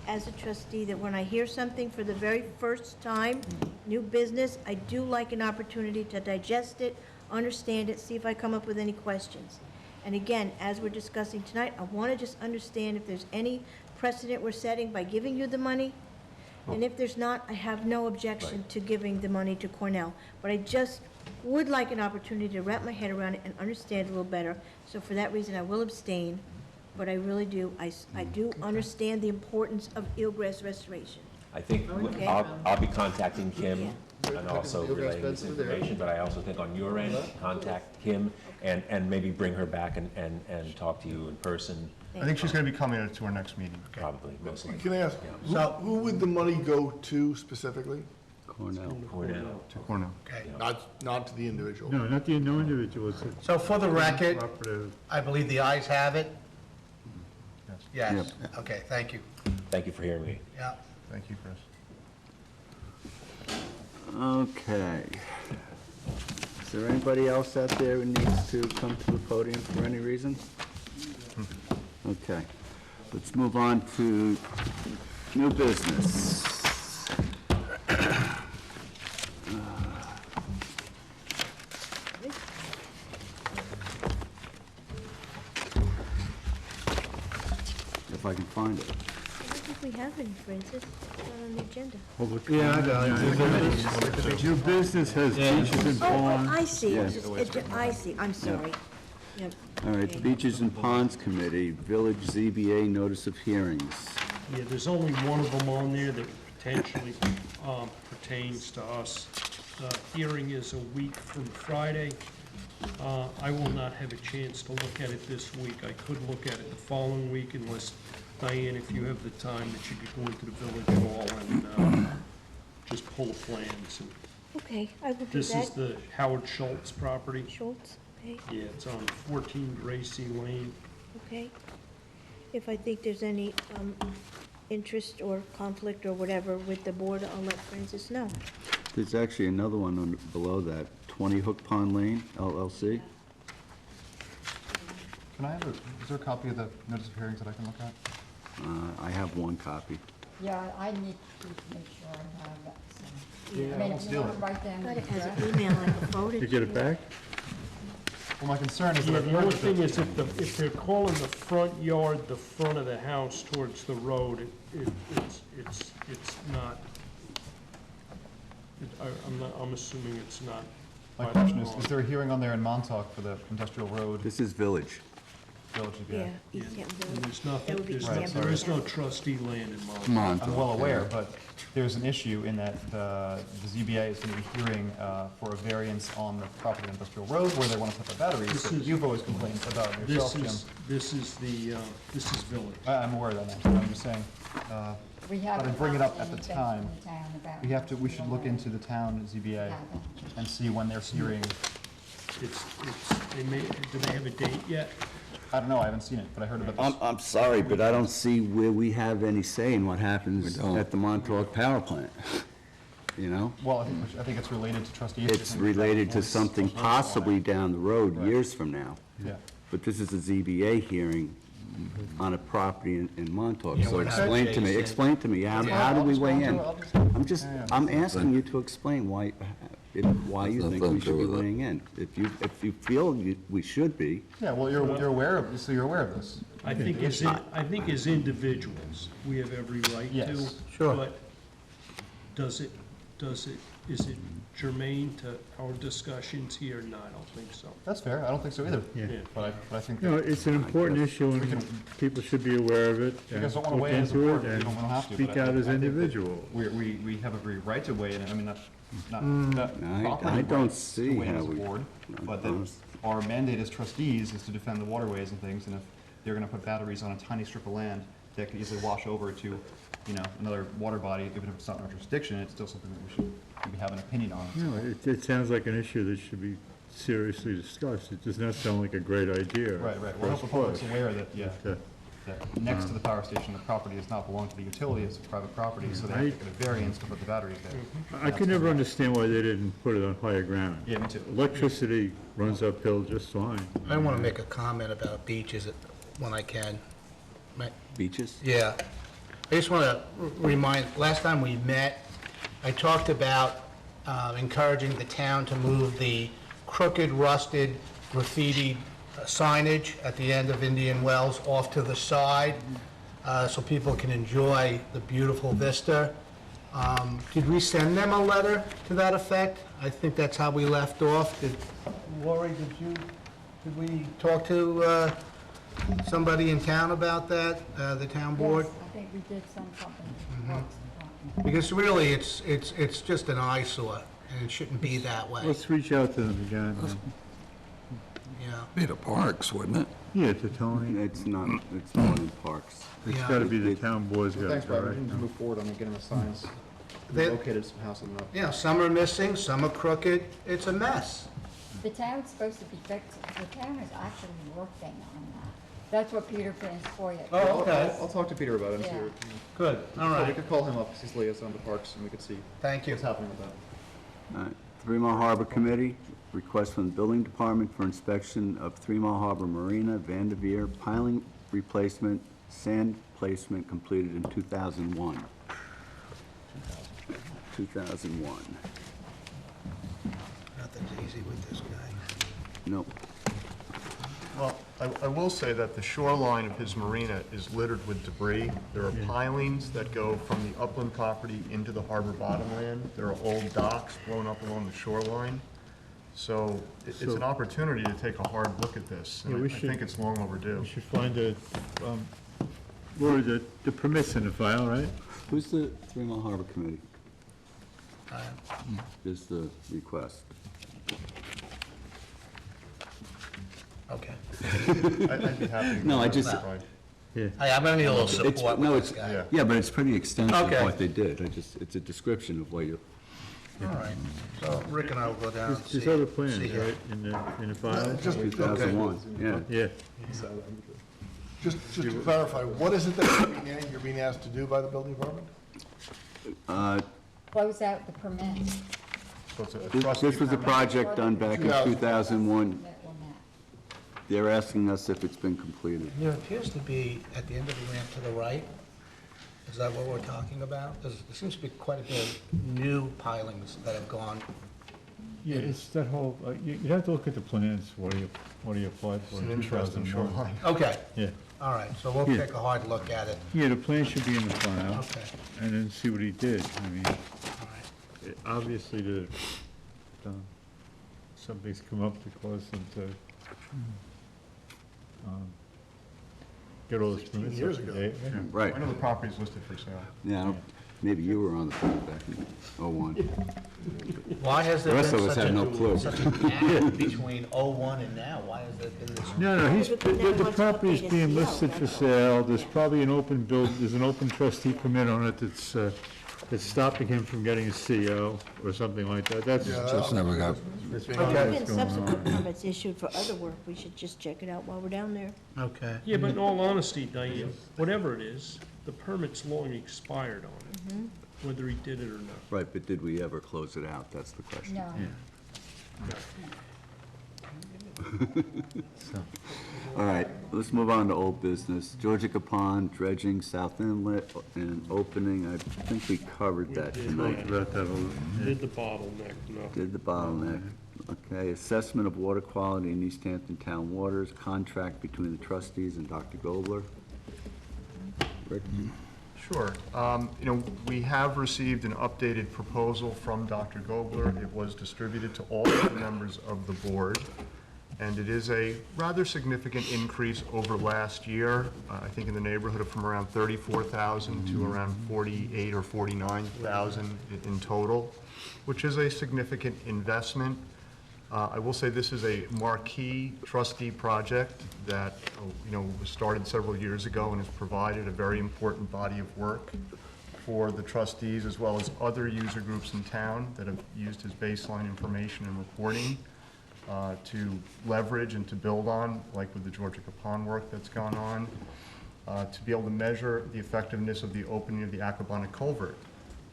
as a trustee that when I hear something for the very first time, new business, I do like an opportunity to digest it, understand it, see if I come up with any questions. And again, as we're discussing tonight, I want to just understand if there's any precedent we're setting by giving you the money. And if there's not, I have no objection to giving the money to Cornell. But I just would like an opportunity to wrap my head around it and understand it a little better. So for that reason, I will abstain. But I really do, I do understand the importance of eelgrass restoration. I think Okay. I'll be contacting Kim and also The eelgrass relaying this beds are there. information, but I also think on your end, contact Kim and maybe bring her back and talk to you in person I think she's going to be coming to our next meeting. Probably, most likely. Can I ask, who would the money go to specifically? Cornell. To Cornell. Okay. Not to the individual? No, not the, no individuals. So for the record, Cooperative. I believe the ayes have it? Yes. Yep. Okay, thank you. Thank you for hearing me. Yeah. Thank you, Chris. Okay. Is there anybody else out there who needs to come to the podium for any reason? Okay. Let's move on to new business. If I can find it. I don't think we have any, Francis. It's not on the agenda. Yeah, I know. New business has beaches and Oh, ponds. I see. Yeah. I see. I'm sorry. Yep. All right, the Beaches and Ponds Committee, Village ZBA Notice of Hearings. Yeah, there's only one of them on there that potentially pertains to us. The hearing is a week from Friday. I will not have a chance to look at it this week. I could look at it the following week unless, Diane, if you have the time, that you could go into the village hall and just pull the plans. And Okay, I will do that. this is the Howard Schultz property. Schultz, okay, Yeah, it's on 14 Gracie Lane. okay. If I think there's any interest or conflict or whatever with the board, I'll let Francis know. There's actually another one below that, 20 Hook Pond Lane, LLC. Can I have is there a copy of the notice of hearings that I can look at? I have one copy. Yeah, I need to make sure I have that. So. Yeah, I mean, let's if do you it. want to write down Got the it as address. an email, I can forward it. You get it back? Well, my concern is Yeah, that the only thing is if they're calling the front yard the front of the house towards the road, it's not, I'm assuming it's not. my by question law. is there a hearing on there in Montauk for the industrial road This is Village. village? Yeah, East Hampton And Village. there's That nothing, would be there's East no- Hampton there is no Village. trustee land in Montauk. Montauk. I'm well aware, but there's an issue in that the ZBA is going to be hearing for a variance on the property on industrial road where they want to put the batteries This that is- you've always complained about yourself, Jim. This is village. I'm aware of that now. I'm just saying, We have but I bring it up at the anything time. from the town about. We should look into the town ZBA and see when they're hearing. Do they have a date yet? I don't know, I haven't seen it, but I heard about this. I'm sorry, but I don't see where we have any say in what happens at the Montauk Power Plant. You know? Well, I think it's related to trustees. It's related to something possibly down the road, Right. years from now. Yeah. But this is a ZBA hearing on a property in Montauk. Yeah, So we're not explain to me, how do we weigh in? I'm asking you to explain why you think we should be weighing in. If you feel we should be, Yeah, well, you're aware of, so you're aware of this. I think as individuals, we have every right to. Yes. Sure. But is it germane to our discussions here? No, I don't think so. That's fair, I don't think so either. Yeah. But I think. You know, it's an important issue, and people should be aware of it, You and guys don't want to look weigh in as a into board, it, you and don't have to. speak but I out think- as I think that individuals. We have every right to weigh in, I mean, not I property don't rights see to weigh in how as a we- board, but that honest- our mandate as trustees is to defend the waterways and things, and if they're gonna put batteries on a tiny strip of land that could easily wash over to, you know, another water body, even if it's not in our jurisdiction, it's still something that we should maybe have an opinion on. No, it sounds like an issue that should be seriously discussed. It does not sound like a great idea. Right, well, I first hope the public's push. aware that, yeah, Okay. that next to the power station, the property does not belong to the utility, it's private property, so they have to get a variance to put the batteries there. I could never understand why they didn't put it on higher ground. Yeah, me too. Electricity runs uphill just fine. I want to make a comment about beaches when I can. beaches? Yeah. I just want to remind, last time we met, I talked about encouraging the town to move the crooked, rusted, graffiti signage at the end of Indian Wells off to the side so people can enjoy the beautiful vista. Did we send them a letter to that effect? I think that's how we left off. Lori, did we talk to somebody in town about that, the town board? Yes, I think we did something. Because really, it's just an eyesore, and it shouldn't be that way. Let's reach out to them again. Yeah. Be the parks, wouldn't it? Yeah, to Tony. It's not, it's more in parks. It's gotta be the town board's Well, gotta thanks, Brad, we direct can them. move forward on getting the signs. We They- located some houses up. You know, some are missing, some are crooked, it's a mess. The town's supposed to be fixed, the town is actually working on that. That's what Peter Pan's for you. Oh, okay. I'll talk to Peter about it and see Yeah. what. Good, all So we right. could call him up, 'cause he's liaison to parks, and we could see Thank you. what's happening with that. All right. 3 Mile Harbor Committee, request from the Building Department for inspection of 3 Mile Harbor Marina, Vanderveer, piling replacement, sand placement completed in 2001. 2001. Nothing's easy with this guy. Nope. Well, I will say that the shoreline of his marina is littered with debris. There are pilings that go from the upland property into the harbor bottomland. There are old docks blown up along the shoreline. So it's So- an opportunity to take a hard look at this, Yeah, and we I should- think it's long overdue. We should find a, where is it? The permits in the file, right? Who's the 3 Mile Harbor Committee? Is the request. Okay. I'd be happy to. No, I go just- outside. Yeah. I'm gonna need a little It's- support no, with this it's- guy. Yeah, but it's pretty extensive Okay. what they did. It's a description of what you, All right, so Rick and I will go down and see. There's other plans, see right, in the file? Just, okay, 2001, yeah. Yeah. just to clarify, what is it that you're being asked to do by the building department? Close out the permits. So it's a This trustee was a permit. project done back in 2001. Permit on that. They're asking us if it's been completed. There appears to be, at the end of the ramp to the right, is that what we're talking about? There seems to be quite a bit of new pilings that have gone. Yeah, it's that whole, you'd have to look at the plans, what do you apply for It's in an interesting 2001. shoreline. Okay, Yeah, all right, so we'll Yeah. take a hard look at it. yeah, the plan should be in the file, Okay, and then see what he did. I mean, all right. obviously, something's come up to cause them to get all this permits. years up to ago. date, yeah. Right. I know the property's listed for sale. Yeah, I don't- maybe you were on the board back in '01. Why has there The been rest of us such have no clue. such a gap between '01 and now? Why has there been this? No, Because now he the wants to property's update his being CO, listed for that's all. sale, there's probably an open there's an open trustee permit on it that's stopping him from getting a CO or something like that, that's Yeah, Just never got, It's being- There's what's been going on. subsequent permits issued for other work, we should just check it out while we're down there. Okay. Yeah, but in all honesty, Diane, whatever it is, the permit's long expired on it, whether he did it or not. Right, but did we ever close it out? That's the question. No. All right, let's move on to old business. Georgia Pond, dredging, South Inlet, and opening. I think we covered that tonight. about that whole, Did the bottleneck, no. Did the bottleneck. Okay, assessment of water quality in East Hampton Town waters, contract between the trustees and Dr. Gobler. Rick? Sure. You know, we have received an updated proposal from Dr. Gobler. It was distributed to all of the members of the board, and it is a rather significant increase over last year. I think in the neighborhood of from around 34,000 to around 48 or 49,000 in total, which is a significant investment. I will say this is a marquee trustee project that, you know, was started several years ago and has provided a very important body of work for the trustees as well as other user groups in town that have used his baseline information and reporting to leverage and to build on, like with the Georgia Pond work that's gone on, to be able to measure the effectiveness of the opening of the Acquabonnet Culvert.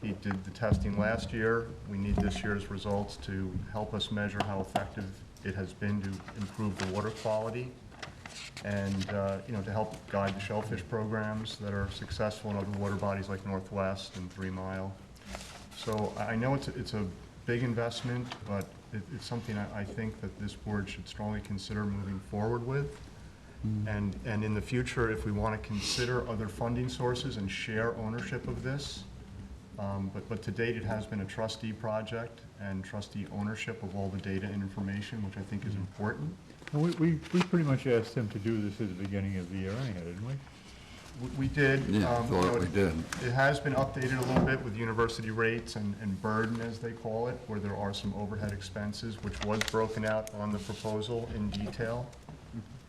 He did the testing last year. We need this year's results to help us measure how effective it has been to improve the water quality and, you know, to help guide the shellfish programs that are successful in other water bodies like Northwest and 3 Mile. So I know it's a big investment, but it's something I think that this board should strongly consider moving forward with. And in the future, if we want to consider other funding sources and share ownership of this, but to date, it has been a trustee project and trustee ownership of all the data and information, which I think is important. and we pretty much asked him to do this at the beginning of the year anyhow, didn't we? We did. Yeah, I you thought know, we did. It has been updated a little bit with university rates and burden, as they call it, where there are some overhead expenses, which was broken out on the proposal in detail.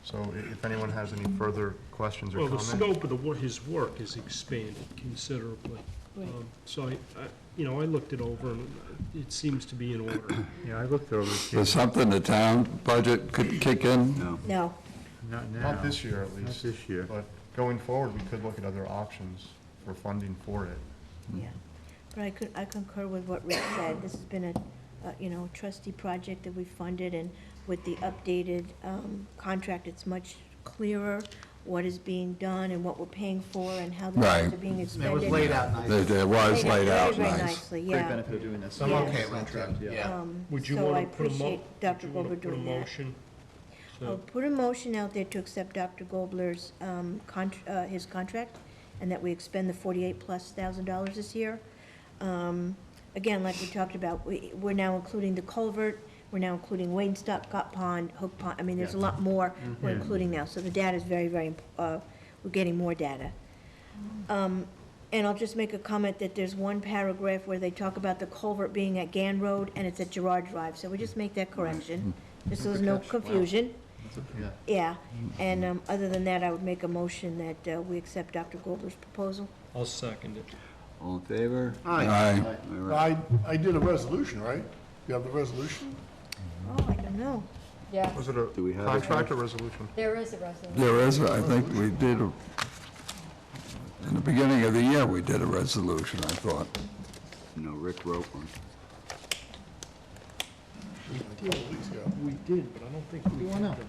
So if anyone has any further questions or Well, the comments? scope of his work is expanded considerably. Right. So I looked it over, and it seems to be in order. Yeah, I looked over it. There's something the town budget could kick in? No. No. Not now. Not this year, at Not least. this year. But going forward, we could look at other options for funding for it. Yeah, but I concur with what Rick said. This has been a trustee project that we funded, and with the updated contract, it's much clearer what is being done and what we're paying for and how the funds Right. are being It expended. was laid out nicely. It was laid out Very, very nice. nicely, Great yeah. benefit of doing this. I'm Yeah. okay with that, yeah. Would you So I want to put a appreciate Dr. Gobler doing that. motion? I'll put a motion out there to accept Dr. Gobler's, his contract, and that we expend the $48,000+ this year. Again, like we talked about, we're now including the culvert, we're now including Waynestock Pond, Hook Pond, I mean, there's a lot more we're including now, so the data is very, very, we're getting more data. And I'll just make a comment that there's one paragraph where they talk about the culvert being at Gann Road, and it's at Gerard Drive, so we just make that correction, just so there's no confusion. Yeah, and other than that, I would make a motion that we accept Dr. Gobler's proposal. I'll second it. All in favor? Aye. All right. I did a resolution, right? You have the resolution? Oh, I don't know. Yeah, Was it a Do we have it? contract or resolution? there is a resolution. There is, I think we did, in the beginning of the year, we did a resolution, I thought. No, Rick wrote one. A couple weeks ago. We did, but I don't think we had them.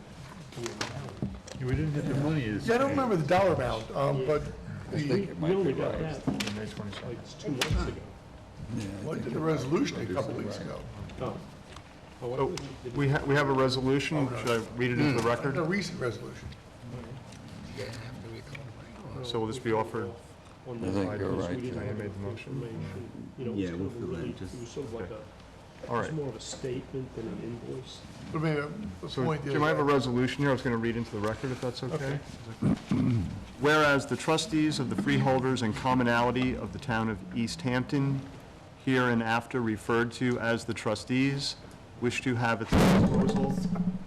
We didn't get the money this Yeah, I don't remember the dollar amount, but We only got that May 22nd. like 2 months ago. I did a resolution a couple weeks ago. Oh. So, we have a resolution, should I read it into the record? A recent resolution. So will this be offered? On I the think side, you're because right, we didn't Diane have made the motion. information, you know, Yeah, it's we'll kind of fill that in, really- just- It was sort of like All it right. was more of a statement than an invoice. But maybe a So, point. Jim, I have a resolution here, I was going to read into the record, if that's okay? Okay. Whereas the trustees of the freeholders and commonality of the town of East Hampton, hereinafter referred to as the trustees, wish to have at their disposal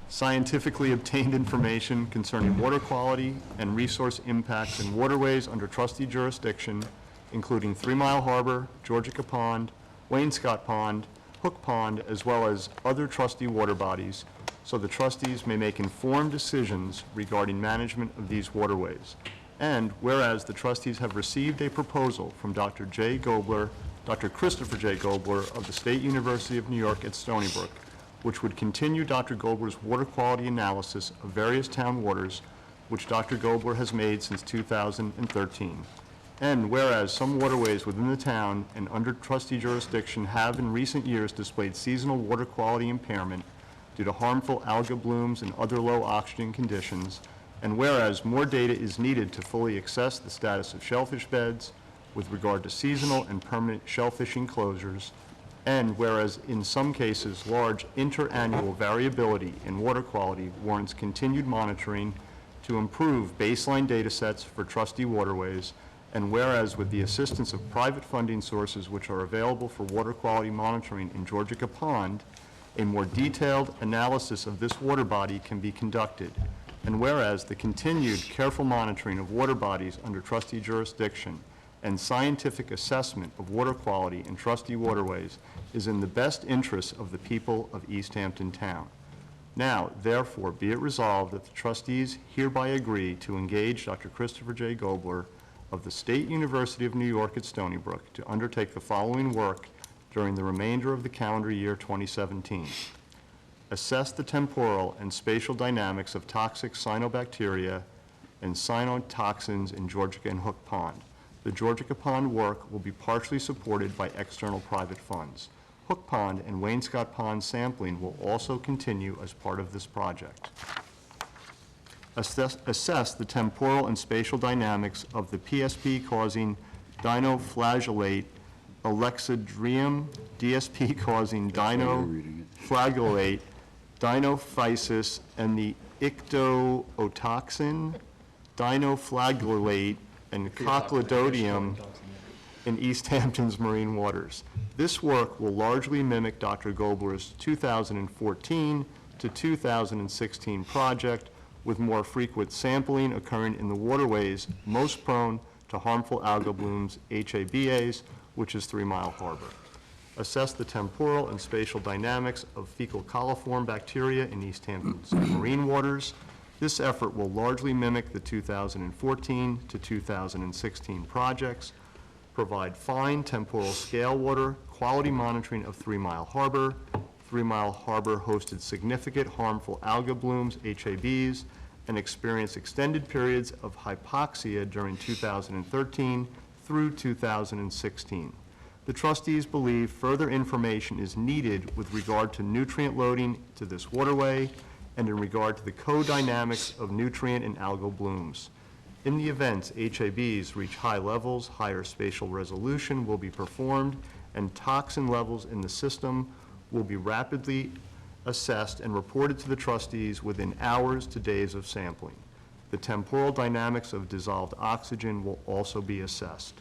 scientifically obtained information concerning water quality and resource impacts in waterways under trustee jurisdiction, including 3 Mile Harbor, Georgica Pond, Wainscott Pond, Hook Pond, as well as other trustee water bodies, so the trustees may make informed decisions regarding management of these waterways. And whereas the trustees have received a proposal from Dr. Christopher J. Gobler of the State University of New York at Stony Brook, which would continue Dr. Gobler's water quality analysis of various town waters, which Dr. Gobler has made since 2013. And whereas some waterways within the town and under trustee jurisdiction have in recent years displayed seasonal water quality impairment due to harmful algal blooms and other low oxygen conditions, and whereas more data is needed to fully assess the status of shellfish beds with regard to seasonal and permanent shellfishing closures, and whereas in some cases, large interannual variability in water quality warrants continued monitoring to improve baseline data sets for trustee waterways, and whereas with the assistance of private funding sources which are available for water quality monitoring in Georgica Pond, a more detailed analysis of this water body can be conducted, and whereas the continued careful monitoring of water bodies under trustee jurisdiction and scientific assessment of water quality in trustee waterways is in the best interests of the people of East Hampton Town. Now, therefore, be it resolved that the trustees hereby agree to engage Dr. Christopher J. Gobler of the State University of New York at Stony Brook to undertake the following work during the remainder of the calendar year 2017. Assess the temporal and spatial dynamics of toxic cyanobacteria and cyanotoxins in Georgica and Hook Pond. The Georgica Pond work will be partially supported by external private funds. Hook Pond and Wainscott Pond sampling will also continue as part of this project. Assess the temporal and spatial dynamics of the PSP-causing dinoflagellate Alexandrium, DSP-causing dinoflagellate, dinophysis, and the ictootoxin, dinoflagellate, and cochleododium in East Hampton's marine waters. This work will largely mimic Dr. Gobler's 2014 to 2016 project, with more frequent sampling occurring in the waterways most prone to harmful algal blooms, HABAs, which is 3 Mile Harbor. Assess the temporal and spatial dynamics of fecal coliform bacteria in East Hampton's marine waters. This effort will largely mimic the 2014 to 2016 projects. Provide fine temporal scale water quality monitoring of 3 Mile Harbor. 3 Mile Harbor hosted significant harmful algal blooms, HABs, and experienced extended periods of hypoxia during 2013 through 2016. The trustees believe further information is needed with regard to nutrient loading to this waterway and in regard to the co-dynamics of nutrient and algal blooms. In the event HABs reach high levels, higher spatial resolution will be performed, and toxin levels in the system will be rapidly assessed and reported to the trustees within hours to days of sampling. The temporal dynamics of dissolved oxygen will also be assessed.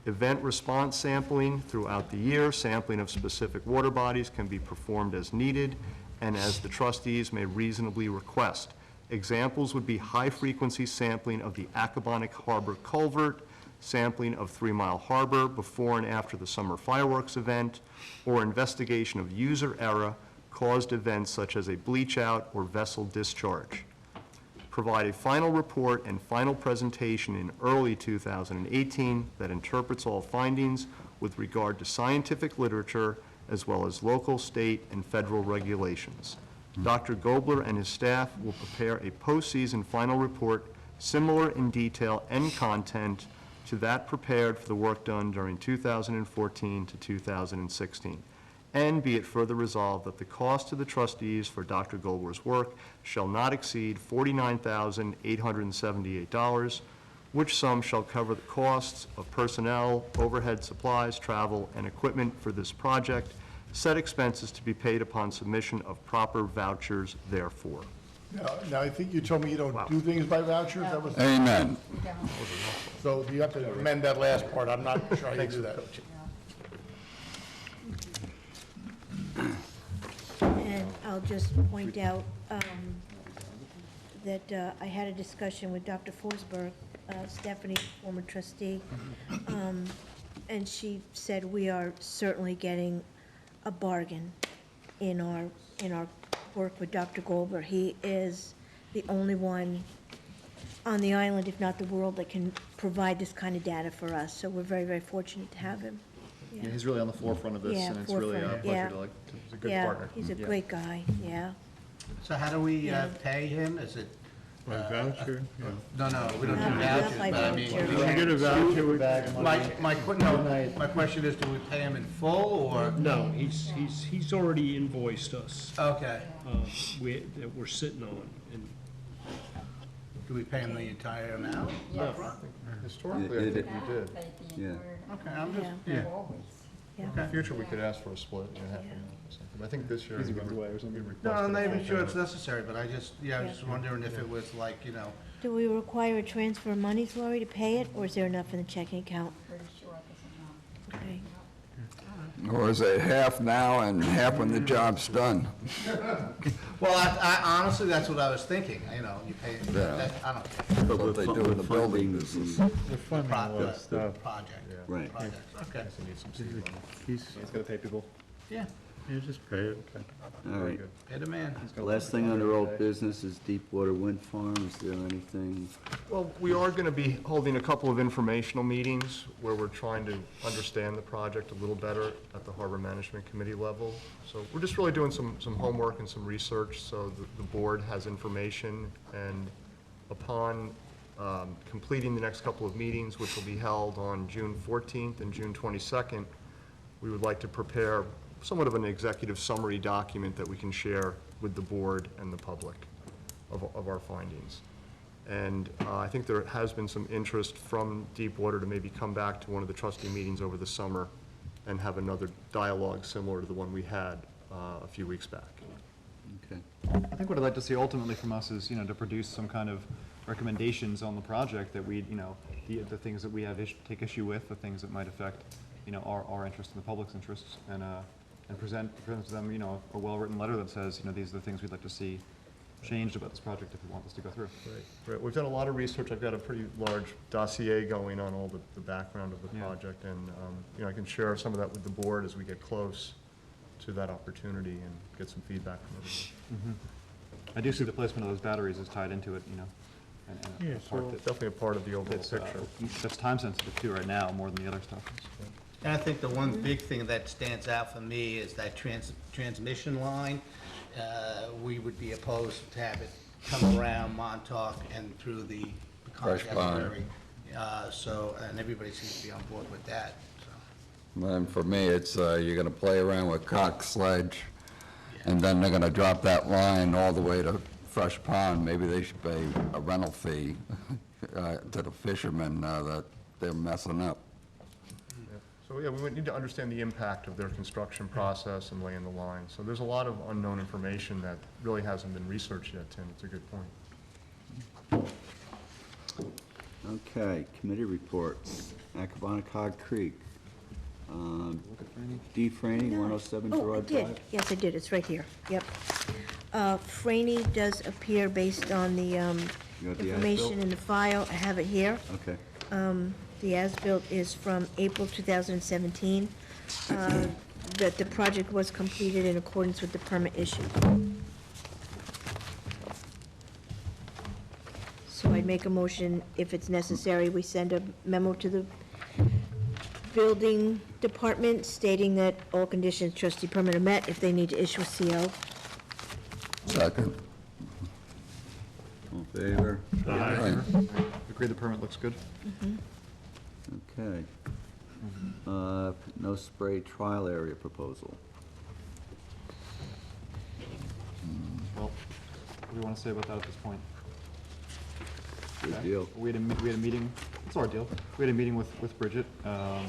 Event response sampling throughout the year, sampling of specific water bodies can be performed as needed and as the trustees may reasonably request. Examples would be high-frequency sampling of the Accabonac Harbor Culvert, sampling of 3 Mile Harbor before and after the summer fireworks event, or investigation of user error caused events such as a bleach out or vessel discharge. Provide a final report and final presentation in early 2018 that interprets all findings with regard to scientific literature as well as local, state, and federal regulations. Dr. Gobler and his staff will prepare a postseason final report similar in detail and content to that prepared for the work done during 2014 to 2016. And be it further resolved that the cost to the trustees for Dr. Gobler's work shall not exceed $49,878, which sum shall cover the costs of personnel, overhead supplies, travel, and equipment for this project, said expenses to be paid upon submission of proper vouchers therefore. Now, I think you told me you don't do things by vouchers, that was. Amen. So you have to amend that last part, I'm not sure how you do that. And I'll just point out that I had a discussion with Dr. Forsberg, Stephanie, former trustee, and she said we are certainly getting a bargain in our work with Dr. Goldberg. He is the only one on the island, if not the world, that can provide this kind of data for us. So we're very, very fortunate to have him. Yeah, he's really on the forefront of this, Yeah, and it's really a forefront, pleasure yeah. to he's a good Yeah, partner. he's a Yeah. great guy, yeah. So how do we Yeah. pay him? Is it? By voucher? No, we don't do Not vouchers, by but I mean. voucher. we If you get a voucher, we My question is, do we pay him in full, or? No, he's already invoiced us, Okay. that we're sitting on, and Do we pay him the entire amount? Yes. historically, I think we did. Yeah. Okay, I'm just, Yeah. Always. In the future, we could ask for a split, half and something. I think this year. He's we moved away or something. requested no, I'm not a even full sure it's payment. necessary, but I was just wondering if it was like, Do we require a transfer of monies, Lori, to pay it, or is there enough in the checking account? Pretty sure this is Okay. Or is it half now and half when the job's done? well, I honestly, that's what I was thinking, you pay, Yeah. I don't care. That's what they do in the building business. We're funding a lot of stuff. Project. Right. Projects, okay. He's gonna pay people. Yeah, just pay it. All right. pay the man. Last thing under old business is Deepwater Wind Farm. Is there anything? Well, we are going to be holding a couple of informational meetings where we're trying to understand the project a little better at the Harbor Management Committee level. So we're just really doing some homework and some research so the board has information, and upon completing the next couple of meetings, which will be held on June 14th and June 22nd, we would like to prepare somewhat of an executive summary document that we can share with the board and the public of our findings. And I think there has been some interest from Deepwater to maybe come back to one of the trustee meetings over the summer and have another dialogue similar to the one we had a few weeks back. Okay. I think what I'd like to see ultimately from us is, to produce some kind of recommendations on the project that we, the things that we have take issue with, the things that might affect, our interest and the public's interests, and present to them, a well-written letter that says, these are the things we'd like to see changed about this project if you want this to go through. Right, we've done a lot of research. I've got a pretty large dossier going on all the background of the Yeah. project, and, you know, I can share some of that with the board as we get close to that opportunity and get some feedback from everybody. I do see the placement of those batteries is tied into it, you know, and Yeah, a part that- definitely a part of the overall that's, picture. That's time sensitive too right now, more than the other stuff. And I think the one big thing that stands out for me is that transmission line. We would be opposed to have it come around Montauk and through the Fresh Peconic Pond. Estuary. So, and everybody seems to be on board with that, so. And for me, it's, you're gonna play around with cock sledge, and then they're gonna drop that line all the way to Fresh Pond. Maybe they should pay a rental fee to the fishermen that they're messing up. So, yeah, we would need to understand the impact of their construction process and laying the line. So there's a lot of unknown information that really hasn't been researched yet, Tim. It's a good point. Okay, committee reports. Accabonac Creek. D. Franny, 107 Oh, I Gerard did. Drive. Yes, I did. It's right here. Yep. Franny does appear based on the You got the information as-built? in the file. I have it here. Okay. The as-built is from April 2017. That the project was completed in accordance with the permit issued. So I'd make a motion, if it's necessary, we send a memo to the building department stating that all conditions trustee permit are met if they need to issue a CO. Second. All in favor? Aye. Agree the permit looks good. Okay. No spray trial area proposal. Well, what do you want to say about that at this point? Good Okay. deal. We had a meeting, it's our deal. We had a meeting with Bridget, and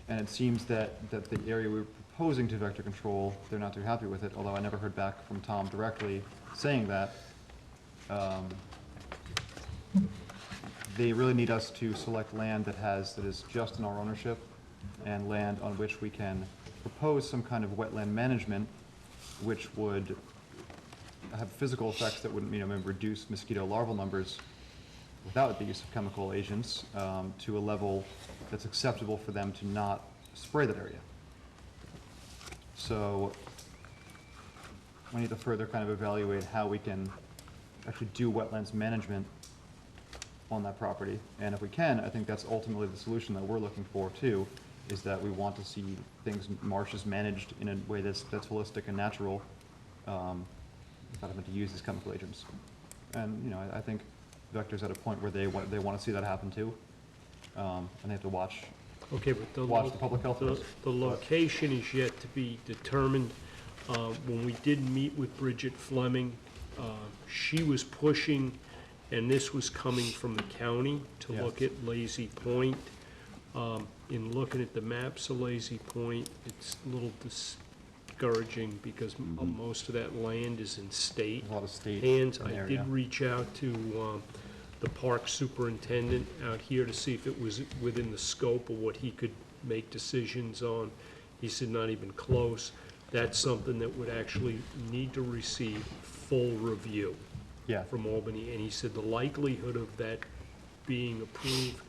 it seems that the area we were proposing to vector control, they're not too happy with it, although I never heard back from Tom directly saying that. They really need us to select land that is just in our ownership, and land on which we can propose some kind of wetland management, which would have physical effects that would, maybe reduce mosquito larval numbers without the use of chemical agents, to a level that's acceptable for them to not spray that area. So we need to further kind of evaluate how we can actually do wetlands management on that property. And if we can, I think that's ultimately the solution that we're looking for too, is that we want to see things, marshes managed in a way that's holistic and natural, without having to use these chemical agents. And, I think Vector's at a point where they want to see that happen too. And they have to watch Okay, but watch the public health risk. the location is yet to be determined. When we did meet with Bridget Fleming, she was pushing, and this was coming from the county, to Yeah. look at Lazy Point. In looking at the maps of Lazy Point, it's a little discouraging because most of that land is in state A lot of state hands. in the I area. did reach out to the park superintendent out here to see if it was within the scope of what he could make decisions on. He said not even close. That's something that would actually need to receive full review Yeah. from Albany. And he said the likelihood of that being approved,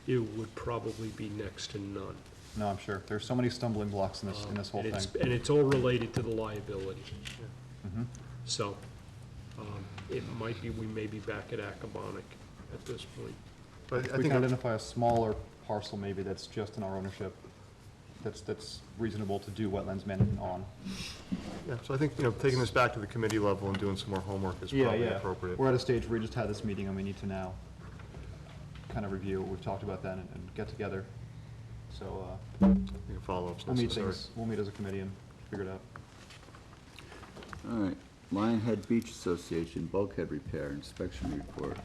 it would probably be next to none. No, I'm sure. There's so many stumbling blocks in this whole And thing. it's- And it's all related to the liability. Mhm. So, it might be, we may be back at Accabonac at this point. But If I we think, can identify a smaller parcel maybe that's just in our ownership, that's reasonable to do wetlands management on. yeah, so I think, taking this back to the committee level and doing some more homework is probably appropriate. We're at a stage where we just had this meeting and we need to now kind of review what we've talked about then and get together. So, Follow-ups we'll meet necessary. we'll meet as a committee and figure it out. All right, Lionhead Beach Association bulkhead repair inspection report.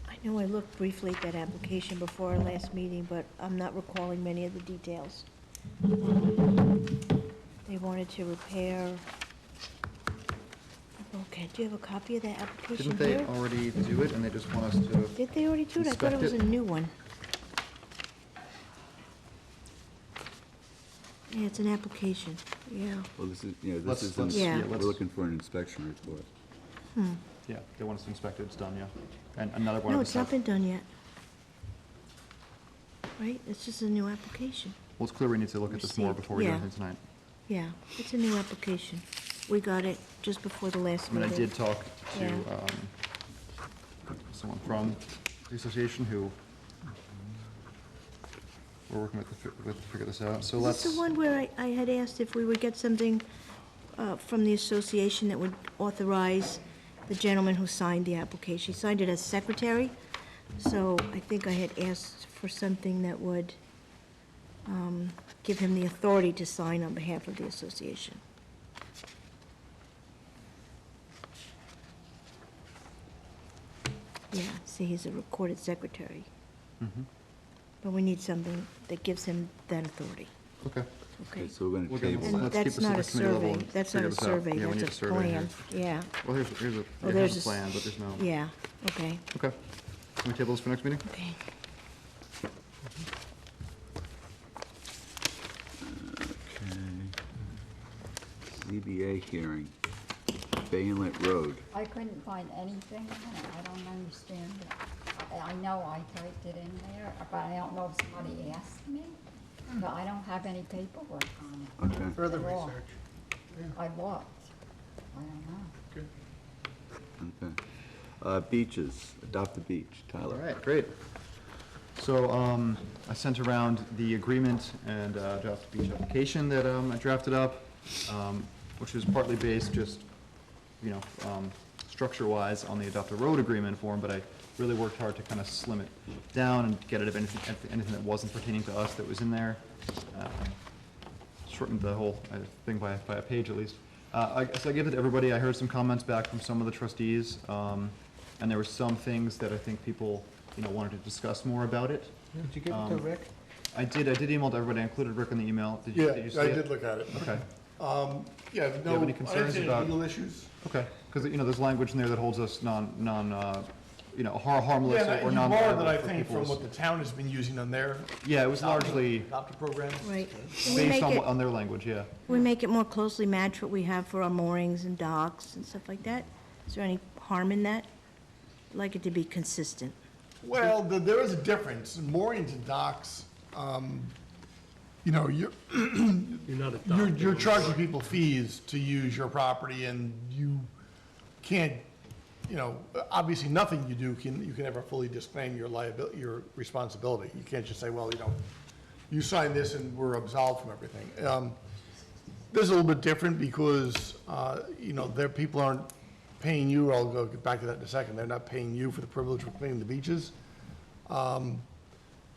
I know I looked briefly at that application before our last meeting, but I'm not recalling many of the details. They wanted to repair, okay, do you have a copy of that application Didn't they here? already do it and they just want us to? Did they already do it? I thought it was a inspect it? new one. Yeah, it's an application, yeah. Well, this is, yeah, Let's- this is, let's- Yeah. we're looking for an inspection report. Yeah, they want us to inspect it, it's done, yeah. And another one No, of it's the not site. been done yet. Right, it's just a new application. Well, it's clear we need to look at this more Received, before we do yeah. anything tonight. Yeah, it's a new application. We got it just before the last I mean, meeting. I did talk to, Yeah. someone from the association who we're working with to figure this out, so Is let's. this the one where I had asked if we would get something from the association that would authorize the gentleman who signed the application? He signed it as secretary, so I think I had asked for something that would give him the authority to sign on behalf of the association. Yeah, see, he's a recorded secretary, Mhm. but we need something that gives him that authority. Okay. Okay. So we're We'll gonna get- table And let's that. keep that's this at not the a committee level survey, and that's not figure a this out. survey, Yeah, we need that's a a survey plan, yeah. Well, here's Well, a there's a plan, but there's no. Yeah, okay, Okay. Can we table this for next meeting? okay. Okay. ZBA hearing, Bay Inlet Road. I couldn't find anything on it, I don't understand it. I know I typed it in there, but I don't know if somebody asked me, but I don't have any paperwork on it. Okay. Further At all. research. I looked, I don't know. Okay. Beaches, Adopt a Beach, All Tyler. right, great. So, I sent around the agreement and, draft beach application that, I drafted up, which is partly based just, you know, structure-wise on the Adopt a Road agreement form, but I really worked hard to kind of slim it down and get rid of anything that wasn't pertaining to us that was in there. Shortened the whole thing by a page at least. So I gave it to everybody. I heard some comments back from some of the trustees, and there were some things that I think people, you know, wanted to discuss more about it. Did you give it to Rick? I did email to everybody. I included Rick in the email. Did Yeah, you see I it? did look at it. Okay. Yeah, Do you no, have I any didn't concerns see any about? legal issues. Okay, because, you know, there's language in there that holds us you know, harmless Yeah, or you non-liable borrowed that, I for think, from people's. what the town has been using on their. Yeah, it was adopted- largely Adopted programs. Right. Can we based make it, on their language, yeah. we make it more closely match what we have for our moorings and docks and stuff like that? Is there any harm in that? I'd like it to be consistent. Well, there is a difference. Moorings and docks, you know, you're, You're not adopting. you're charging people fees to use your property, and you can't, you know, obviously, nothing you do you can ever fully disclaim your liability, your responsibility. You can't just say, well, you know, you signed this and we're absolved from everything. This is a little bit different because, you know, people aren't paying you, I'll get back to that in a second, they're not paying you for the privilege of cleaning the beaches.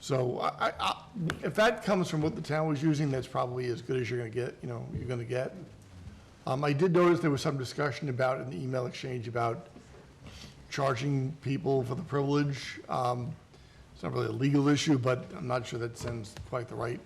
So if that comes from what the town was using, that's probably as good as you're gonna get, you know, you're gonna get. I did notice there was some discussion about, in the email exchange, about charging people for the privilege. It's not really a legal issue, but I'm not sure that sends quite the right.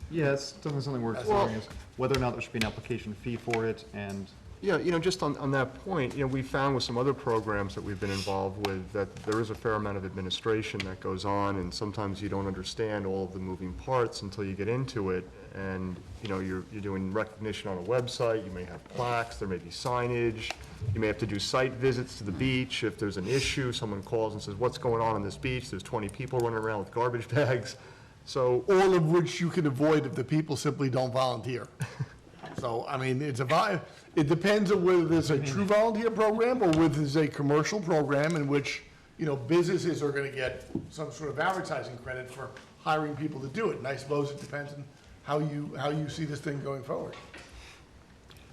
Yeah, it's definitely something we're exploring, is whether or not there should be an application fee for it, and Yeah, you know, just on that point, you know, we found with some other programs that we've been involved with that there is a fair amount of administration that goes on, and sometimes you don't understand all of the moving parts until you get into it. And, you know, you're doing recognition on a website, you may have plaques, there may be signage, you may have to do site visits to the beach. If there's an issue, someone calls and says, what's going on this beach? There's 20 people running around with garbage bags. So, All of which you can avoid if the people simply don't volunteer. So, I mean, it depends on whether there's a true volunteer program or whether there's a commercial program in which, you know, businesses are gonna get some sort of advertising credit for hiring people to do it. And I suppose it depends on how you see this thing going forward.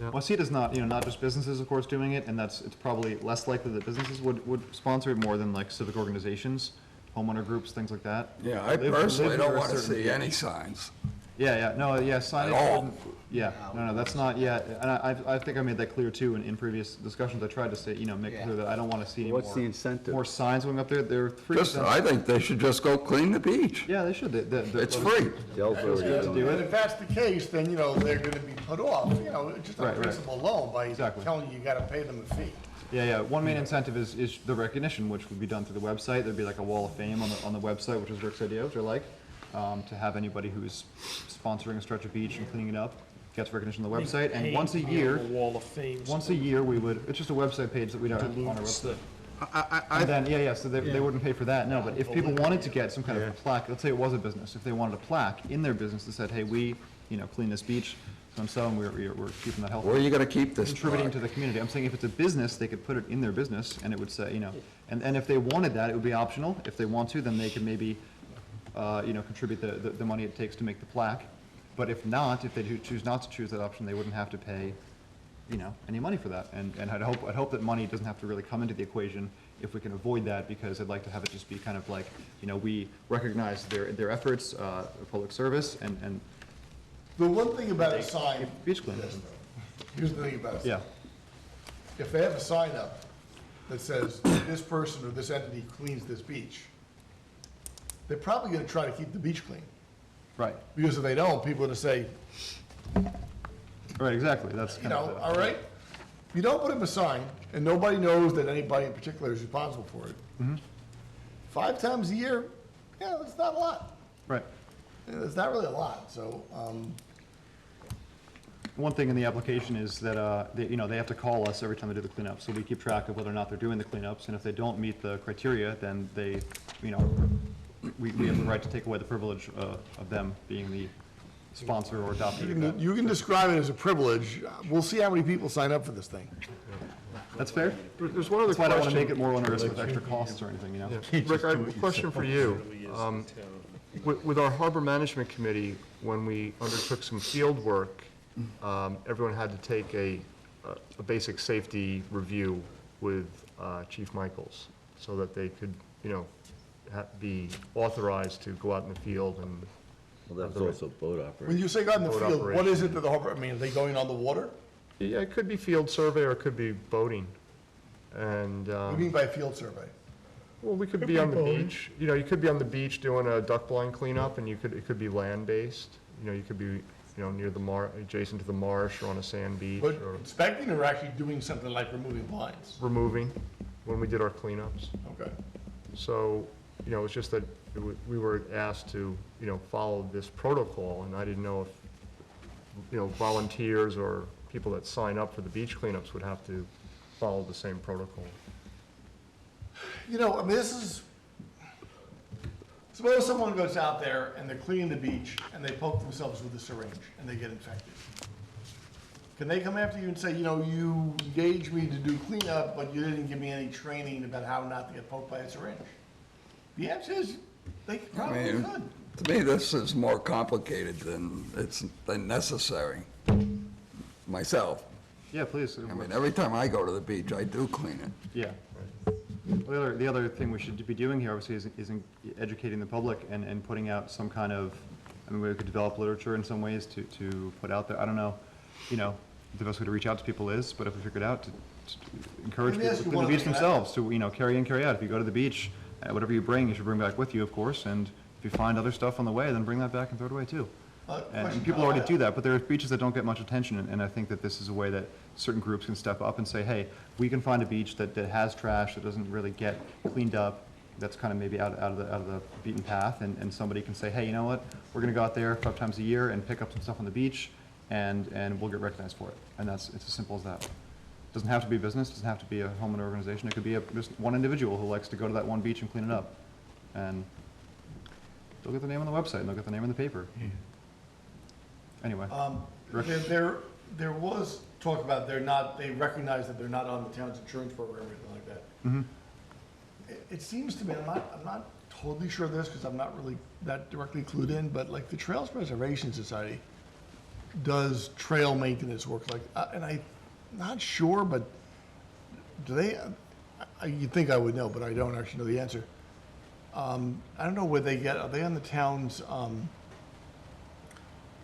Well, I see it as not, you know, not just businesses, of course, doing it, and it's probably less likely that businesses would sponsor it more than like civic organizations, homeowner groups, things like that. Yeah, I personally don't want to see any signs. Yeah, signage. all. Yeah, no, that's not, and I think I made that clear too in previous discussions. I tried to say, you know, make clear that I don't want to see any What's the incentive? more signs going up there. They're free. I think they should just go clean the beach. Yeah, they should. It's free. Dell's already to doing do it. And if that's the case, then, you know, they're gonna be put off, you know, just on Right. principle alone by Exactly. telling you you gotta pay them a fee. Yeah. One main incentive is the recognition, which would be done through the website. There'd be like a wall of fame on the website, which is Rick's idea, which I like. to have anybody who's sponsoring a stretch of beach and cleaning it up gets recognition on the website, and once a year, we would, it's just a website page that we'd have on our website. And then, so they wouldn't pay for that, no, but if people wanted to get some kind of a plaque, let's say it was a business, if they wanted a plaque in their business that said, hey, we, clean this beach, so and we're keeping that healthy. Where are you gonna keep this Contributing plaque? to the community. I'm saying if it's a business, they could put it in their business, and it would say, and if they wanted that, it would be optional. If they want to, then they could maybe, contribute the money it takes to make the plaque. But if not, if they choose not to choose that option, they wouldn't have to pay, any money for that. And I'd hope that money doesn't have to really come into the equation if we can avoid that, because I'd like to have it just be kind of like, we recognize their efforts, public service, and The one thing about a sign, beach cleanup. here's the thing about it. Yeah. If they have a sign up that says, this person or this entity cleans this beach, they're probably gonna try to keep the beach clean. Right. Because if they don't, people are gonna say, Right, exactly. That's you kind of know, the- all right? You don't put up a sign, and nobody knows that anybody in particular is responsible for it. 5 times a year, it's not a lot. Right. It's not really a lot, so, One thing in the application is that, they have to call us every time they do the cleanup, so we keep track of whether or not they're doing the cleanups, and if they don't meet the criteria, then they, we have the right to take away the privilege of them being the sponsor or adoptee of that. you can describe it as a privilege. We'll see how many people sign up for this thing. That's fair? There's one other That's why I don't want to question. make it more onerous with extra costs or anything, Rick, I have a question for you. With our harbor management committee, when we undertook some field work, everyone had to take a basic safety review with Chief Michaels, so that they could, be authorized to go out in the field and. Well, that's also boat operation. When you say out in the Boat field, what is operation. it that the harbor, are they going on the water? Yeah, it could be field survey or it could be boating. And, What do you mean by field survey? well, we could be on the beach, you could be on the beach doing a duck blind cleanup, and it could be land-based. You could be, near the adjacent to the marsh or on a sand beach, But or inspecting or actually doing something like removing blinds? removing when we did our cleanups. Okay. So, it's just that we were asked to, follow this protocol, and I didn't know if, volunteers or people that sign up for the beach cleanups would have to follow the same protocol. This is, suppose someone goes out there and they're cleaning the beach and they poke themselves with a syringe and they get infected. Can they come after you and say, you engaged me to do cleanup, but you didn't give me any training about how not to get poked by a syringe? The answer is, they probably could. To me, this is more complicated than necessary, myself. Yeah, please. Every time I go to the beach, I do clean it. Yeah. The other thing we should be doing here, obviously, is educating the public and putting out some kind of, we could develop literature in some ways to put out there. I don't know, the best way to reach out to people is, but if we figure it out, to encourage Let me people ask to you clean one the beach thing. themselves, to, carry in, carry out. If you go to the beach, whatever you bring, you should bring back with you, of course, and if you find other stuff on the way, then bring that back and throw it away, too. And people already do that, but there are beaches that don't get much attention, and I think that this is a way that certain groups can step up and say, hey, we can find a beach that has trash, that doesn't really get cleaned up, that's kind of maybe out of the beaten path, and somebody can say, hey, you know what, we're gonna go out there 5 times a year and pick up some stuff on the beach, and we'll get recognized for it. And it's as simple as that. Doesn't have to be a business, doesn't have to be a homeowner organization, it could be just one individual who likes to go to that one beach and clean it up. And they'll get the name on the website, and they'll get the name in the paper. Anyway. Rick? There was talk about they recognize that they're not on the town's insurance program or anything like that. Mhm. It seems to me, I'm not totally sure of this because I'm not really that directly clued in, but like the Trails Preservation Society does trail maintenance work, and I'm not sure, but do they, you'd think I would know, but I don't actually know the answer. I don't know where are they on the town's,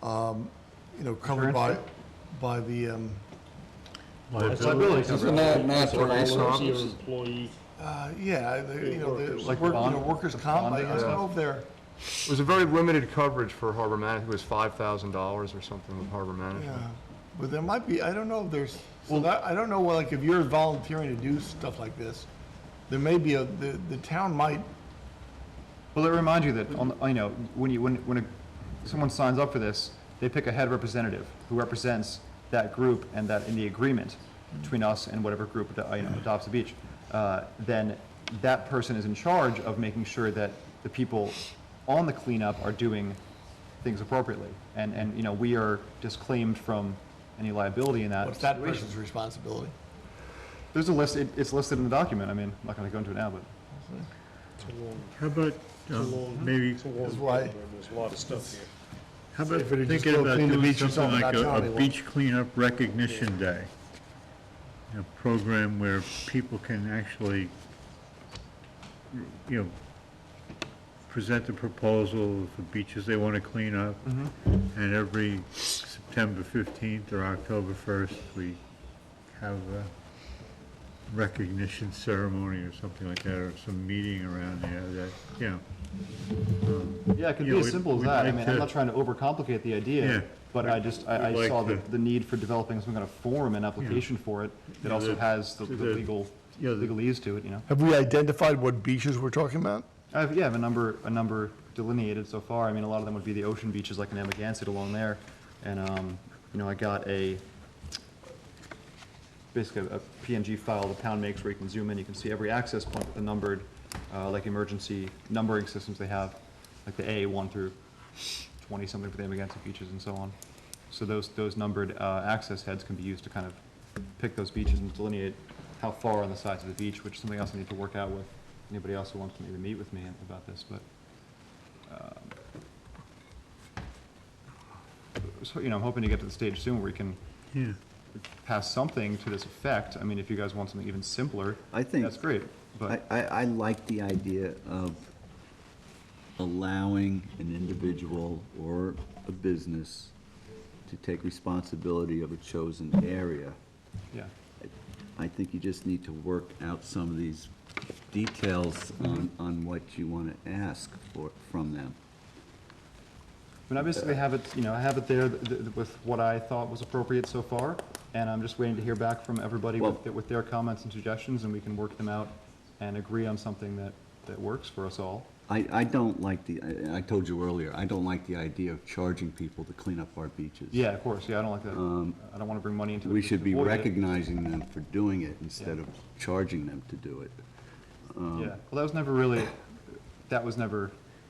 covered by the, Liability. Isn't that natural? workers' comp, I don't know if they're. It was a very limited coverage for harbor management, it was $5,000 or something with harbor management. Yeah, but there might be, I don't know if there's, I don't know, like, if you're volunteering to do stuff like this, there may be the town might Well, it reminds you that, when someone signs up for this, they pick a head representative who represents that group, and that in the agreement between us and whatever group, adopts the beach, then that person is in charge of making sure that the people on the cleanup are doing things appropriately. And we are disclaimed from any liability in that What's that situation. person's responsibility? There's a list, it's listed in the document. I mean, I'm not gonna go into it now, but. How about, maybe, That's why. There's a lot of stuff here. how about If it had just thinking go about clean the doing beach or something something, like not a Johnny will. beach cleanup recognition day? A program where people can actually, present a proposal for beaches they want to clean up. And every September 15th or October 1st, we have a recognition ceremony or something like that, or some meeting around there that, Yeah, it could be as simple as that. I mean, I'm not trying to overcomplicate the idea, but I we'd saw like the need for developing some kind of form and application for it that also has the legalese to it, Have we identified what beaches we're talking about? I have a number delineated so far. I mean, a lot of them would be the ocean beaches like in Amagansett along there. And, I got basically a PNG file the town makes where you can zoom in, you can see every access point with the numbered, like emergency numbering systems they have, like the A 1 through 20 something for the Amagansett beaches and so on. So those numbered, access heads can be used to kind of pick those beaches and delineate how far on the sides of the beach, which is something else I need to work out with anybody else who wants to maybe meet with me about this, but, so, I'm hoping to get to the stage soon where we can pass something to this effect. I mean, if you guys want something even simpler, I think that's great, but. I like the idea of allowing an individual or a business to take responsibility of a chosen area. Yeah. I think you just need to work out some of these details on what you want to ask from them. I mean, I basically have it, I have it there with what I thought was appropriate so far, and I'm just waiting to hear back from everybody with their comments and suggestions, and we can work them out and agree on something that works for us all. I don't like I told you earlier, I don't like the idea of charging people to clean up our beaches. Yeah, of course, yeah, I don't like that. I don't want to bring money into it. We to should be avoid it. recognizing them for doing it instead of charging them to do it. Yeah, well, that was never really,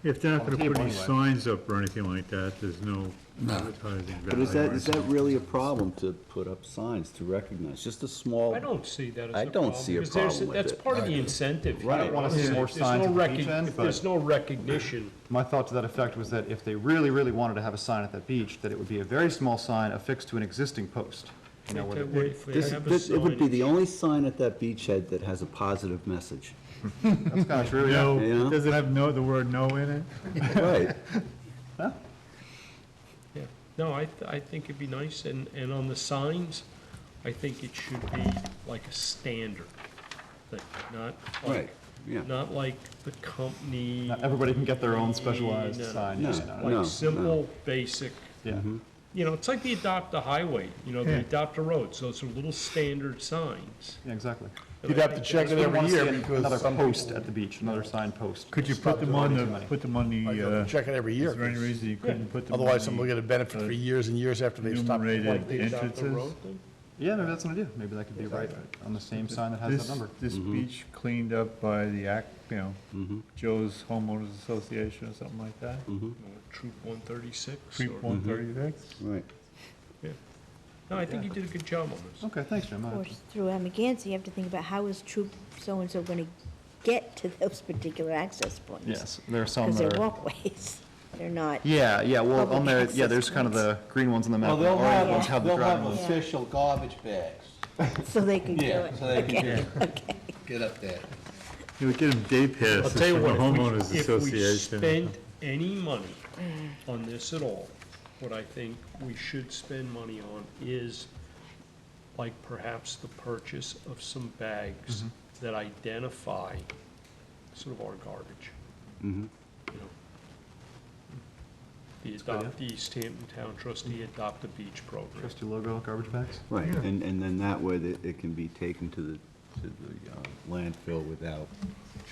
if they're not on the gonna put table any anyway. signs up or anything like that, there's no advertising But value. is that really a problem to put up signs to recognize? Just a small. I don't see that as a I problem. don't see a because there's- problem with That's it. part of the incentive. I don't want to see more signs at the beach end, but. There's no recognition. My thought to that effect was that if they really, really wanted to have a sign at that beach, that it would be a very small sign affixed to an existing post. Where If they have a It would be the signage- only sign at that beachhead that has a positive message. That's kind of true, yeah. No, Yeah. does it have the word no in it? Right. Yeah, no, I think it'd be nice, and on the signs, I think it should be like a standard thing, not Right, like, yeah. not like the company. Not everybody can get their own specialized No, sign. No, just Yeah, like no, simple, basic, Yeah. it's like the adopt a highway, the Yeah. adopt a road, so those are little standard signs. Yeah, exactly. You'd have to check it We don't every want to see year another because some post people. at the beach, another sign post. Could you Stop put them doing on way too many. Might have to check it every year. Is there any reason you couldn't put them on Otherwise, someone will the get a benefit for years and years after they stop. enumerated The adopt a entrances? road thing? Yeah, maybe that's what I do. Maybe that could be right on the same sign that has that number. This beach cleaned up by the Joe's Homeowners Association or something like that? Troop 136? Troop or- 136? Right. No, I think you did a good job on this. Okay, thanks, Jim. Of course, through Amagansett, you have to think about how is troop so-and-so going to get to those particular access points? Yes, there are some Because that they're are. walkways. They're not. Yeah, well, public on there, access there's kind of points. the green ones on the map. Well, and the orange ones have the they'll have driving lanes. official garbage bags. So they can do Yeah, it. so they can Okay, get- okay. Get up there. You would get them day I'll passes tell you from the what, Homeowners if we Association. spend any money on this at all, what I think we should spend money on is like perhaps the purchase of some bags that identify sort of our garbage. Mhm. The Adopt East Hampton Town Trustee Adopt a Beach program. Trusty logo, garbage bags? Right, and then that way it can be taken to the landfill without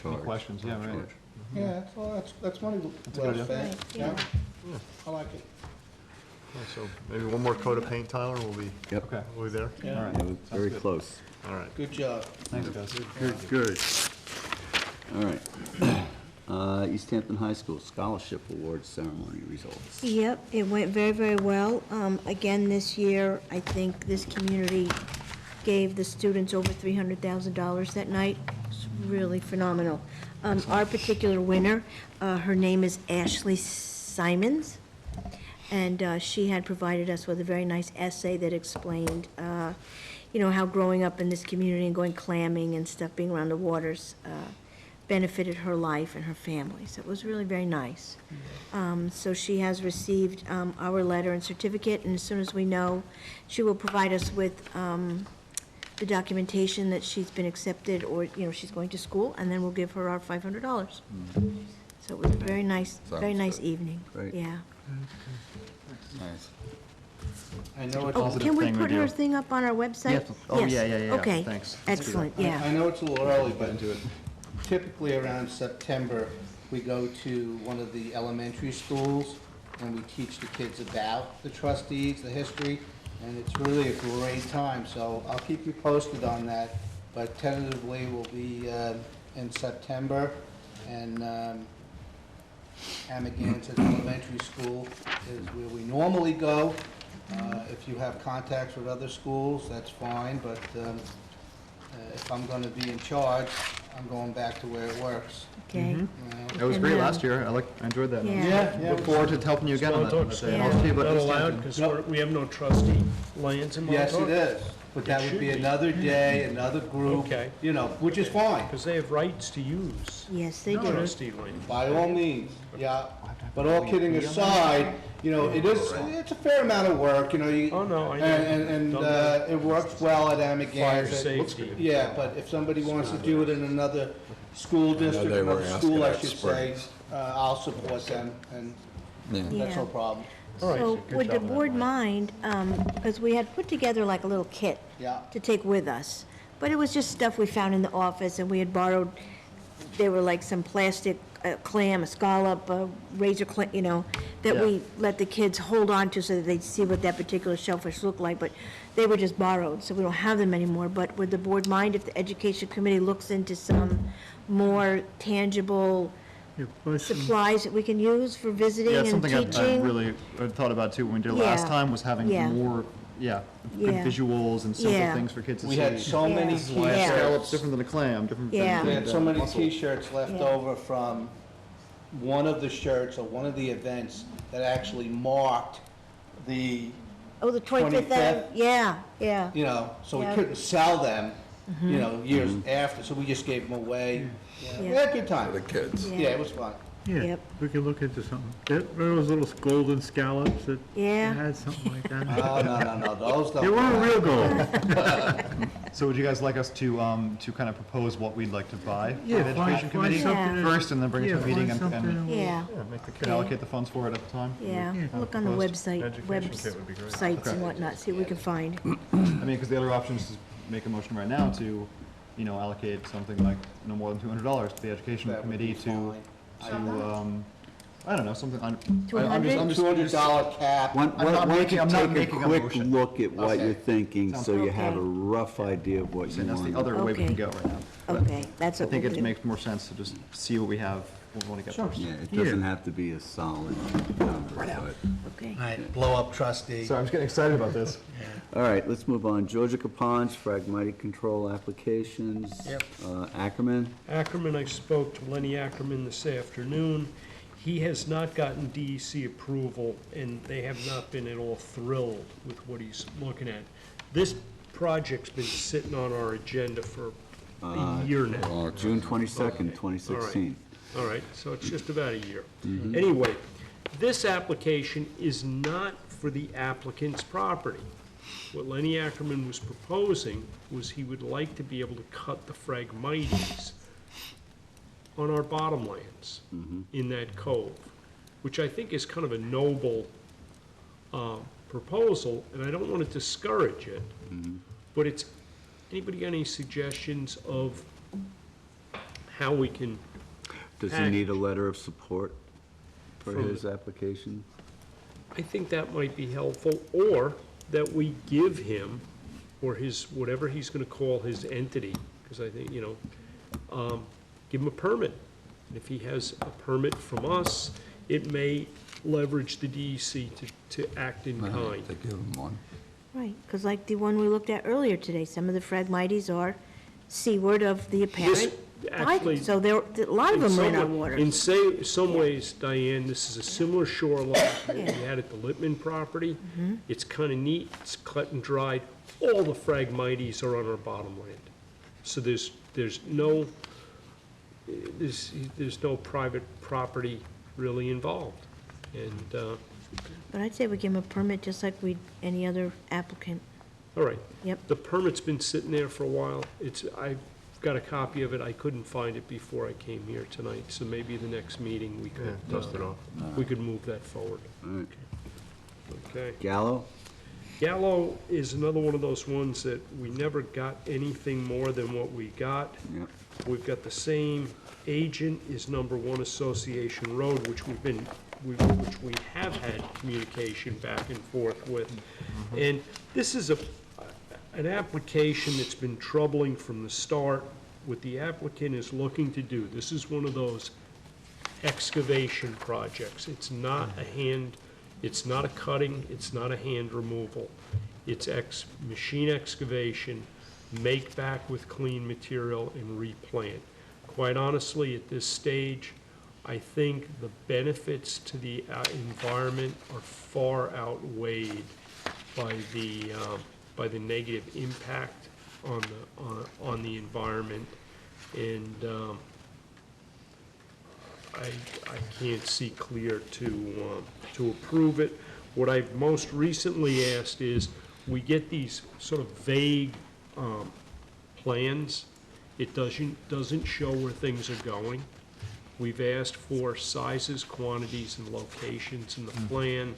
charge. questions, yeah, right. Charge. Yeah, that's money a well good spent, idea. yeah. I like it. So maybe one more coat of paint, Tyler, and we'll be, Yep. we'll be there? Yeah. All right. Yeah, it was very Good. close. All right. Good job. Thanks, guys. Good. All right. East Hampton High School Scholarship Awards Ceremony results. Yep, it went very, very well. Again, this year, I think this community gave the students over $300,000 that night. It's really phenomenal. Our particular winner, her name is Ashley Simons, and she had provided us with a very nice essay that explained, how growing up in this community and going clamming and stuff, being around the waters, benefited her life and her family. So it was really very nice. So she has received our letter and certificate, and as soon as we know, she will provide us with the documentation that she's been accepted, or, she's going to school, and then we'll give her our $500. So it was a very nice Sounds good. evening. Great. Yeah. Nice. I know it's. Oh, can we put her thing up on our website? Yes. Oh, Yes. yeah, Okay. thanks. Let's do that. Excellent, yeah. I know it's a little early, but typically around September, we go to one of the elementary schools and we teach the kids about the trustees, the history, and it's really a great time, so I'll keep you posted on that. But tentatively, we'll be in September, and Amagansett Elementary School is where we normally go. If you have contacts with other schools, that's fine, but if I'm gonna be in charge, I'm going back to where it works. Okay. That was And, great last year. I enjoyed that. Yeah. Look forward to helping you again on that. I'll see you about Not East allowed, Hampton. because we have no trustee lands in Yes, Montauk? it is, but that would be another day, another group. Okay. Which is fine, Because they have rights to use Yes, they do. trustee land. by all means, yeah. But all kidding aside, it's a fair amount of work, Oh, no, I know. and Done that. it works well at Amagansett. Fire safety. Yeah, but if somebody wants to do it in another school district, they were another school, I asking should about say, Springs. I'll support them, and that's no Yeah. problem. All right, So good would the job on that, board Mike. mind, because we had put together like a little kit Yeah. to take with us, but it was just stuff we found in the office, and we had borrowed, they were like some plastic clam, a scallop, a razor clam, that Yeah. we let the kids hold on to so that they'd see what that particular shellfish looked like, but they were just borrowed, so we don't have them anymore. But would the board mind if the education committee looks into some more tangible supplies that we can use for visiting Yeah, and it's teaching? something I really thought about too when we did it last Yeah. time, was having Yeah. more, good Yeah. visuals and simple Yeah. things for kids to see. We had so many Yeah. Why a Yeah. scallop's different than a clam, different than. Yeah. We had so many mussel. T-shirts left Yeah. over from one of the shirts or one of the events that actually marked the, Oh, the 25th, 25th? yeah, yeah. so we Yeah. couldn't sell them, years after, so we just gave them away. Yeah. We Yeah. had a good For time. the kids. Yeah, it was fun. Yeah, Yep. we could look into something. Remember those little golden scallops that Yeah. had something like that? Oh, no, those don't. They weren't real gold. So would you guys like us to kind of propose what we'd like to buy? for Yeah, the find education committee something. first, and then bring it to a Yeah, meeting find and something. Yeah, can allocate the funds for it at the time? yeah. Look on the Proposed. website, Education kit would be great. websites and Okay. whatnot, see what we can find. I mean, because the other option is to make a motion right now to, allocate something like no more than $200 to the education That would committee be to, I don't know, something. I'm just- $200 cap. Why I'm not don't you making- I'm not take a making a quick motion. look at what Okay. you're thinking, so you have a Okay. rough idea of what you saying that's want. the other way we can Okay. go right now. But Okay, that's I what think we'll it do. makes more sense to just see what we have, what we want to get first. Yeah, it doesn't have to be a solid number, but, Okay. All right, blow up trustee. Sorry, I'm just getting excited about this. all right, let's move on. Georgia Capon's Phragmitic Control Applications. Yep. Ackerman? Ackerman, I spoke to Lenny Ackerman this afternoon. He has not gotten DEC approval, and they have not been at all thrilled with what he's looking at. This project's been sitting on our agenda for a year now. June 22nd, 2016. All right, so it's just about a year. Anyway, this application is not for the applicant's property. What Lenny Ackerman was proposing was he would like to be able to cut the Phragmites on our bottomlands in that cove, which I think is kind of a noble proposal, and I don't want to discourage it, but it's, anybody got any suggestions of how we can Does he need a letter of support for From his application? I think that might be helpful, or that we give him, or his, whatever he's gonna call his entity, because I think, give him a permit. And if he has a permit from us, it may leverage the DEC to act in kind. They give him one. Right, because like the one we looked at earlier today, some of the Phragmites are seaward of the apparent actually, diving. So there, a lot of them are in our water. In some ways, Diane, this is a similar shoreline that we had at the Littman property. It's kind of neat, it's cut and dried. All the Phragmites are on our bottomland. So there's no private property really involved. And, But I'd say we give him a permit just like any other applicant. all right. Yep. The permit's been sitting there for a while. I've got a copy of it. I couldn't find it before I came here tonight, so maybe the next meeting we could, dust it off. We could move that forward. All right. Okay. Gallo? Gallo is another one of those ones that we never got anything more than what we got. Yep. We've got the same agent is number 1 Association Road, which we have had communication back and forth with. And this is an application that's been troubling from the start. What the applicant is looking to do, this is one of those excavation projects. It's not it's not a cutting, it's not a hand removal. It's machine excavation, make back with clean material and replant. Quite honestly, at this stage, I think the benefits to the environment are far outweighed by the negative impact on the environment, and I can't see clear to approve it. What I've most recently asked is we get these sort of vague plans. It doesn't show where things are going. We've asked for sizes, quantities, and locations in the plan.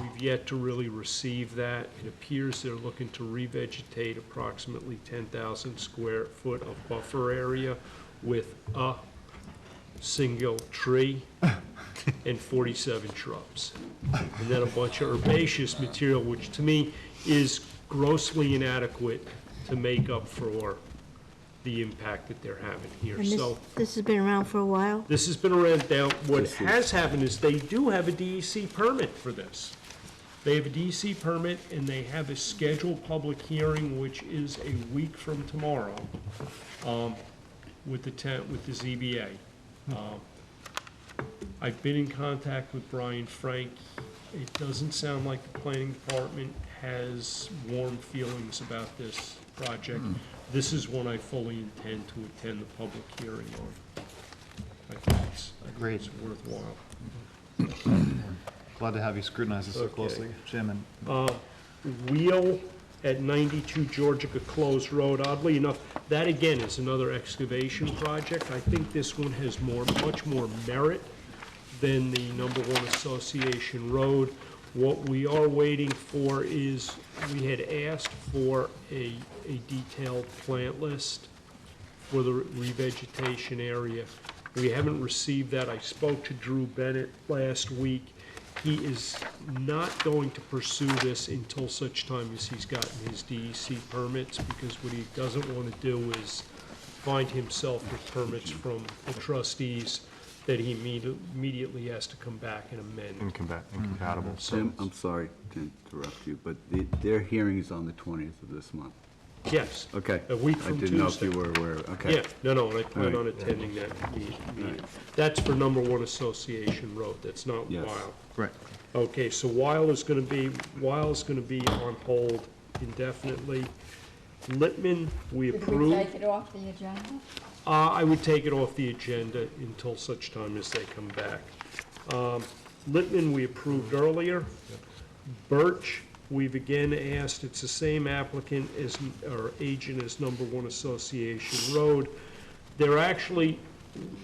We've yet to really receive that. It appears they're looking to revegetate approximately 10,000 square foot of buffer area with a single tree and 47 shrubs. And then a bunch of herbaceous material, which to me is grossly inadequate to make up for the impact that they're having here. And So this has been around for a while? this has been around. Now, what has happened is they do have a DEC permit for this. They have a DEC permit, and they have a scheduled public hearing, which is a week from tomorrow, with the ZBA. I've been in contact with Brian Frank. It doesn't sound like the planning department has warm feelings about this project. This is one I fully intend to attend the public hearing on. I think it's worthwhile. Glad to have you scrutinize this so Okay. closely, Jim. Wheel at 92 Georgia Close Road. Oddly enough, that again is another excavation project. I think this one has much more merit than the number 1 Association Road. What we are waiting for is, we had asked for a detailed plant list for the revegetation area. We haven't received that. I spoke to Drew Bennett last week. He is not going to pursue this until such time as he's gotten his DEC permits, because what he doesn't want to do is find himself with permits from the trustees that he immediately has to come back and amend. Incompatible. Tim, I'm sorry to interrupt you, but their hearing is on the 20th of this month. Yes. Okay. A week from I didn't know if Tuesday. you were aware. Okay. Yeah, no, and I plan All on right. attending that meeting. That's for number 1 Association Road, that's not Yes. Weil. Right. Okay, so Weil is gonna be on hold indefinitely. Littman, we Did we approve. take it off the agenda? I would take it off the agenda until such time as they come back. Littman, we approved earlier. Birch, we've again asked, it's the same applicant as, or agent as number 1 Association Road. They're actually,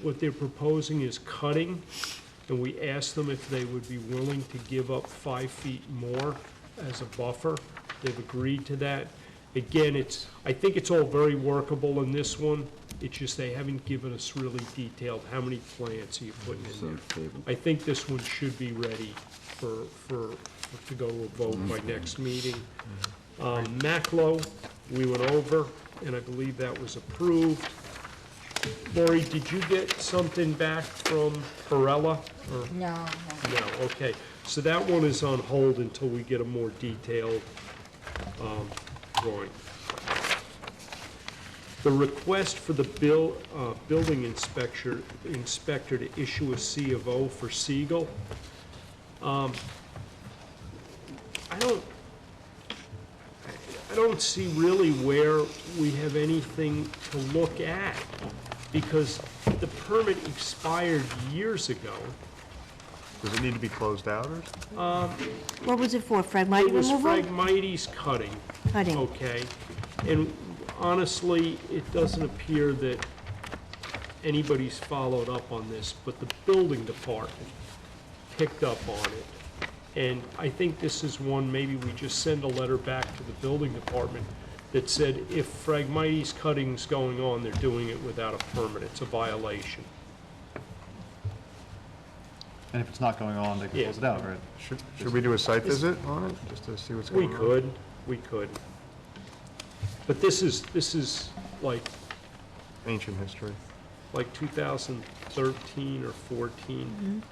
what they're proposing is cutting, and we asked them if they would be willing to give up 5 feet more as a buffer. They've agreed to that. Again, I think it's all very workable in this one. It's just they haven't given us really detailed, how many plants are you putting in there? I think this one should be ready to go to a vote by next meeting. Maclo, we went over, and I believe that was approved. Lori, did you get something back from Perella? Or- No. No, okay. So that one is on hold until we get a more detailed drawing. The request for the building inspector to issue a C of O for Siegel. I don't see really where we have anything to look at, because the permit expired years ago. Does it need to be closed out or something? What was it for, Phragmite It was removal? Phragmites cutting. Cutting. Okay, and honestly, it doesn't appear that anybody's followed up on this, but the building department picked up on it. And I think this is one, maybe we just send a letter back to the building department that said if Phragmites cutting's going on, they're doing it without a permit, it's a violation. And if it's not going on, they can close it out, right? Should we do a site visit on it, just to see what's going on? We could. But this is like, Ancient history. like 2013 or 14.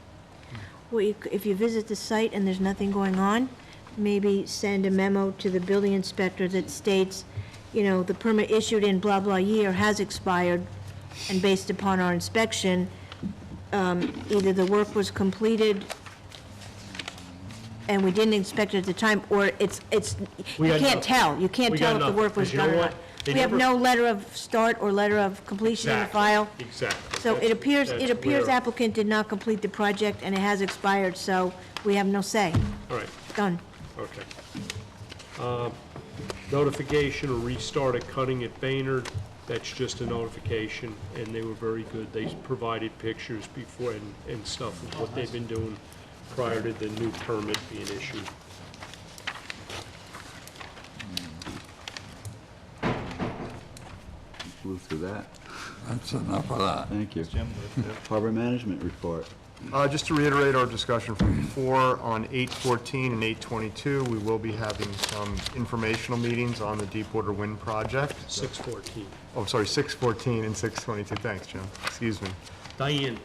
Well, if you visit the site and there's nothing going on, maybe send a memo to the building inspector that states, you know, the permit issued in blah, blah year has expired, and based upon our inspection, either the work was completed and we didn't inspect it at the time, or it's, We you got can't nothing. tell. You can't We tell got if the work nothing, was 'cause you know done or what? not. They We have never- no letter of start or letter of completion in the file. Exactly. So it appears That's where- applicant did not complete the project and it has expired, so we have no say. All right, Done. okay. Notification or restart of cutting at Baynard, that's just a notification, and they were very good. They provided pictures before and stuff of what they've been doing prior to the new permit being issued. Move through that. That's enough of that. Thank you. Harbor management report. Just to reiterate our discussion from before, on 8/14 and 8/22, we will be having some informational meetings on the Deepwater Wind Project. 6/14. Oh, sorry, 6/14 and 6/22, thanks, Jim, excuse me. Diane,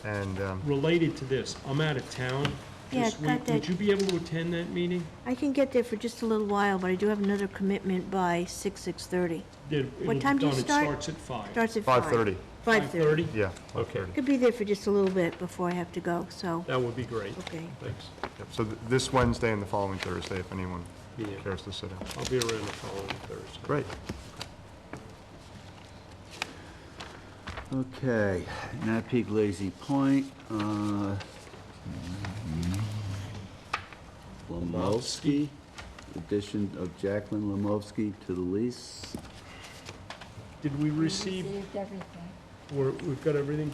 And, related to this, I'm out of town Yeah, this got week. that. Would you be able to attend that meeting? I can get there for just a little while, but I do have another commitment by 6:30. It'll What be time do you done. It start? starts at 5. Starts at 5. 5:30. 5:30. Yeah. Okay, Could be there for just a little bit before I have to go, so, that would be great. okay. Thanks. Yep, so this Wednesday and the following Thursday, if anyone Yeah. cares to sit in. I'll be around the following Thursday. Great. Okay, Napeag Lazy Point, Lomovsky, addition of Jacqueline Lomovsky to the lease. Did we receive, Received everything. we've got everything?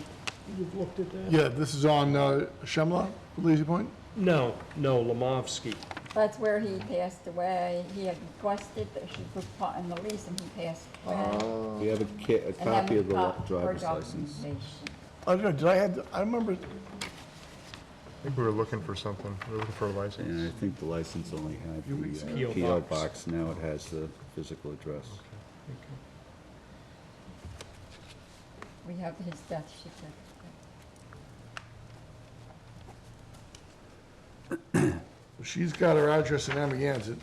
You've looked at that? Yeah, this is on Shemla, Lazy Point? No, Lomovsky. That's where he passed away. He had requested that she was put in the lease and he passed away. We have a And then copy we of the got her driver's license. documentation. I don't know, did I have, I remember, I think we were looking for something, we were looking for a license. And I think the license only had It's the P.O. P.O. box. box, now it has the physical address. We have his death certificate. she's got her address in Amagansett.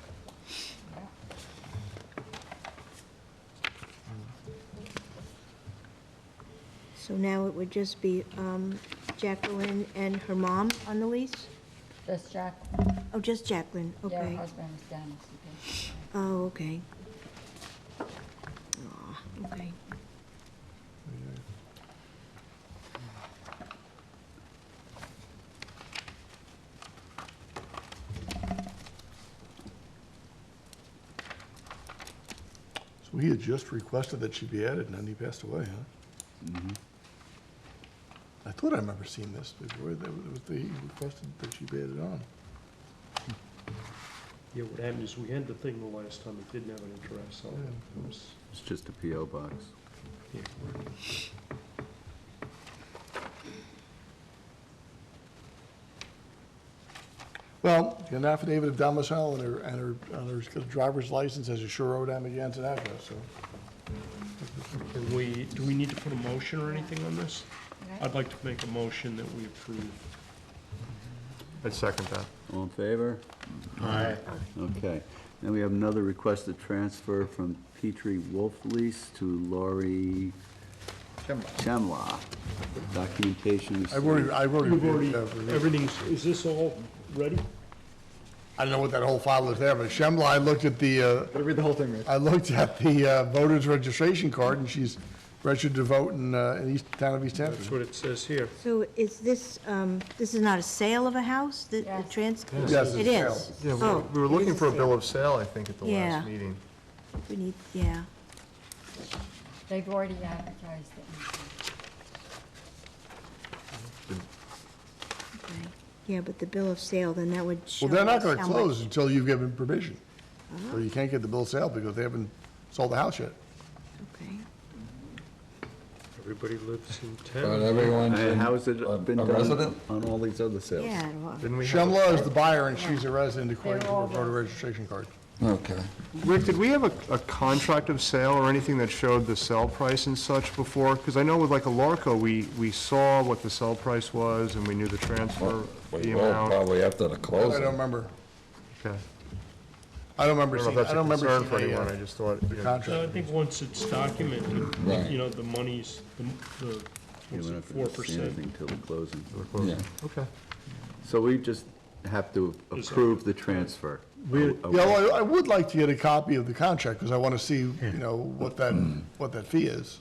So now it would just be Jacqueline and her mom on the lease? Just Jack, Oh, just Jacqueline, yeah, her okay. husband was Dennis. He passed away. Oh, okay. Aw, okay. So he had just requested that she be added and then he passed away, huh? Mhm. I thought I remember seeing this before, he requested that she be added on. Yeah, what happened is we had the thing the last time, it didn't have an address, so it was, It's just a P.O. box. Well, she got an affidavit of domicile and her driver's license as a Shore Amagansett address, so. Do we need to put a motion or anything on this? I'd like to make a motion that we approve. I'd second that. All in favor? Aye. Okay. Then we have another requested transfer from Petrie Wolf Lease to Lori Chemla. Documentation. I've already. You've already, everything's, is this all ready? I don't know what that whole file is there, but Shemla, I looked at the, Gotta read the whole thing, Rich. I looked at the voter's registration card, and she's registered to vote in town of East That's Hampton. what it says here. So is this, this is not a sale of a house, the trans? Yes, It it's is? Yeah, Oh, we were it looking is for a sale. bill of sale, I think, at the Yeah. last meeting. We need, yeah. They've already advertised it. Okay. Yeah, but the bill of sale, then that would show Well, they're not us gonna how much- close until you've given permission. So you can't get the bill of sale because they haven't sold the house yet. Okay. Everybody lives in But town. everyone's And in- how has it been a done resident? on all these other sales? Yeah, well, Didn't we have Shemla is the buyer, and she's a resident according to They're her all voter registration card. Okay. Rick, did we have a contract of sale or anything that showed the sell price and such before? Because I know with like a Larco, we saw what the sell price was and we knew the transfer We fee will amount. probably after the I closing. don't remember. Okay. I don't remember I don't seeing, know I if that's don't a remember concern seeing for the, anyone, I just thought, you know, So I contract. think once it's documented, Right. you know, the money's, the, You what's won't it, have to see 4%? anything till the closing. Yeah. Okay. So we just have to Is that- approve the transfer. We- Oh, Yeah, well, I would like to get a copy of the contract, because I want to see, you know, what that fee is.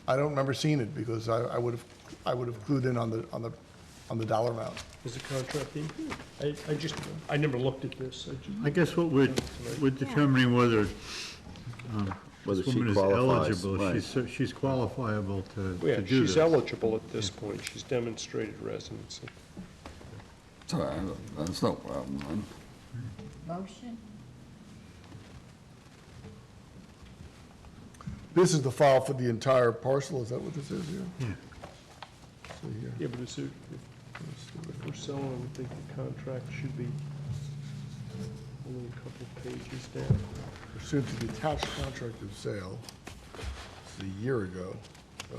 I don't remember seeing it, because I would have clued in on the dollar amount. Is the contract in here? I never looked at this. I guess what we're determining whether Whether this she woman is qualifies, eligible. right. She's qualifiable to Yeah, to do this. she's eligible at this point. She's demonstrated residency. So, that's no problem, then. Motion? This is the file for the entire parcel, is that what this is here? Yeah. See here. Yeah, but is it, if we're selling, I would think the contract should be only a couple pages down. Pursuant to the attached contract of sale, it's a year ago, so.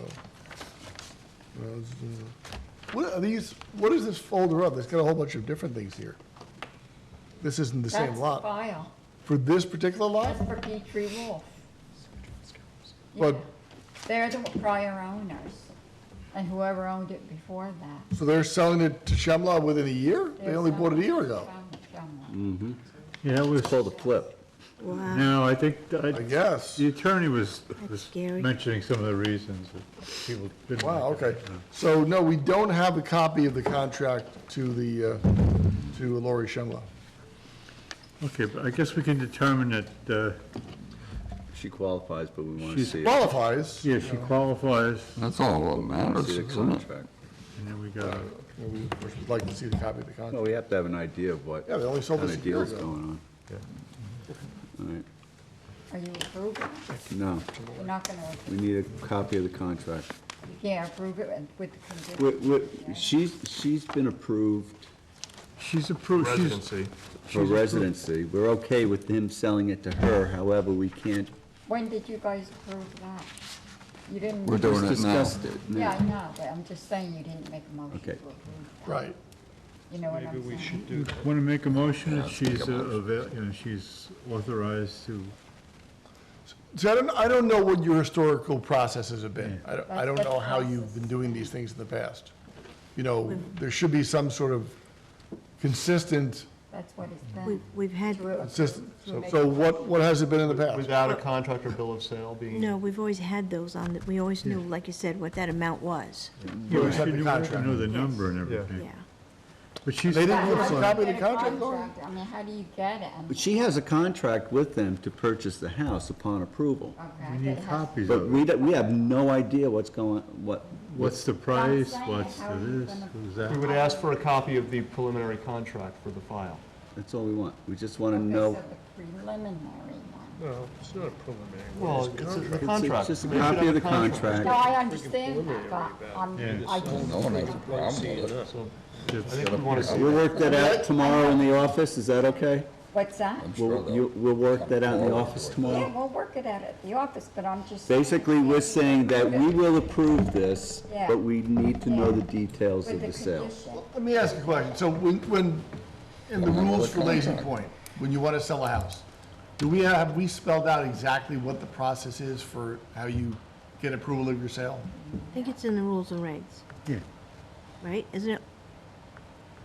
What are these, what is this folder of? It's got a whole bunch of different things here. This isn't the same That's lot. the file. For this particular lot? That's for Petrie Wolf. But, Yeah. They're the prior owners, and whoever owned it before that. so they're selling it to Shemla within a year? They They're only bought it a year selling ago. Shemla. Mm-hmm. Yeah, it was, It's called a flip. Wow. no, I think, I guess. the attorney was scary. mentioning some of the reasons that people didn't. Wow, like it. okay. So, no, we don't have a copy of the contract to the, to Lori Shemla. Okay, but I guess we can determine that, She qualifies, but we want to She's see it. Qualifies. yeah, she qualifies, That's all that We wanna matters, see the isn't it? contract. and then we got, We of course would like to see the copy of the Well, contract. we have to have an idea of what Yeah, they only sold kind this of a year deal's ago. going on. All right, Are you approving? no, You're not gonna, we need a copy of the contract. you can't approve it with the condition. She's been approved she's approved, she's, Residency. for residency. We're okay with him selling it to her, however, we can't. When did you guys approve that? You didn't. We're doing Just it now. discussed it. Yeah, I know, but I'm just saying you didn't make a motion to Okay. approve that. Right. You know what Maybe I'm we saying? should do that. want to make a motion that Yeah, she's, make a motion. you know, she's authorized to, See, I don't know what your historical processes have been. I don't know how you've been doing these things in the past. You know, there should be some sort of consistent, That's what it's been. We've had, consistent, so what has it been in the past? Without a contract or bill of sale being. no, we've always had those on, we always knew, like you said, what that amount was. You always she had the knew know contract. the number and everything. Yeah. But she's, They didn't How give do us a you copy of the get a contract, Laura? I mean, how do you get it? But she has a contract with them to purchase the house upon approval. Okay. we need but it has- copies But of it. we have no idea what's going, What's the price, saying, what's how are the you this, gonna- who's We that? would ask for a copy of the preliminary contract for the file. that's all we want. We just want to Okay, know. so the preliminary one. No, it's not a preliminary. Well, It's a it's a contract. contract. It's just a They should copy have of the a contract. contract. No, I understand that, preliminary but about it. I just, No one has a problem with it. I think we want to see. We'll work that out tomorrow in the office, is that okay? what's that? I'm sure We'll work that out in the office Yeah, tomorrow. we'll work it out at the office, but I'm just. Basically, we're saying that we will approve this, Yeah. but we need to know the details With of the the sale. condition. Let me ask you a question. So when, in the rules for Lazy Point, when you want to sell a house, have we spelled out exactly what the process is for how you get approval of your sale? I think it's in the rules and regs, Yeah. right? Isn't it?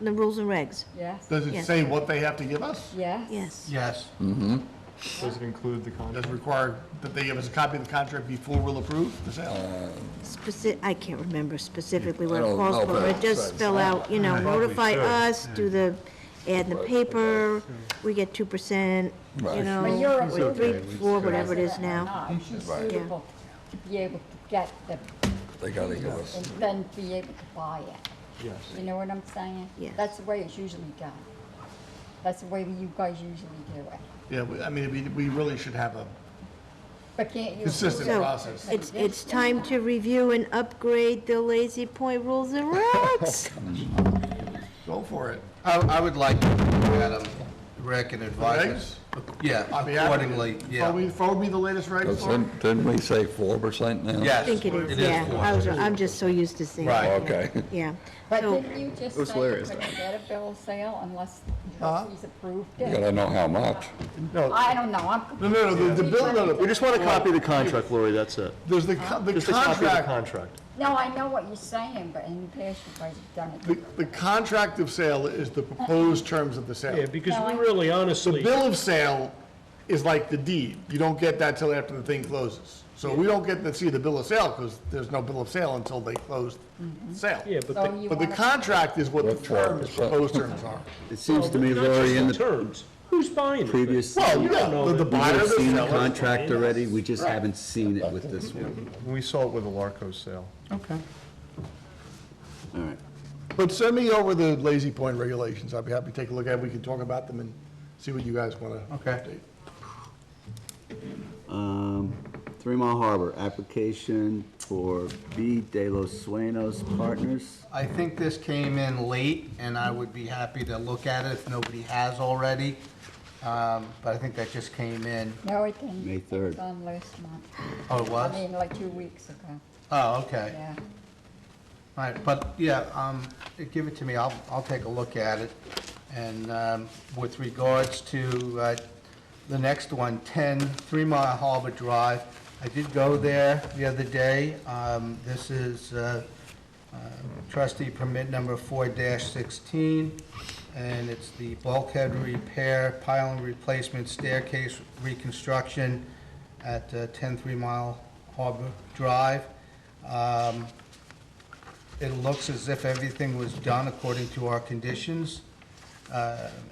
The rules and regs? Yes, Does it Yes. say what they have to give us? yes. Yes. Yes. Mm-hmm. Does it include the Does contract? it require that they give us a copy of the contract before we'll approve the sale? I can't remember specifically what I it don't calls know for, if but it just says spell that. out, notify us, do the ad in the paper, we get 2%, Right. you know, But you're or approved. 3, 4, whatever it is now. She's Right. suitable to be able to get the, They gotta give us. and then be able to buy it. Yes. You know what I'm saying? Yes. That's the way it's usually done. That's the way you guys usually do it. Yeah, we really should have a But can't you? consistent approve it? process. It's time to review and upgrade the Lazy Point rules and regs. Go for it. I would like to look at them, Rick, and advise Regs? us. Yeah, I'll be happy to- accordingly, yeah. Forward me the latest regs for it? Didn't we say 4% now? I Yes. think it is, It yeah. is I'm just so used to seeing it. Right. Okay. Yeah. But So- didn't you just was say hilarious, you couldn't get a bill of sale unless the Huh? trustees approved You it? gotta know how much. No, I don't know, I'm. no, the bill, no, We just want a copy of the contract, Lori, that's it. there's the Just a copy of the contract, contract. No, I know what you're saying, but in the past you guys have done it. the contract of sale is the proposed terms of the Yeah, sale. because No, we I- really The honestly, bill of sale is like the deed. You don't get that till after the thing closes. So we don't get to see the bill of sale because there's no bill of sale until they close the sale. yeah, but So the you But the wanna- contract is what the With terms, 4%. proposed terms are. It seems to me, Lori, in not the just the terms, who's buying it? previous, Well, we you got know the that. buyer, have the seen the seller. contract already, we just haven't seen it with this one. We saw it with the Larco sale. Okay. All right. But send me over the Lazy Point regulations. I'd be happy to take a look at it. We can talk about them and see what you guys want to Okay. update. 3 Mile Harbor, application for B. De Los Sueños Partners. I think this came in late, and I would be happy to look at it if nobody has already. But I think that just came in. No, it didn't. May It 3rd. was on last month. Oh, it was? I mean, like 2 weeks ago, Oh, okay. yeah. All right, but, yeah, give it to me, I'll take a look at it. And with regards to the next one, 3 Mile Harbor Drive, I did go there the other day. This is trustee permit number 4-16, and it's the bulkhead repair, pylon replacement, staircase reconstruction at 3 Mile Harbor Drive. It looks as if everything was done according to our conditions.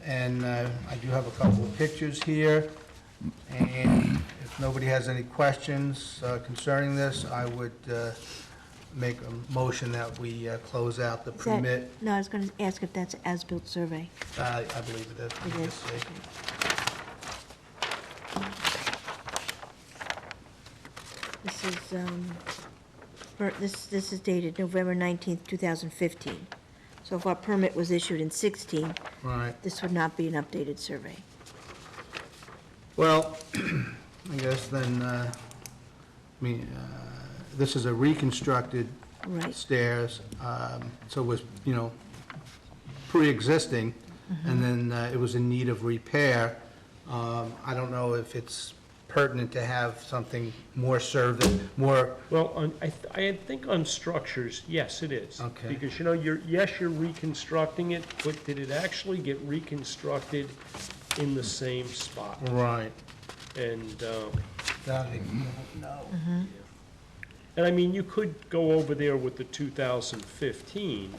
And I do have a couple of pictures here. And if nobody has any questions concerning this, I would make a motion that we close out the Is that- permit. No, I was going to ask if that's as-built survey. I believe it is. It is. Let's see. This is, this is dated November 19th, 2015. So if our permit was issued in 16, Right. this would not be an updated survey. Well, I guess then, this is a reconstructed Right. stairs, so it was, pre-existing, and then it was in need of repair. I don't know if it's pertinent to have something more more, Well, I think on structures, yes, it is. Okay. Because, you're reconstructing it, but did it actually get reconstructed in the same spot? right. And, That I don't know. and I mean, you could go over there with the 2015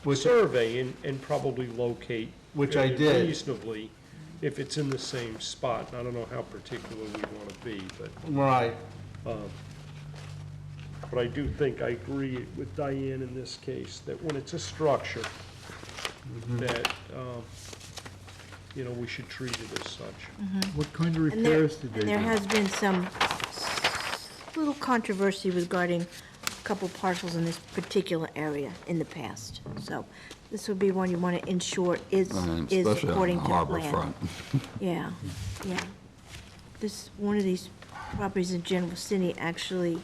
Which- survey and probably locate. Which I fairly did. Reasonably, if it's in the same spot. And I don't know how particular we want to be, but. Right. But I do think I agree with Diane in this case, that when it's a structure, that you know, we should treat it as such. What kind of And there- repairs did they and do? there has been some little controversy regarding a couple parcels in this particular area in the past. So this would be one you want to ensure is Especially on according the to plan. harbor front. Yeah, yeah. This, one of these properties in General City actually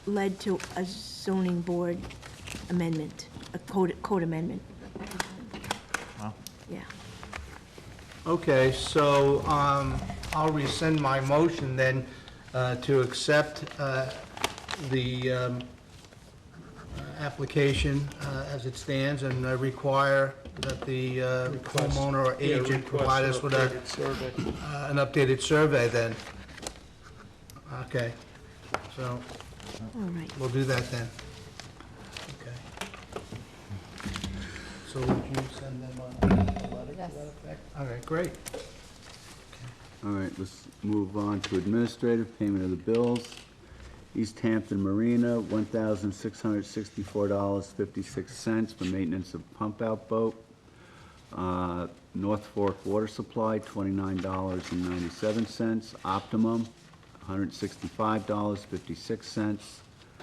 led to a zoning board amendment, a code amendment. Wow. Yeah. Okay, so I'll rescind my motion then to accept the application as it stands and require that the homeowner or agent provide us with an updated survey then. Okay, so All right. we'll do that then. Okay. So would you send them a letter to that effect? All right, great. All right, let's move on to administrative payment of the bills. East Hampton Marina, $1,664.56 for maintenance of pump-out boat. North Fork Water Supply, $29.97. Optimum, $165.56.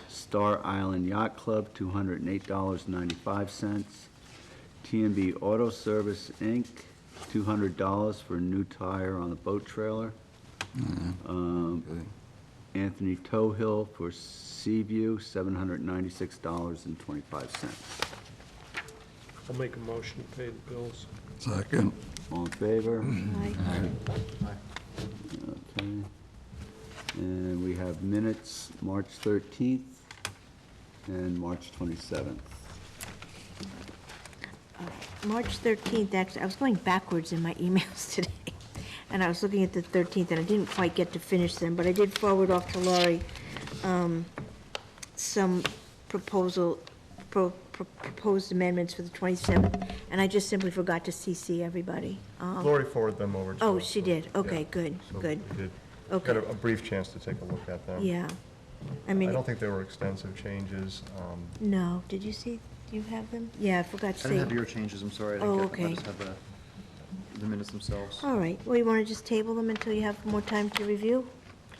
Star Island Yacht Club, $208.95. T&B Auto Service, Inc., $200 for a new tire on the boat trailer. Anthony Towhill for Seaview, $796.25. I'll make a motion to pay the bills. Second. All in favor? Aye. Okay. And we have minutes, March 13th and March 27th. March 13th, actually, I was going backwards in my emails today, and I was looking at the 13th, and I didn't quite get to finish them, but I did forward off to Laurie some proposed amendments for the 27th, and I just simply forgot to CC everybody. Lori forwarded them over to us. Oh, she so, did, okay, yeah. good, So good. we did Okay. Got a brief chance to take a look at them. Yeah, I I mean, don't think they were extensive changes. no, did you see, do you have them? Yeah, I forgot to I say. didn't have your changes, I'm sorry, I Oh, didn't get them, I okay. just have the minutes themselves. All right, well, you want to just table them until you have more time to review?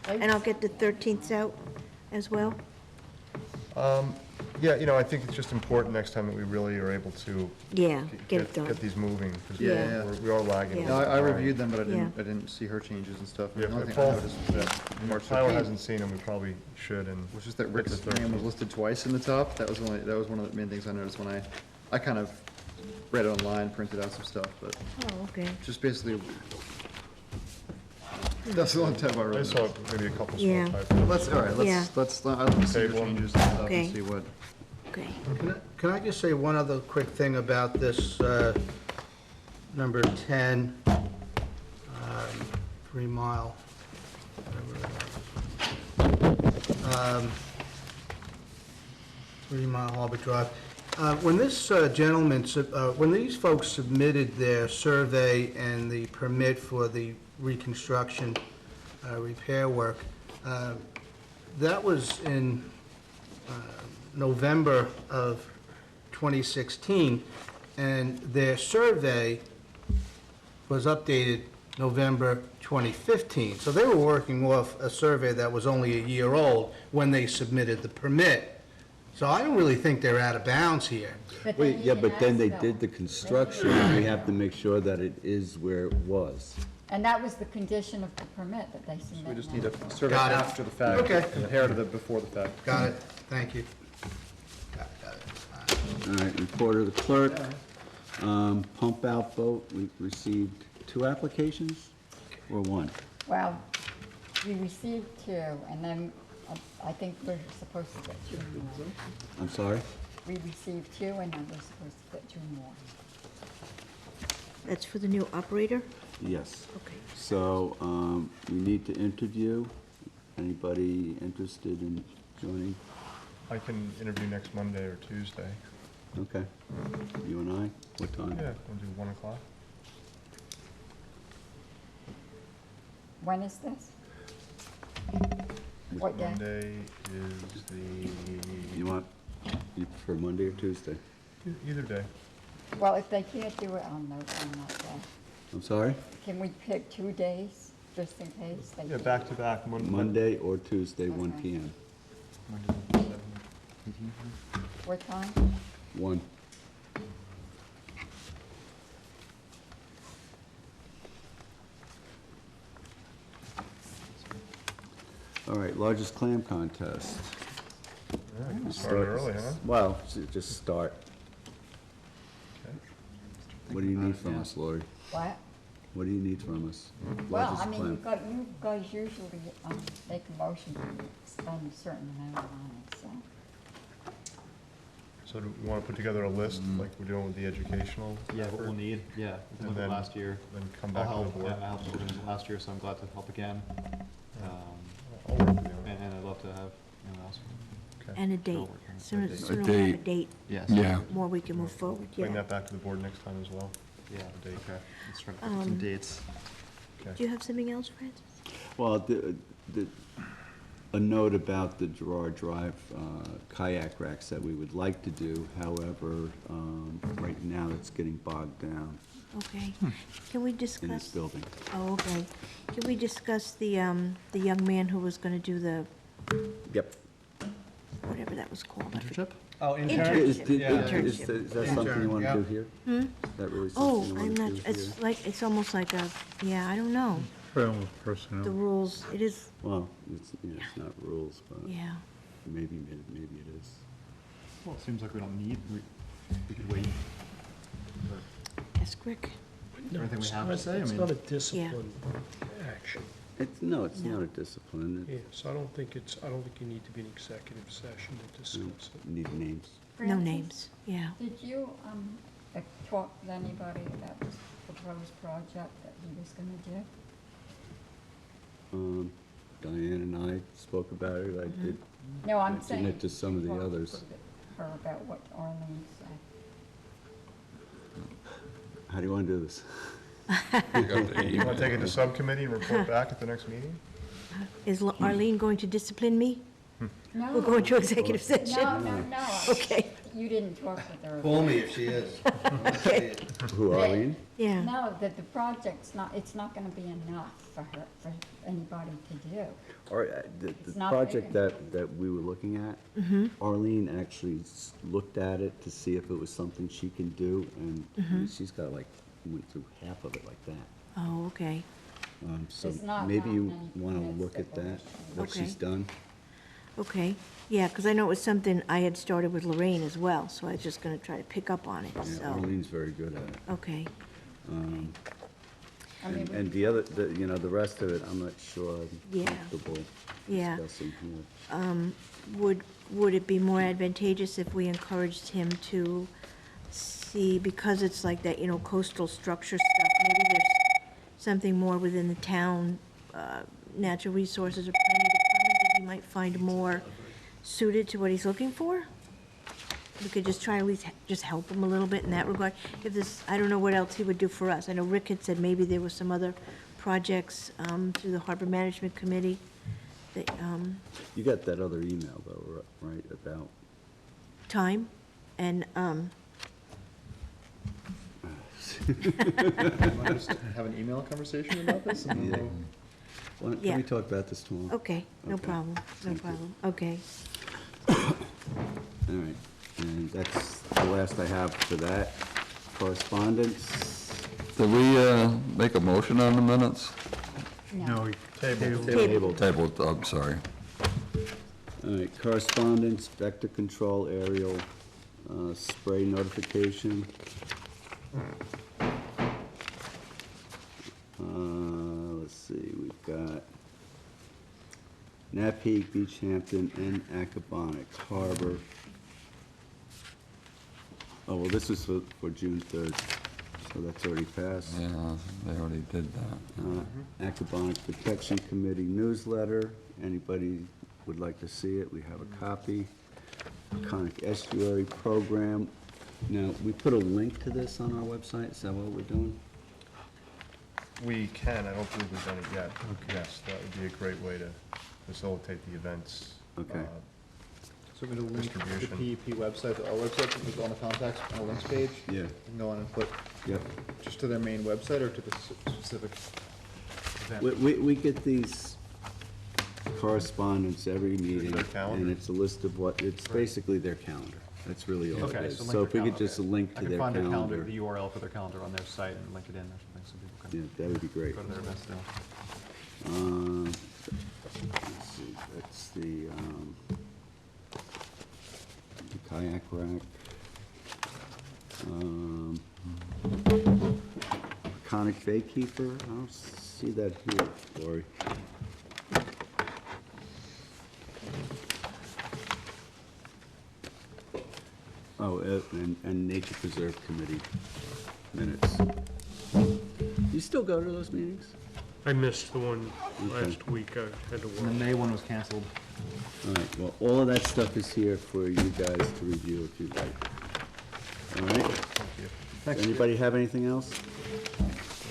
And I'll get the 13th out as well? Yeah, you know, I think it's just important next time that we really are able to Yeah, get it done. get these moving, because Yeah. we are lagging. a Yeah. No, little I behind. reviewed them, but I Yeah. didn't see her changes and stuff. Yeah, The only if thing I both- noticed was that March Tyler 13th hasn't seen them, we probably should, and. was just that get Rick's the name was 13th. listed twice in the top. That was one of the main things I noticed when I kind of read it online, printed out some stuff, but Oh, okay. just basically, that's the only time I I read saw it. maybe a couple Yeah. small typos. Let's, all right, Yeah. I'd like to see Table the 'em. changes and stuff Okay. and see what. Okay. Can I just say one other quick thing about this, number 10, 3 Mile, whatever it is. 3 Mile Harbor Drive. When this gentleman, when these folks submitted their survey and the permit for the reconstruction repair work, that was in November of 2016, and their survey was updated November 2015. So they were working off a survey that was only a year old when they submitted the permit. So I don't really think they're out of bounds here. Wait, yeah, but then they did the construction, and we have to make sure that it is where it was. And that was the condition of the permit that they submitted. We just need a survey Got it. after the fact, Okay. compared to the before the fact. Got it, thank you. All right, report of the clerk. Pump out boat, we received 2 applications, or 1? Well, we received 2, and then I think we're supposed to get 2 more. I'm sorry? We received 2, and then we're supposed to get 2 more. That's for the new operator? Yes. Okay. So, we need to interview. Anybody interested in joining? I can interview next Monday or Tuesday. Okay. You and I? What time? Yeah, we'll do 1 o'clock. When is this? This What day? Monday is the, You prefer Monday or Tuesday? either day. Well, if they can't do it on that day, I'm sorry? can we pick 2 days, just in case they Yeah, can't? back to back, Monday or Tuesday, 1 Okay. PM. What time? 1. All right, largest clam contest. Started early, huh? Well, just start. What do you need from us, Lori? What? What do you need from us? Well, Largest I mean, clam. you guys usually make a motion to spend a certain amount on it, so. So do we want to put together a list, like we're doing with the educational? Yeah, what we'll need, yeah, we And did it then- last year. then come I'll back to the help, board. I helped organize it last year, so I'm glad to help again. I'll work with you. And I'd love to have anyone else. And a date. Sooner we have a date. date, Yes. Yeah. the more we can move forward, Bring yeah. that back to the board next time as well. Yeah, The date. okay. Let's try to pick some dates. Do you have something else, Francis? Well, a note about the Gerard Drive kayak racks that we would like to do. However, right now it's getting bogged down Okay. Can we in this discuss? building. Oh, okay. Can we discuss the young man who was gonna do the, Yep. whatever that was called? I forget. Internship? Oh, Is Internship. that something you want to do here? Hmm? Is that really Oh, something you I'm want to not, do here? it's like, it's almost like a, yeah, I don't know, Well, the personnel. rules, it is, Well, it's not rules, but yeah. maybe it is. Well, it seems like we don't need, we could wait. Ask Rick. No, Anything we it's have to not- say? I It's mean- not a discipline action. It's not a discipline. Yeah, so I don't think you need to be in executive session to discuss it. Need names. No Francis, names, yeah. Did you, talk to anybody about this proposed project that he was gonna do? Diane and I spoke about it. I did No, I'm mention saying. it to some of the talk to others. Her about what Arlene said. How do you want to do this? You want to take it to subcommittee and report back at the next meeting? Is Arlene going to discipline me? No. We'll go into executive session? No. Okay. You didn't talk with her. Call me if she is. Who, Arlene? Yeah. No, that the project's not, it's not gonna be enough for her, for anybody to do. Or, the It's not project big. that we were looking at, Mm-hmm. Arlene actually looked at it to see if it was something she can do, and Mm-hmm. she's got went through half of it like that. Oh, okay. So There's not maybe you many want to permits look that at go that, with what she's Okay. done. Okay, yeah, because I know it was something I had started with Lorraine as well, so I was just gonna try to pick up on it, Yeah, so, Arlene's very good at it. okay. I mean, And the other, the rest of it, I'm not sure I'm Yeah. comfortable Yeah. discussing here. Would it be more advantageous if we encouraged him to see, because it's like that, coastal structure stuff, maybe there's something more within the town, natural resources or planning department that he might find more suited to what he's looking for? We could just try to at least just help him a little bit in that regard. If this, I don't know what else he would do for us. I know Rick had said maybe there were some other projects through the Harbor Management Committee that, You got that other email though, right, about, time, and, Have an email conversation about this? And then Yeah. we'll- Can Yeah. we talk about this tomorrow? okay, no Okay. problem, no Thank you. problem, okay. All right, and that's the last I have for that. Correspondence? Did we make a motion on the minutes? No, Table. Tabled, I'm sorry. All right, correspondence, vector control, aerial spray notification. Let's see, we've got Napeag, Beach Hampton, and Accabonac Harbor. Oh, well, this is for June 3rd, so that's already passed. Yeah, they already did that. Accabonac Protection Committee newsletter. Anybody would like to see it, we have a copy. Conic Estuary Program. Now, we put a link to this on our website, is that what we're doing? We can, I don't believe we've done it yet. Yes, that would be a great way to facilitate the events. Okay. So me to link the PEP website, our website, we go on the contacts, on the links page. Yeah. You can go on and put, Yep. just to their main website or to the specific event? We get these correspondence every meeting, their calendar? and it's a list of what, it's basically their calendar. That's really all it Okay, is. so link So their if we could calendar. just link I to can their find their calendar, calendar. the URL for their calendar on their site and link it in or something, so people Yeah, can that would be great. go to their events too. Let's see, that's the kayak rack. Iconic Baykeeper, I don't see that here, Lori. Oh, and Nature Preserve Committee minutes. You still go to those meetings? I missed the one Okay. last week, I had to And the work. May one was canceled. All right, well, all of that stuff is here for you guys to review if you'd like. All right? Thanks. Anybody have anything else?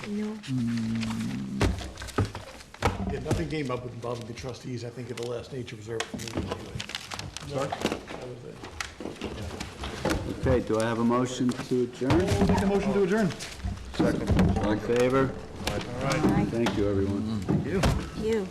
No. Yeah, nothing came up involving the trustees, I think, at the last nature preserve meeting anyway. Sorry? That was it. Okay, do I have a motion to adjourn? Make a motion to adjourn. Second. All in favor? Aye. Thank you, everyone. Thank you. You.